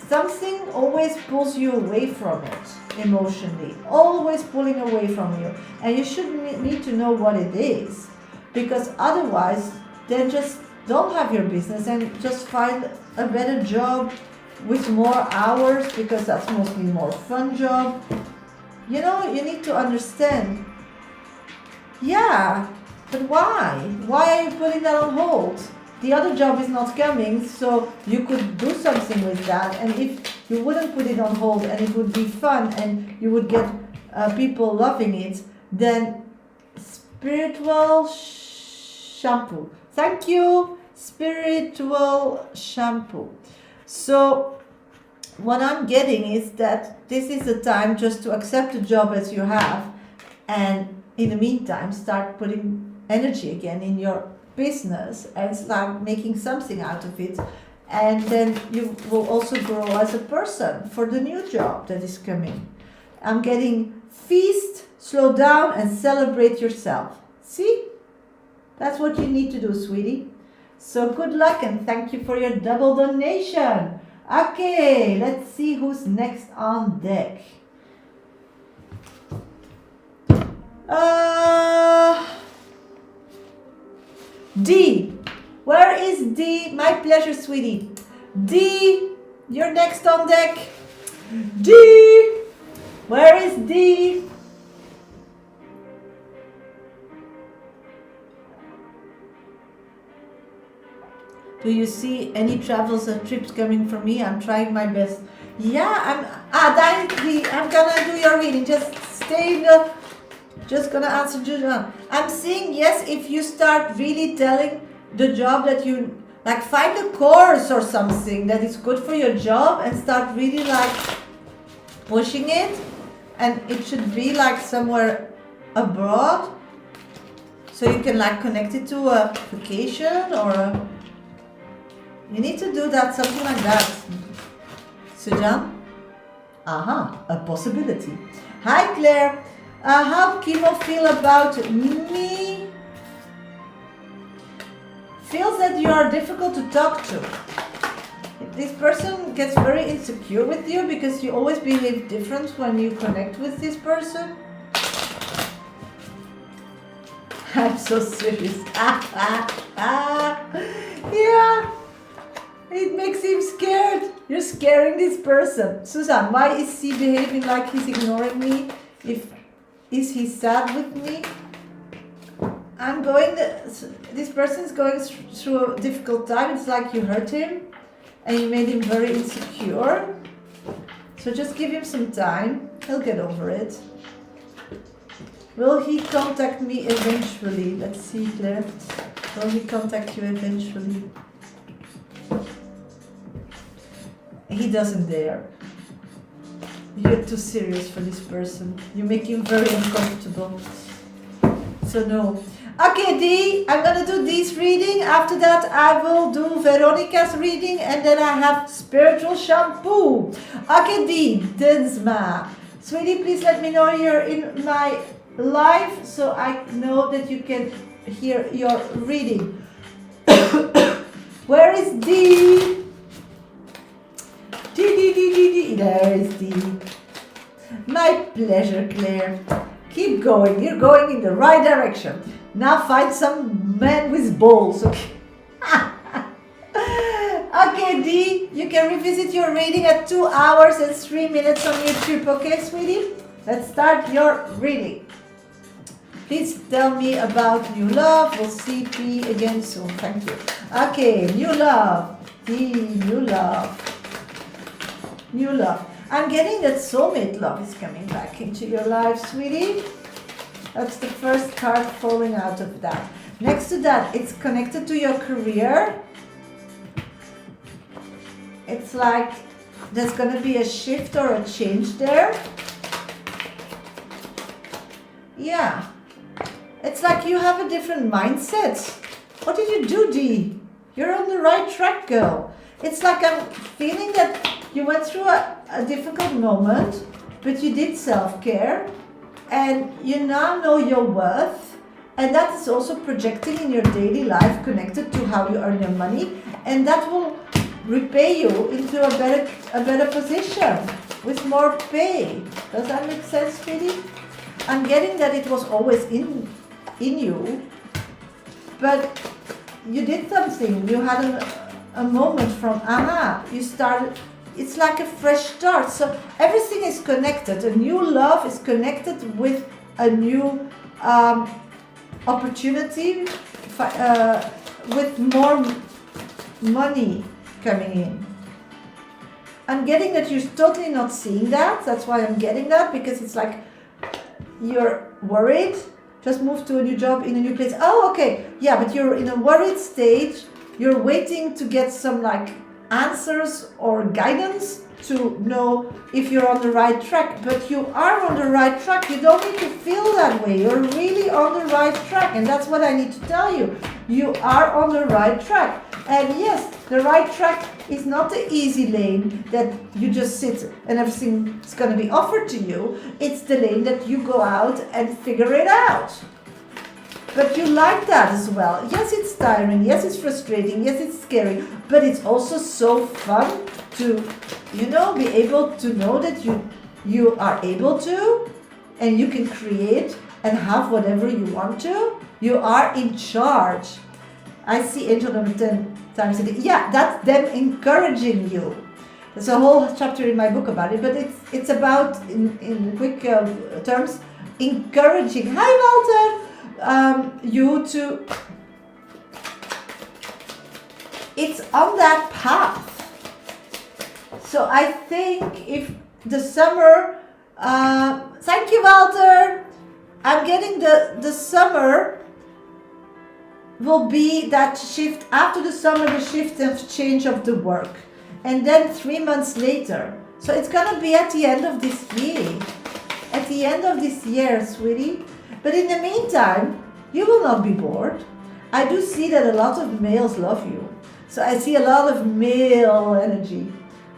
something always pulls you away from it emotionally. Always pulling away from you. And you should need to know what it is. Because otherwise, then just don't have your business and just find a better job with more hours, because that's mostly more fun job. You know, you need to understand. Yeah, but why? Why are you putting that on hold? The other job is not coming, so you could do something with that. And if you wouldn't put it on hold and it would be fun and you would get people loving it, then spiritual shampoo. Thank you, spiritual shampoo. So what I'm getting is that this is the time just to accept the job as you have, and in the meantime start putting energy again in your business and start making something out of it, and then you will also grow as a person for the new job that is coming. I'm getting feast, slow down and celebrate yourself. See? That's what you need to do, sweetie. So good luck and thank you for your double donation. Okay, let's see who's next on deck. D. Where is D? My pleasure, sweetie. D, you're next on deck. D. Where is D? Do you see any travels or trips coming from me? I'm trying my best. Yeah, I'm gonna do your reading. Just stay in the, just gonna answer Julian. I'm saying yes if you start really telling the job that you, like find a course or something that is good for your job and start really like pushing it. And it should be like somewhere abroad. So you can like connect it to a vacation or a, you need to do that, something like that. Sujan? Aha, a possibility. Hi Claire, how Kimo feel about me? Feels that you are difficult to talk to. This person gets very insecure with you because you always behave different when you connect with this person. I'm so serious. Yeah. It makes him scared. You're scaring this person. Susan, why is he behaving like he's ignoring me? Is he sad with me? This person is going through a difficult time. It's like you hurt him and you made him very insecure. So just give him some time. He'll get over it. Will he contact me eventually? Let's see, Claire. Will he contact you eventually? He doesn't dare. You're too serious for this person. You make him very uncomfortable. So no. Okay, D, I'm gonna do D's reading. After that, I will do Veronica's reading, and then I have spiritual shampoo. Okay, D, Dinsma. Sweetie, please let me know you're in my live so I know that you can hear your reading. Where is D? D. There is D. My pleasure, Claire. Keep going. You're going in the right direction. Now find some man with balls. Okay. Okay, D. You can revisit your reading at 2 hours and 3 minutes on YouTube. Okay, sweetie? Let's start your reading. Please tell me about new love. We'll see P again soon. Thank you. Okay, new love. D. New love. New love. I'm getting that soulmate love is coming back into your life, sweetie. That's the first card falling out of that. Next to that, it's connected to your career. It's like there's going to be a shift or a change there. Yeah. It's like you have a different mindset. What did you do, D? You're on the right track, girl. It's like I'm feeling that you went through a difficult moment, but you did self-care, and you now know your worth, and that is also projecting in your daily life connected to how you earn your money, and that will repay you into a better position with more pay. Does that make sense, sweetie? I'm getting that it was always in you, but you did something. You had a moment from you started. It's like a fresh start. So everything is connected. A new love is connected with a new opportunity, with more money coming in. I'm getting that you're totally not seeing that. That's why I'm getting that, because it's like you're worried. Just moved to a new job in a new place. Oh, okay. Yeah, but you're in a worried stage. You're waiting to get some like answers or guidance to know if you're on the right track. But you are on the right track. You don't need to feel that way. You're really on the right track. And that's what I need to tell you. You are on the right track. And yes, the right track is not the easy lane that you just sit and everything's going to be offered to you. It's the lane that you go out and figure it out. But you like that as well. Yes, it's tiring. Yes, it's frustrating. Yes, it's scary. But it's also so fun to, be able to know that you are able to, and you can create and have whatever you want to. You are in charge. I see angel number 10 times a day. Yeah, that's them encouraging you. There's a whole chapter in my book about it, but it's about, in quick terms, encouraging. Hi, Walter! You to... It's on that path. So I think if the summer... thank you, Walter! I'm getting the summer... will be that shift after the summer, the shift and change of the work, and then 3 months later. So it's gonna be at the end of this year, sweetie. But in the meantime, you will not be bored. I do see that a lot of males love you. So I see a lot of male energy.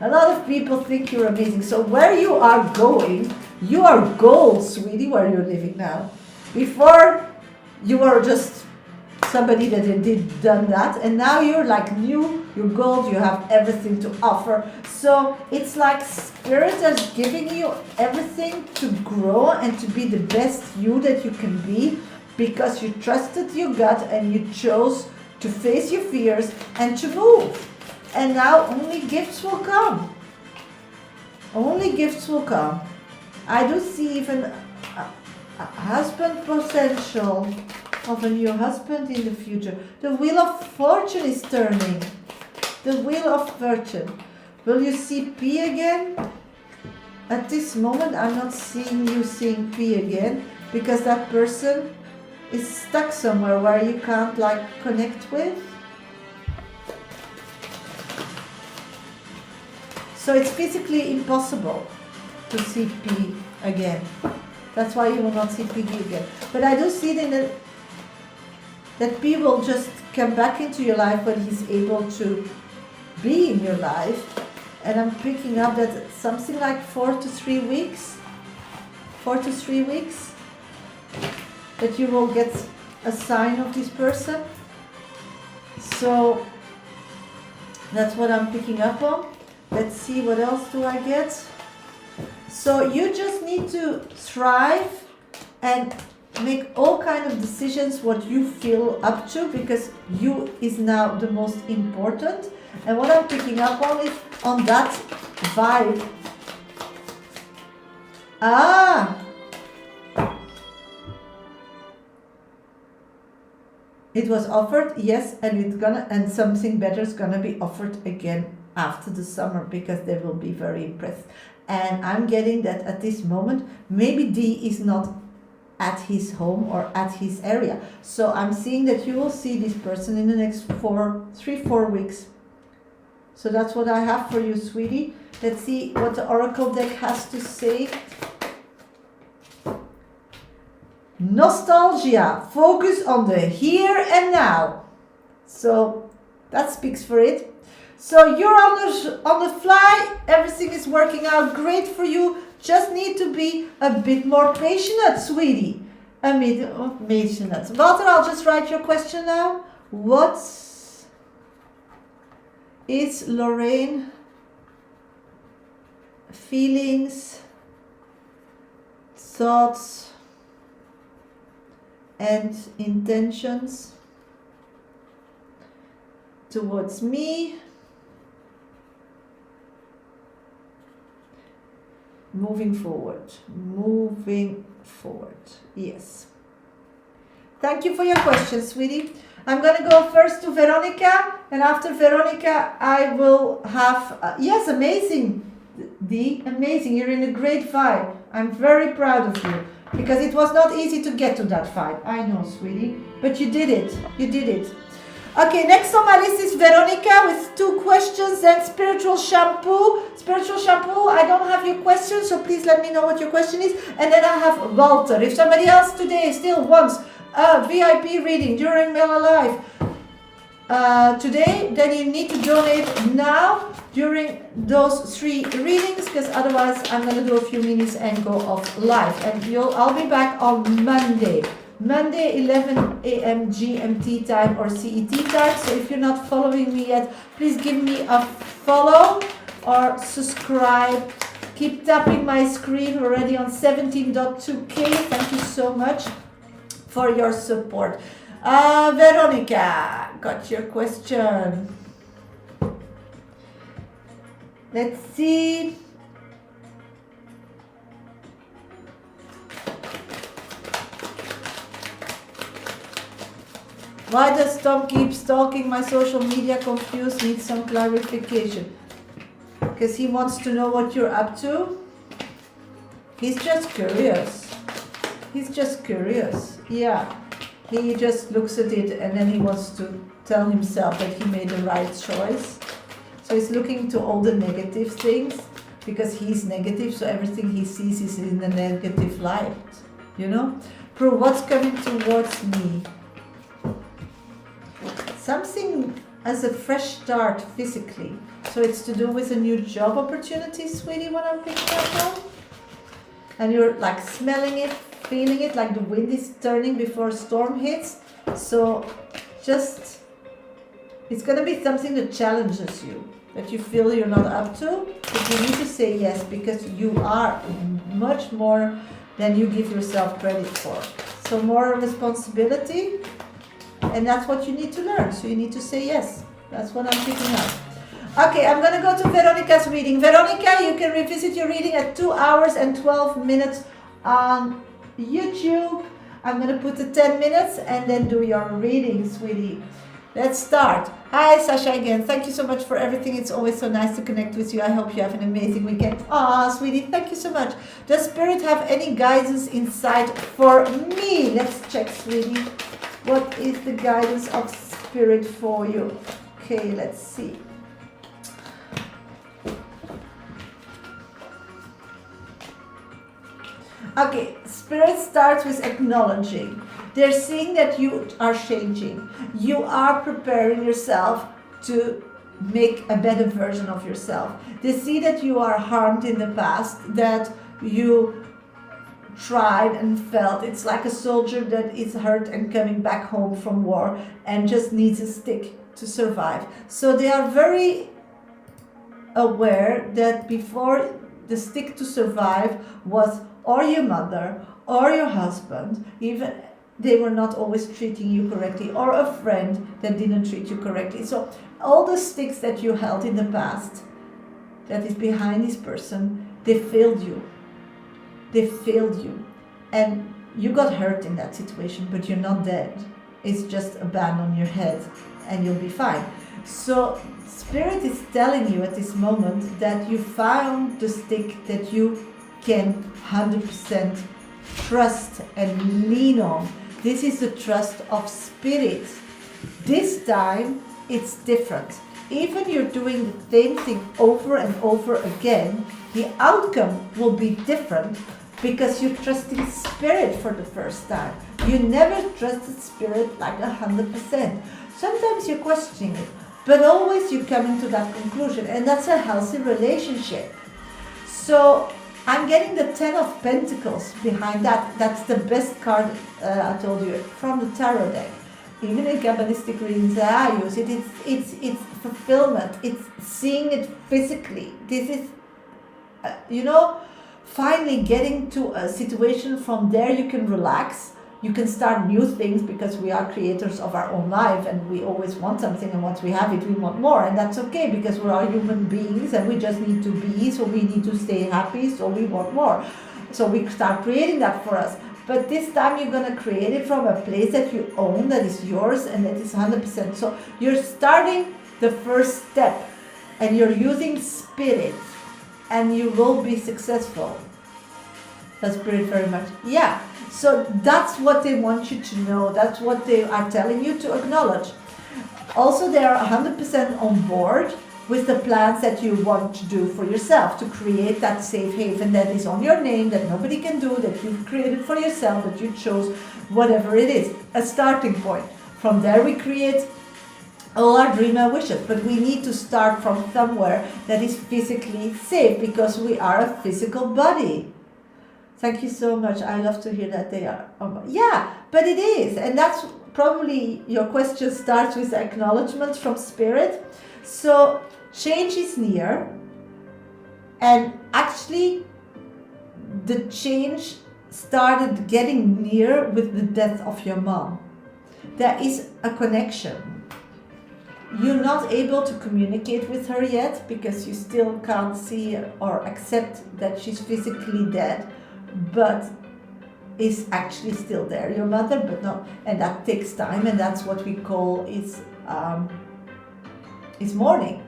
A lot of people think you're amazing. So where you are going, you are gold, sweetie, where you're living now. Before, you were just somebody that did done that, and now you're like new, you're gold, you have everything to offer. So it's like Spirit is giving you everything to grow and to be the best you that you can be, because you trusted your gut and you chose to face your fears and to move. And now only gifts will come. Only gifts will come. I do see even a husband potential of a new husband in the future. The wheel of fortune is turning. The wheel of fortune. Will you see P again? At this moment, I'm not seeing you seeing P again, because that person is stuck somewhere where you can't like connect with. So it's physically impossible to see P again. That's why you will not see P again. But I do see that P will just come back into your life when he's able to be in your life. And I'm picking up that it's something like 4 to 3 weeks. 4 to 3 weeks. That you will get a sign of this person. So that's what I'm picking up on. Let's see, what else do I get? So you just need to thrive and make all kind of decisions what you feel up to, because you is now the most important. And what I'm picking up on is on that vibe. It was offered, yes, and something better is gonna be offered again after the summer, because they will be very impressed. And I'm getting that at this moment, maybe D is not at his home or at his area. So I'm seeing that you will see this person in the next 3-4 weeks. So that's what I have for you, sweetie. Let's see what the Oracle deck has to say. Nostalgia. Focus on the here and now. So That speaks for it. So you're on the fly. Everything is working out great for you. Just need to be a bit more patient, sweetie. A bit patient. Walter, I'll just write your question now. What is Lorraine feelings, thoughts, and intentions towards me moving forward? Yes. Thank you for your question, sweetie. I'm going to go first to Veronica, and after Veronica I will have yes, amazing. Amazing. You're in a great vibe. I'm very proud of you, because it was not easy to get to that vibe. I know, sweetie, but you did it. You did it. Okay, next on my list is Veronica with 2 questions, then Spiritual Shampoo. Spiritual Shampoo, I don't have your question, so please let me know what your question is. And then I have Walter. If somebody else today still wants a VIP reading during Mela Live today, then you need to donate now during those 3 readings, because otherwise I'm going to do a few minutes and go off live. And I'll be back on Monday, 11 a.m. GMT time or CET time. So if you're not following me yet, please give me a follow or subscribe. Keep tapping my screen. We're already on 17.2K. Thank you so much for your support. Veronica, got your question. Let's see. Why does Tom keep stalking my social media? Confused, needs some clarification. Because he wants to know what you're up to. He's just curious. Yeah. He just looks at it and then he wants to tell himself that he made the right choice. So he's looking to all the negative things, because he's negative, so everything he sees is in the negative light. You know? Prue, what's coming towards me? Something as a fresh start physically. So it's to do with a new job opportunity, sweetie, what I'm picking up on. And you're like smelling it, feeling it, like the wind is turning before a storm hits. So just, it's going to be something that challenges you, that you feel you're not up to, but you need to say yes, because you are much more than you give yourself credit for. So more responsibility, and that's what you need to learn. So you need to say yes. That's what I'm picking up. Okay, I'm going to go to Veronica's reading. Veronica, you can revisit your reading at 2 hours and 12 minutes on YouTube. I'm going to put the 10 minutes and then do your reading, sweetie. Let's start. Hi, Shasha again. Thank you so much for everything. It's always so nice to connect with you. I hope you have an amazing weekend. Ah, sweetie, thank you so much. Does Spirit have any guidance inside for me? Let's check, sweetie. What is the guidance of Spirit for you? Okay, let's see. Okay, Spirit starts with acknowledging. They're seeing that you are changing. You are preparing yourself to make a better version of yourself. They see that you are harmed in the past, that you tried and felt. It's like a soldier that is hurt and coming back home from war and just needs a stick to survive. So they are very aware that before, the stick to survive was or your mother or your husband, even they were not always treating you correctly, or a friend that didn't treat you correctly. So all the sticks that you held in the past, that is behind this person, they failed you. They failed you. And you got hurt in that situation, but you're not dead. It's just a band on your head and you'll be fine. So Spirit is telling you at this moment that you found the stick that you can 100% trust and lean on. This is the trust of Spirit. This time it's different. Even you're doing the same thing over and over again, the outcome will be different because you're trusting Spirit for the first time. You never trusted Spirit like 100%. Sometimes you're questioning it. But always you come into that conclusion, and that's a healthy relationship. So I'm getting the 10 of Pentacles behind that. That's the best card, I told you, from the tarot deck. Even in Kabbalistic readings that I use it, it's fulfillment. It's seeing it physically. This is, finally getting to a situation. From there you can relax. You can start new things, because we are creators of our own life, and we always want something, and once we have it, we want more, and that's okay, because we are human beings and we just need to be, so we need to stay happy, so we want more. So we start creating that for us. But this time you're going to create it from a place that you own, that is yours, and that is 100%. So you're starting the first step, and you're using spirit, and you will be successful. That's spirit very much. Yeah. So that's what they want you to know. That's what they are telling you to acknowledge. Also, they are 100% on board with the plans that you want to do for yourself, to create that safe haven that is on your name, that nobody can do, that you've created for yourself, that you chose, whatever it is, a starting point. From there we create all our dreams and wishes, but we need to start from somewhere that is physically safe, because we are a physical body. Thank you so much. I love to hear that they are. Yeah, but it is. And that's probably your question starts with the acknowledgement from spirit. So change is near. And actually, the change started getting near with the death of your mom. There is a connection. You're not able to communicate with her yet, because you still can't see or accept that she's physically dead, but is actually still there, your mother, but not, and that takes time, and that's what we call is mourning.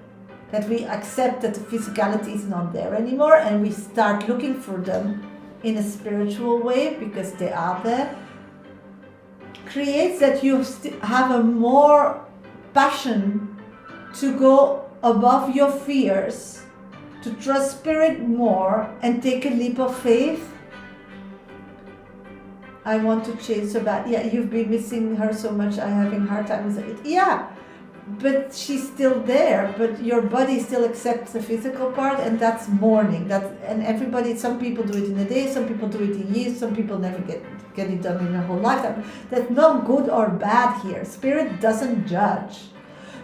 That we accept that the physicality is not there anymore, and we start looking for them in a spiritual way, because they are there. Creates that you have a more passion to go above your fears, to trust spirit more, and take a leap of faith. I want to change so bad. Yeah, you've been missing her so much. I'm having a hard time with it. Yeah, but she's still there. But your body still accepts the physical part, and that's mourning. And everybody. Some people do it in a day. Some people do it in years. Some people never get it done in their whole lifetime. That's not good or bad here. Spirit doesn't judge.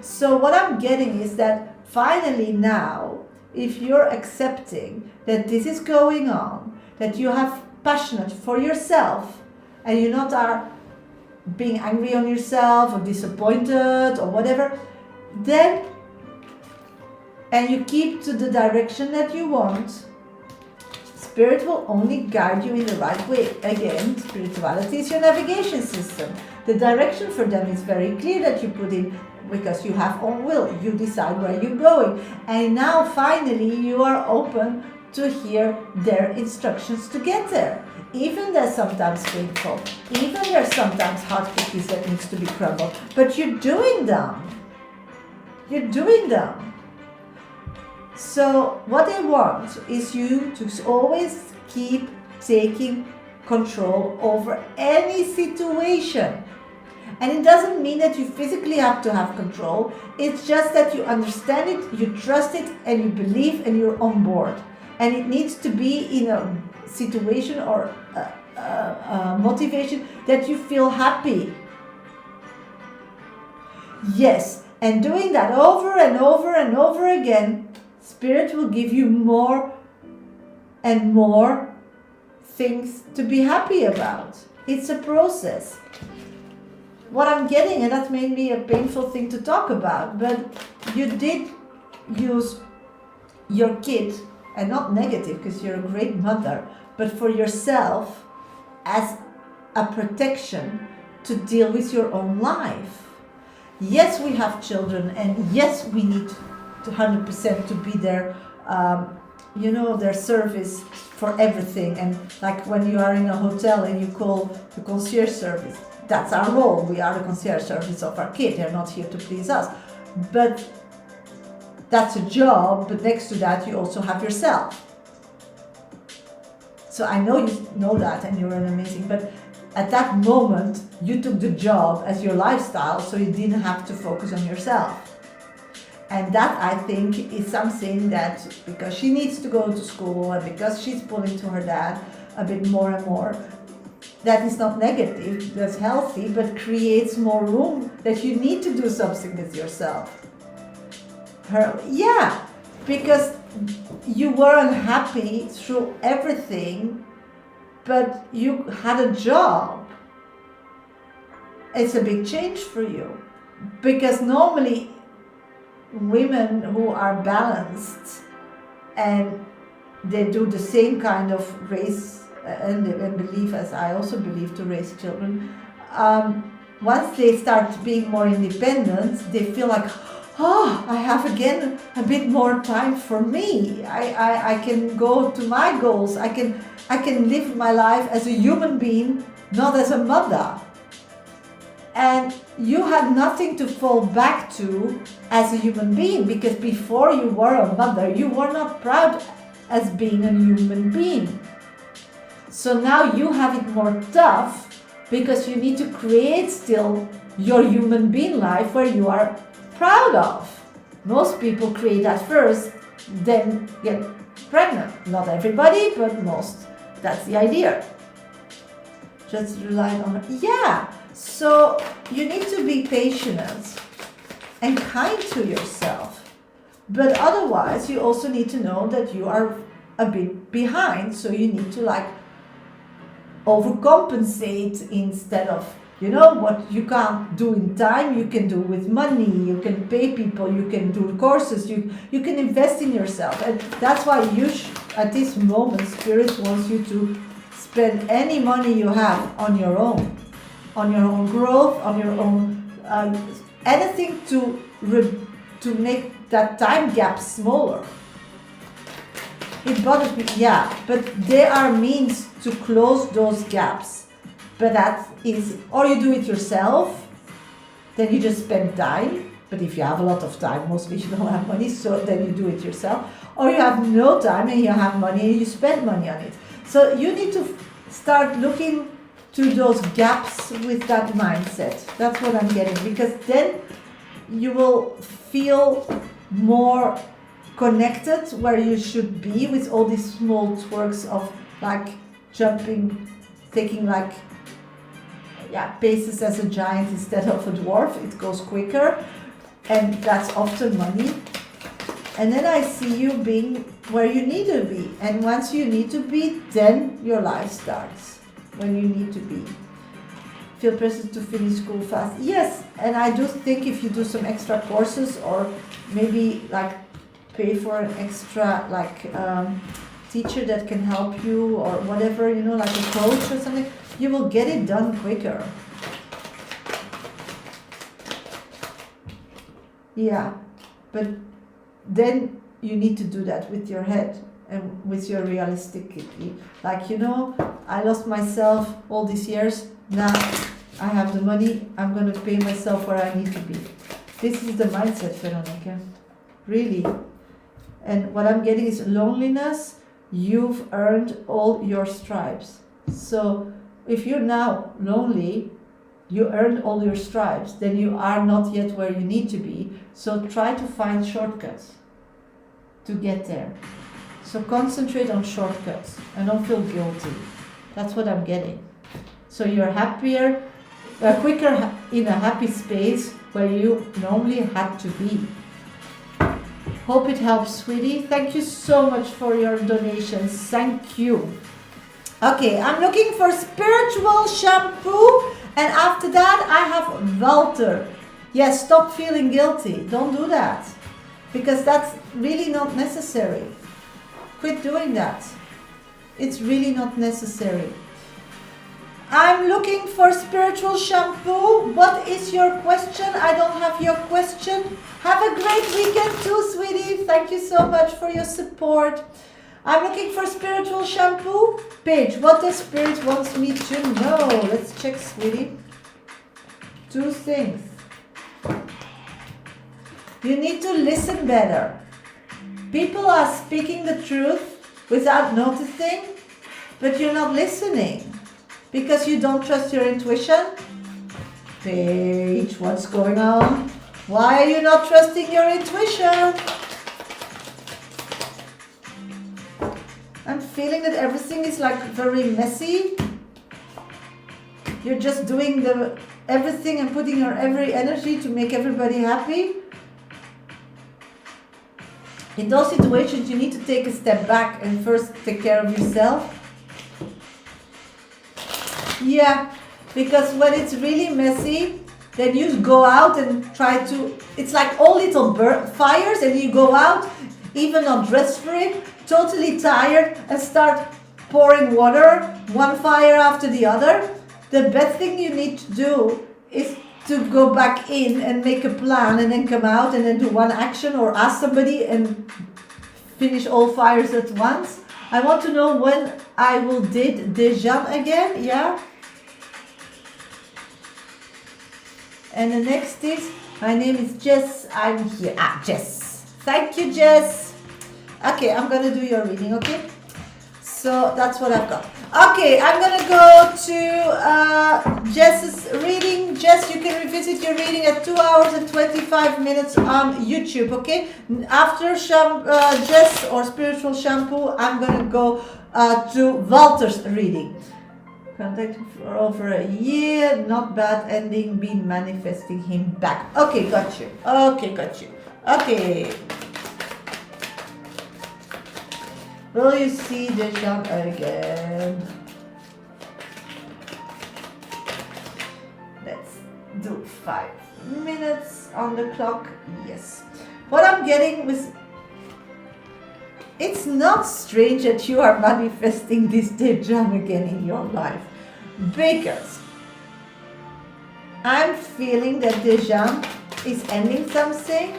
So what I'm getting is that finally now, if you're accepting that this is going on, that you have passionate for yourself, and you not are being angry on yourself or disappointed or whatever, then, and you keep to the direction that you want, spirit will only guide you in the right way. Again, spirituality is your navigation system. The direction for them is very clear that you put in, because you have own will. You decide where you're going. And now finally you are open to hear their instructions to get there. Even they're sometimes painful, even there's sometimes hard cookies that needs to be crumbled, but you're doing them. You're doing them. So what they want is you to always keep taking control over any situation. And it doesn't mean that you physically have to have control. It's just that you understand it, you trust it, and you believe, and you're on board. And it needs to be in a situation or motivation that you feel happy. Yes, and doing that over and over and over again, Spirit will give you more and more things to be happy about. It's a process. What I'm getting, and that's maybe a painful thing to talk about, but you did use your kid, and not negative because you're a great mother, but for yourself as a protection to deal with your own life. Yes, we have children, and yes, we need to 100% to be their, their service for everything. And like when you are in a hotel and you call the concierge service, that's our role. We are the concierge service of our kid. They're not here to please us. But that's a job, but next to that you also have yourself. So I know you know that and you're an amazing, but at that moment you took the job as your lifestyle, so you didn't have to focus on yourself. And that, I think, is something that, because she needs to go to school and because she's pulling to her dad a bit more and more, that is not negative, that's healthy, but creates more room that you need to do something with yourself. Yeah, because you were unhappy through everything, but you had a job. It's a big change for you, because normally women who are balanced and they do the same kind of raise and believe, as I also believe, to raise children, once they start being more independent, they feel like, oh, I have again a bit more time for me. I can go to my goals. I can live my life as a human being, not as a mother. And you had nothing to fall back to as a human being, because before you were a mother, you were not proud as being a human being. So now you have it more tough, because you need to create still your human being life where you are proud of. Most people create that first, then get pregnant. Not everybody, but most. That's the idea. Just rely on it. Yeah. So you need to be patient and kind to yourself. But otherwise, you also need to know that you are a bit behind. So you need to overcompensate instead of, what you can't do in time, you can do with money, you can pay people, you can do courses, you can invest in yourself. And that's why at this moment, Spirit wants you to spend any money you have on your own growth, on your own, anything to make that time gap smaller. It bothers me, yeah, but there are means to close those gaps. But that is, or you do it yourself, then you just spend time. But if you have a lot of time, mostly you don't have money, so then you do it yourself. Or you have no time and you have money and you spend money on it. So you need to start looking to those gaps with that mindset. That's what I'm getting, because then you will feel more connected where you should be, with all these small twerks of jumping, taking paces as a giant instead of a dwarf. It goes quicker, and that's often money. And then I see you being where you need to be, and once you need to be, then your life starts when you need to be. Feel pressure to finish school fast. Yes, and I do think if you do some extra courses, or maybe pay for an extra teacher that can help you, or whatever, like a coach or something, you will get it done quicker. Yeah, but then you need to do that with your head and with your realistically. I lost myself all these years. Now I have the money, I'm going to pay myself where I need to be. This is the mindset, Veronica. Really. And what I'm getting is loneliness. You've earned all your stripes. So if you're now lonely, you earned all your stripes, then you are not yet where you need to be. So try to find shortcuts to get there. So concentrate on shortcuts and don't feel guilty. That's what I'm getting. So you're happier, quicker in a happy space where you normally had to be. Hope it helps, sweetie. Thank you so much for your donations. Thank you. Okay, I'm looking for spiritual shampoo. And after that, I have Walter. Yes, stop feeling guilty. Don't do that. Because that's really not necessary. Quit doing that. It's really not necessary. I'm looking for spiritual shampoo. What is your question? I don't have your question. Have a great weekend too, sweetie. Thank you so much for your support. I'm looking for spiritual shampoo. Paige, what does Spirit wants me to know? Let's check, sweetie. 2 things. You need to listen better. People are speaking the truth without noticing, but you're not listening because you don't trust your intuition. Paige, what's going on? Why are you not trusting your intuition? I'm feeling that everything is like very messy. You're just doing everything and putting your every energy to make everybody happy. In those situations, you need to take a step back and first take care of yourself. Yeah, because when it's really messy, then you go out and try to, it's like all little fires, and you go out, even not dressed for it, totally tired, and start pouring water, one fire after the other. The best thing you need to do is to go back in and make a plan and then come out and then do one action or ask somebody and finish all fires at once. I want to know when I will did Dejan again, yeah? And the next is, my name is Jess, I'm here. Jess. Thank you, Jess. Okay, I'm gonna do your reading, okay? So that's what I've got. Okay, I'm gonna go to Jess's reading. Jess, you can revisit your reading at 2 hours and 25 minutes on YouTube, okay? After Jess or Spiritual Shampoo, I'm gonna go to Walter's reading. Contact for over a year, not bad ending, been manifesting him back. Okay, got you. Okay, got you. Okay. Will you see Dejan again? Let's do 5 minutes on the clock. Yes. What I'm getting with... It's not strange that you are manifesting this Dejan again in your life. Because I'm feeling that Dejan is ending something.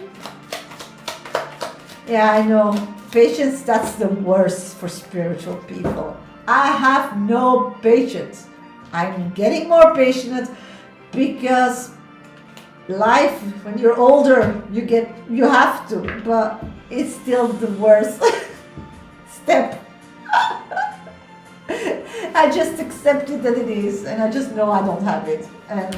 Yeah, I know. Patience, that's the worst for spiritual people. I have no patience. I'm getting more patient because life, when you're older, you have to, but it's still the worst step. I just accepted that it is, and I just know I don't have it, and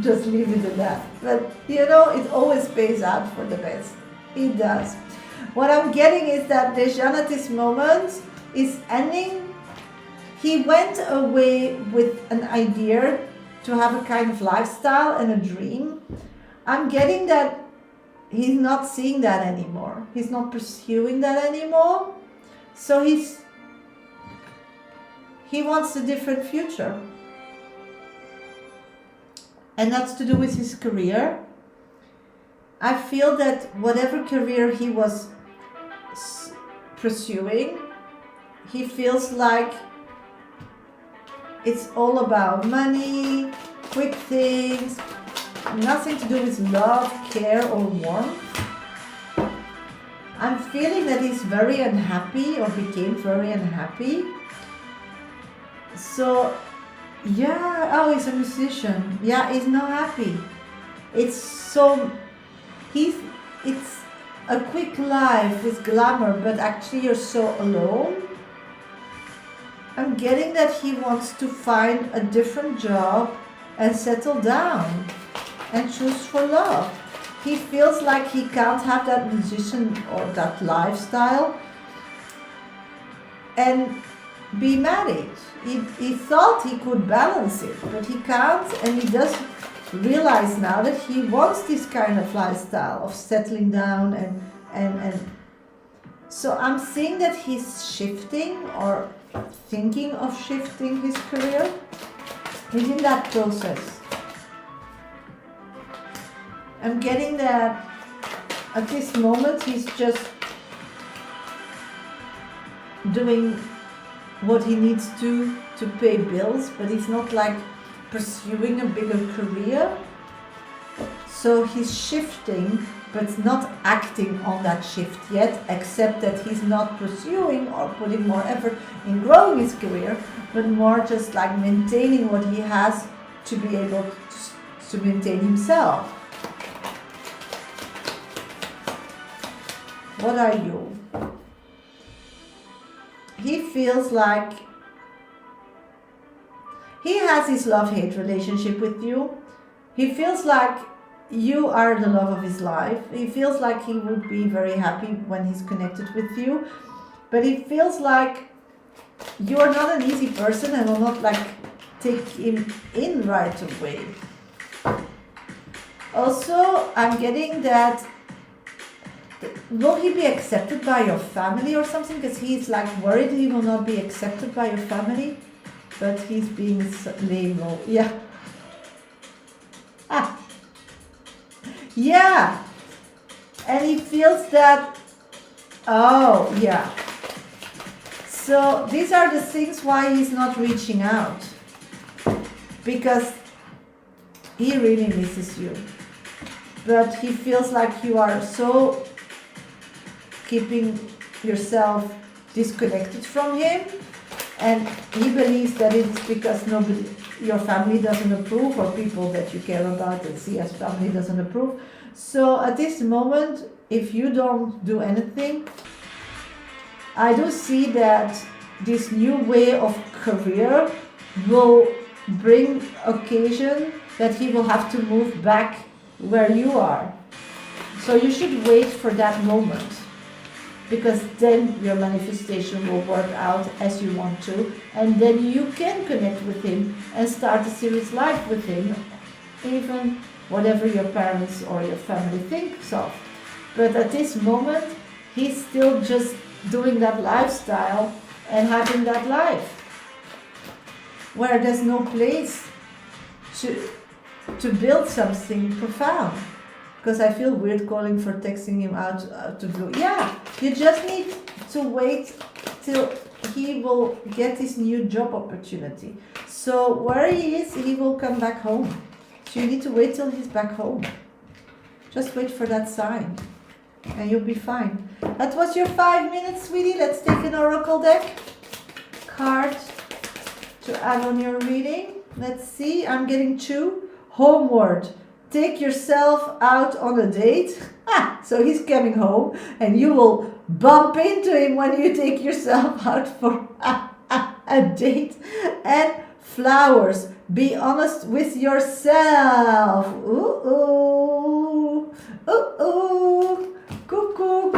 just leave it at that. But you know, it always pays out for the best. It does. What I'm getting is that Dejan at this moment is ending. He went away with an idea to have a kind of lifestyle and a dream. I'm getting that he's not seeing that anymore. He's not pursuing that anymore. So he wants a different future. And that's to do with his career. I feel that whatever career he was pursuing, he feels like it's all about money, quick things, nothing to do with love, care, or warmth. I'm feeling that he's very unhappy or became very unhappy. So, yeah, oh, he's a musician. Yeah, he's not happy. It's a quick life with glamour, but actually you're so alone. I'm getting that he wants to find a different job and settle down and choose for love. He feels like he can't have that musician or that lifestyle and be married. He thought he could balance it, but he can't, and he does realize now that he wants this kind of lifestyle of settling down and so I'm seeing that he's shifting or thinking of shifting his career. He's in that process. I'm getting that at this moment he's just doing what he needs to pay bills, but he's not like pursuing a bigger career. So he's shifting, but not acting on that shift yet, except that he's not pursuing or putting more effort in growing his career, but more just like maintaining what he has to be able to maintain himself. What are you? He feels like he has his love-hate relationship with you. He feels like you are the love of his life. He feels like he would be very happy when he's connected with you, but he feels like you are not an easy person and will not like take him in right away. Also, I'm getting that, will he be accepted by your family or something? Because he's like worried he will not be accepted by your family, but he's being lame. Yeah. Ah. Yeah. And he feels that, oh, yeah. So these are the things why he's not reaching out. Because he really misses you. But he feels like you are so keeping yourself disconnected from him, and he believes that it's because your family doesn't approve, or people that you care about and see as family doesn't approve. So at this moment, if you don't do anything, I do see that this new way of career will bring occasion that he will have to move back where you are. So you should wait for that moment, because then your manifestation will work out as you want to, and then you can connect with him and start a serious life with him, even whatever your parents or your family thinks of. But at this moment, he's still just doing that lifestyle and having that life where there's no place to build something profound. Because I feel weird calling for texting him out to blue. Yeah, you just need to wait till he will get his new job opportunity. So where he is, he will come back home. So you need to wait till he's back home. Just wait for that sign and you'll be fine. That was your 5 minutes, sweetie. Let's take an oracle deck card to add on your reading. Let's see, I'm getting 2. Homeward. Take yourself out on a date. So he's coming home and you will bump into him when you take yourself out for a date. And flowers. Be honest with yourself. Ooh, ooh, ooh, ooh. Cuckoo.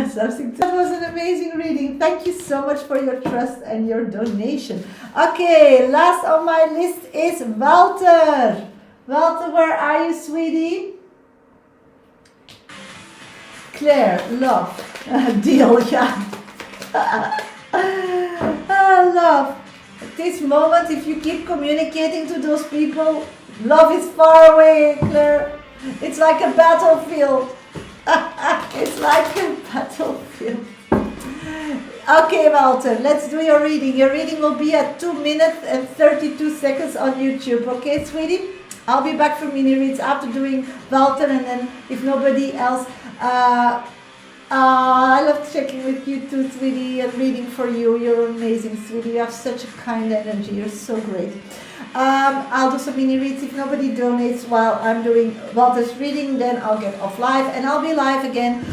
Something. That was an amazing reading. Thank you so much for your trust and your donation. Okay, last on my list is Walter. Walter, where are you, sweetie? Claire, love. Deal, yeah. Love. At this moment, if you keep communicating to those people, love is far away, Claire. It's like a battlefield. It's like a battlefield. Okay, Walter, let's do your reading. Your reading will be at 2 minutes and 32 seconds on YouTube. Okay, sweetie? I'll be back for mini reads after doing Walter, and then if nobody else, I love checking with you too, sweetie, and reading for you. You're amazing, sweetie. You have such a kind energy. You're so great. I'll do some mini reads. If nobody donates while I'm doing Walter's reading, then I'll get off live, and I'll be live again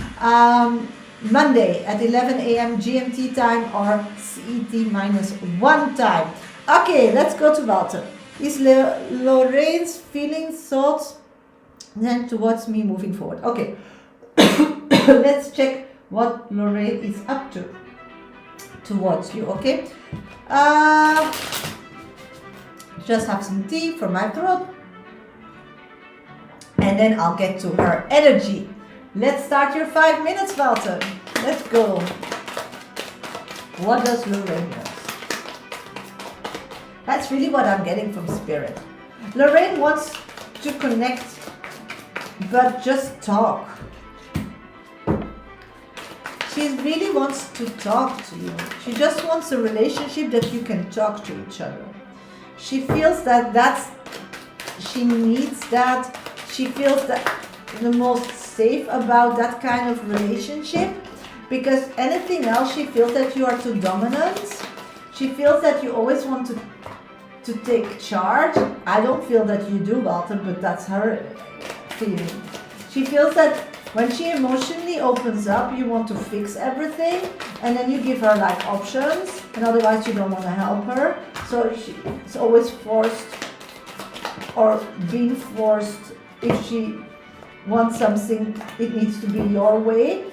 Monday at 11 a.m. GMT time or CET -1 time. Okay, let's go to Walter. Is Lorraine's feelings, thoughts, then towards me moving forward. Okay, let's check what Lorraine is up to towards you, okay? Just have some tea for my throat, and then I'll get to her energy. Let's start your 5 minutes, Walter. Let's go. What does Lorraine want? That's really what I'm getting from Spirit. Lorraine wants to connect, but just talk. She really wants to talk to you. She just wants a relationship that you can talk to each other. She feels that she needs that. She feels that the most safe about that kind of relationship, because anything else, she feels that you are too dominant. She feels that you always want to take charge. I don't feel that you do, Walter, but that's her feeling. She feels that when she emotionally opens up, you want to fix everything, and then you give her like options, and otherwise you don't want to help her. So she's always forced or being forced if she want something, it needs to be your way.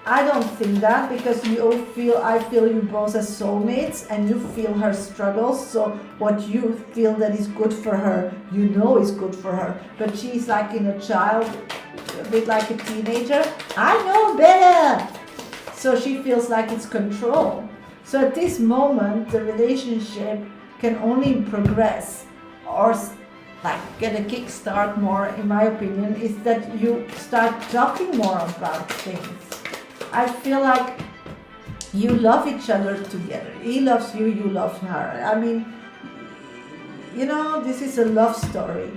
I don't think that, because I feel you both as soulmates, and you feel her struggles, so what you feel that is good for her, you know is good for her. But she's like in a child, a bit like a teenager. I know better! So she feels like it's control. So at this moment, the relationship can only progress or like get a kickstart more, in my opinion, is that you start talking more about things. I feel like you love each other together. He loves you, you love her. I mean, you know, this is a love story,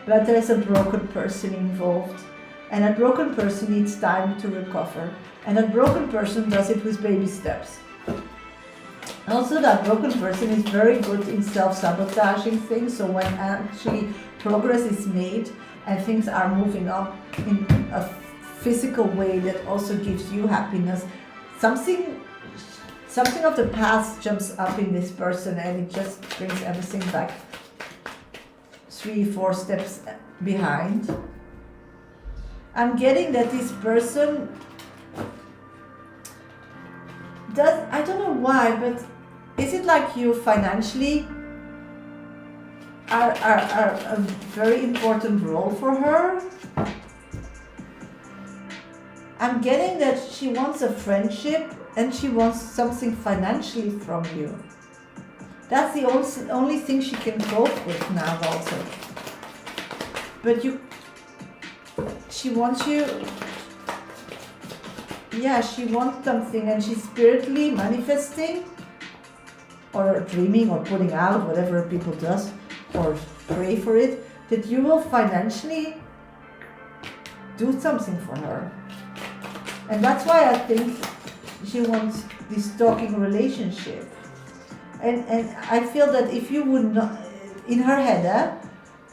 but there's a broken person involved. And a broken person needs time to recover. And a broken person does it with baby steps. Also, that broken person is very good in self-sabotaging things, so when actually progress is made and things are moving up in a physical way that also gives you happiness, something of the past jumps up in this person and it just brings everything back 3-4 steps behind. I'm getting that this person does, I don't know why, but is it like you financially are a very important role for her? I'm getting that she wants a friendship and she wants something financially from you. That's the only thing she can cope with now also. But she wants you, yeah, she wants something, and she's spiritually manifesting or dreaming or putting out, whatever people does, or pray for it, that you will financially do something for her. And that's why I think she wants this talking relationship. And I feel that if you would not, in her head,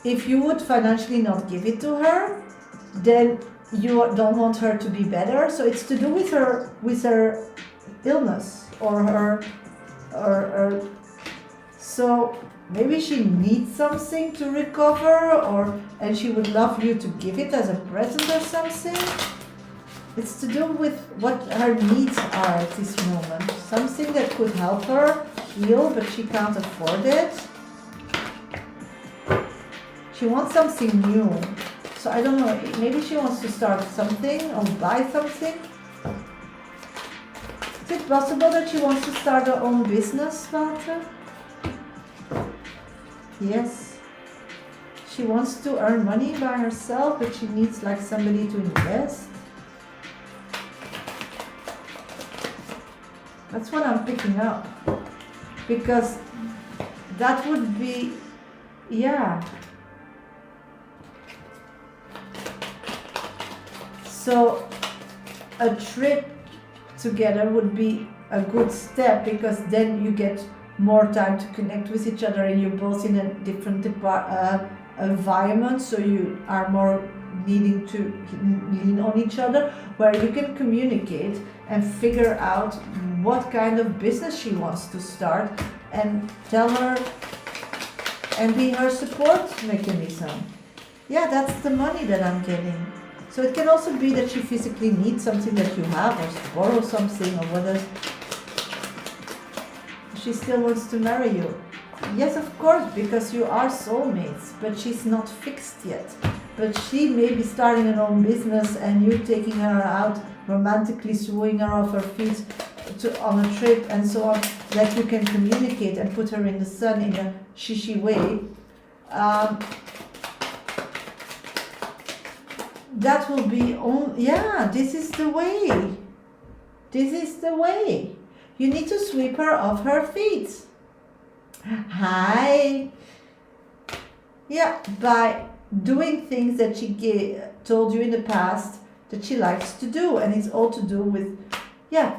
if you would financially not give it to her, then you don't want her to be better. So it's to do with her illness or her so maybe she needs something to recover, and she would love you to give it as a present or something. It's to do with what her needs are at this moment. Something that could help her heal, but she can't afford it. She wants something new. So I don't know, maybe she wants to start something or buy something. Is it possible that she wants to start her own business, Walter? Yes. She wants to earn money by herself, but she needs like somebody to invest. That's what I'm picking up. Because that would be, yeah. So a trip together would be a good step, because then you get more time to connect with each other and you're both in a different environment, so you are more needing to lean on each other, where you can communicate and figure out what kind of business she wants to start and tell her and be her support mechanism. Yeah, that's the money that I'm getting. So it can also be that she physically needs something that you have, or to borrow something, or whether she still wants to marry you. Yes, of course, because you are soulmates, but she's not fixed yet. But she may be starting her own business and you taking her out, romantically swooning her off her feet on a trip and so on, that you can communicate and put her in the sun in a shishi way. That will be yeah, this is the way. This is the way. You need to sweep her off her feet. Hi. Yeah, by doing things that she told you in the past that she likes to do, and it's all to do with, yeah,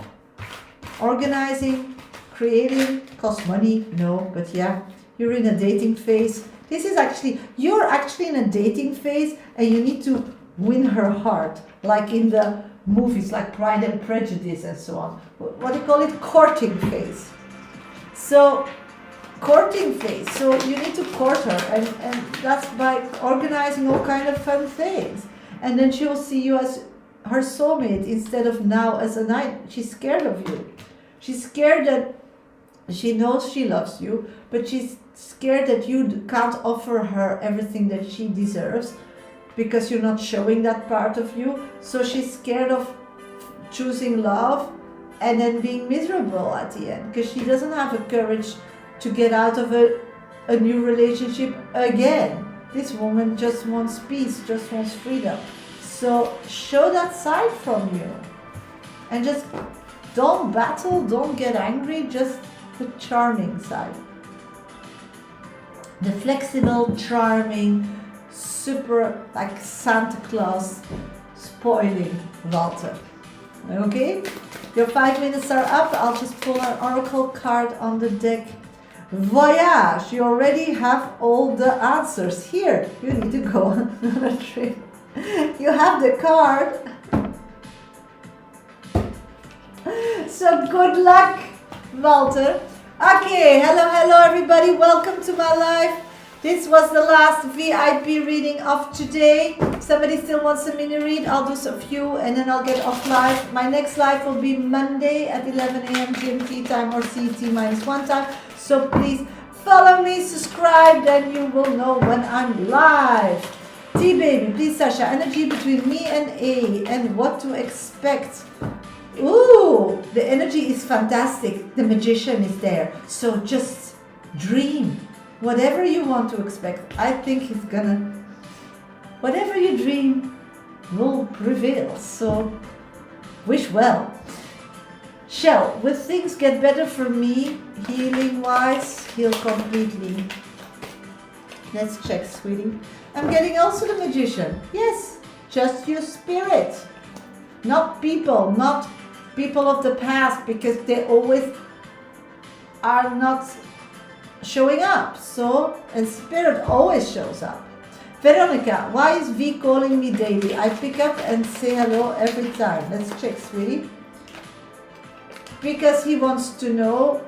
organizing, creating, costs money, no, but yeah, you're in a dating phase. You're actually in a dating phase, and you need to win her heart, like in the movies like Pride and Prejudice and so on. What do you call it? Courting phase. So courting phase. So you need to court her, and that's by organizing all kind of fun things. And then she'll see you as her soulmate instead of now as a knight. She's scared of you. She's scared that she knows she loves you, but she's scared that you can't offer her everything that she deserves because you're not showing that part of you. So she's scared of choosing love and then being miserable at the end because she doesn't have the courage to get out of a new relationship again. This woman just wants peace, just wants freedom. So show that side from you and just don't battle, don't get angry, just the charming side. The flexible, charming, super like Santa Claus spoiling Walter. Okay? Your 5 minutes are up. I'll just pull an oracle card on the deck. Voyage! You already have all the answers. Here, you need to go on another trip. You have the card. So good luck, Walter. Okay, hello everybody. Welcome to my live. This was the last VIP reading of today. If somebody still wants a mini read, I'll do a few and then I'll get off live. My next live will be Monday at 11 a.m. GMT time or CT -1 time. So please follow me, subscribe, then you will know when I'm live. T-Baby, please Shasha, energy between me and A and what to expect. Ooh, the energy is fantastic. The magician is there. So just dream. Whatever you want to expect, I think he's gonna, whatever you dream will prevail. So wish well. Shell, will things get better for me, healing wise? Heal completely. Let's check, sweetie. I'm getting also the magician. Yes, just your spirit. Not people, not people of the past, because they always are not showing up. So, and spirit always shows up. Veronica, why is V calling me daily? I pick up and say hello every time. Let's check, sweetie. Because he wants to know.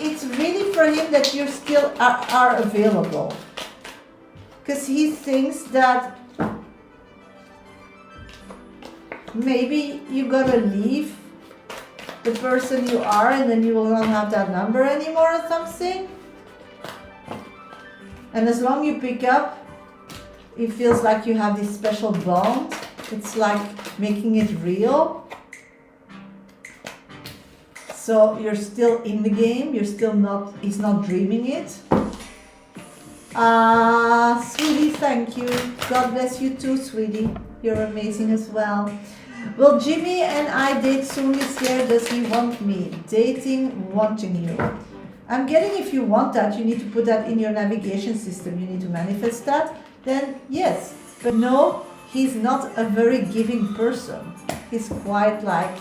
It's really for him that you still are available. Because he thinks that maybe you're gonna leave the person you are and then you will not have that number anymore or something. And as long you pick up, it feels like you have this special bond. It's like making it real. So you're still in the game, you're still not, he's not dreaming it. Sweetie, thank you. God bless you too, sweetie. You're amazing as well. Will Jimmy and I date soon this year? Does he want me? Dating, wanting you. I'm getting if you want that, you need to put that in your navigation system. You need to manifest that. Then yes. But no, he's not a very giving person. He's quite like,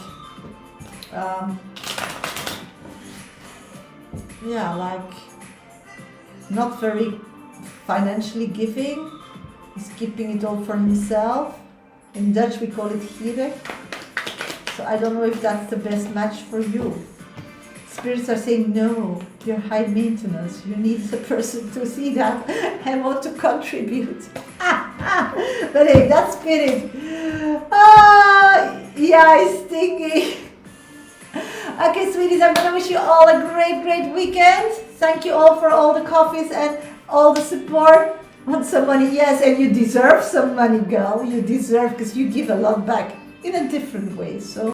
yeah, like not very financially giving. He's keeping it all for himself. In Dutch we call it gierig. So I don't know if that's the best match for you. Spirits are saying no, you're high maintenance. You need a person to see that and want to contribute. But hey, that's spirit. Yeah, it's stinky. Okay, sweeties, I'm gonna wish you all a great weekend. Thank you all for all the coffees and all the support. Want some money? Yes, and you deserve some money, girl. You deserve, because you give a lot back in a different way. So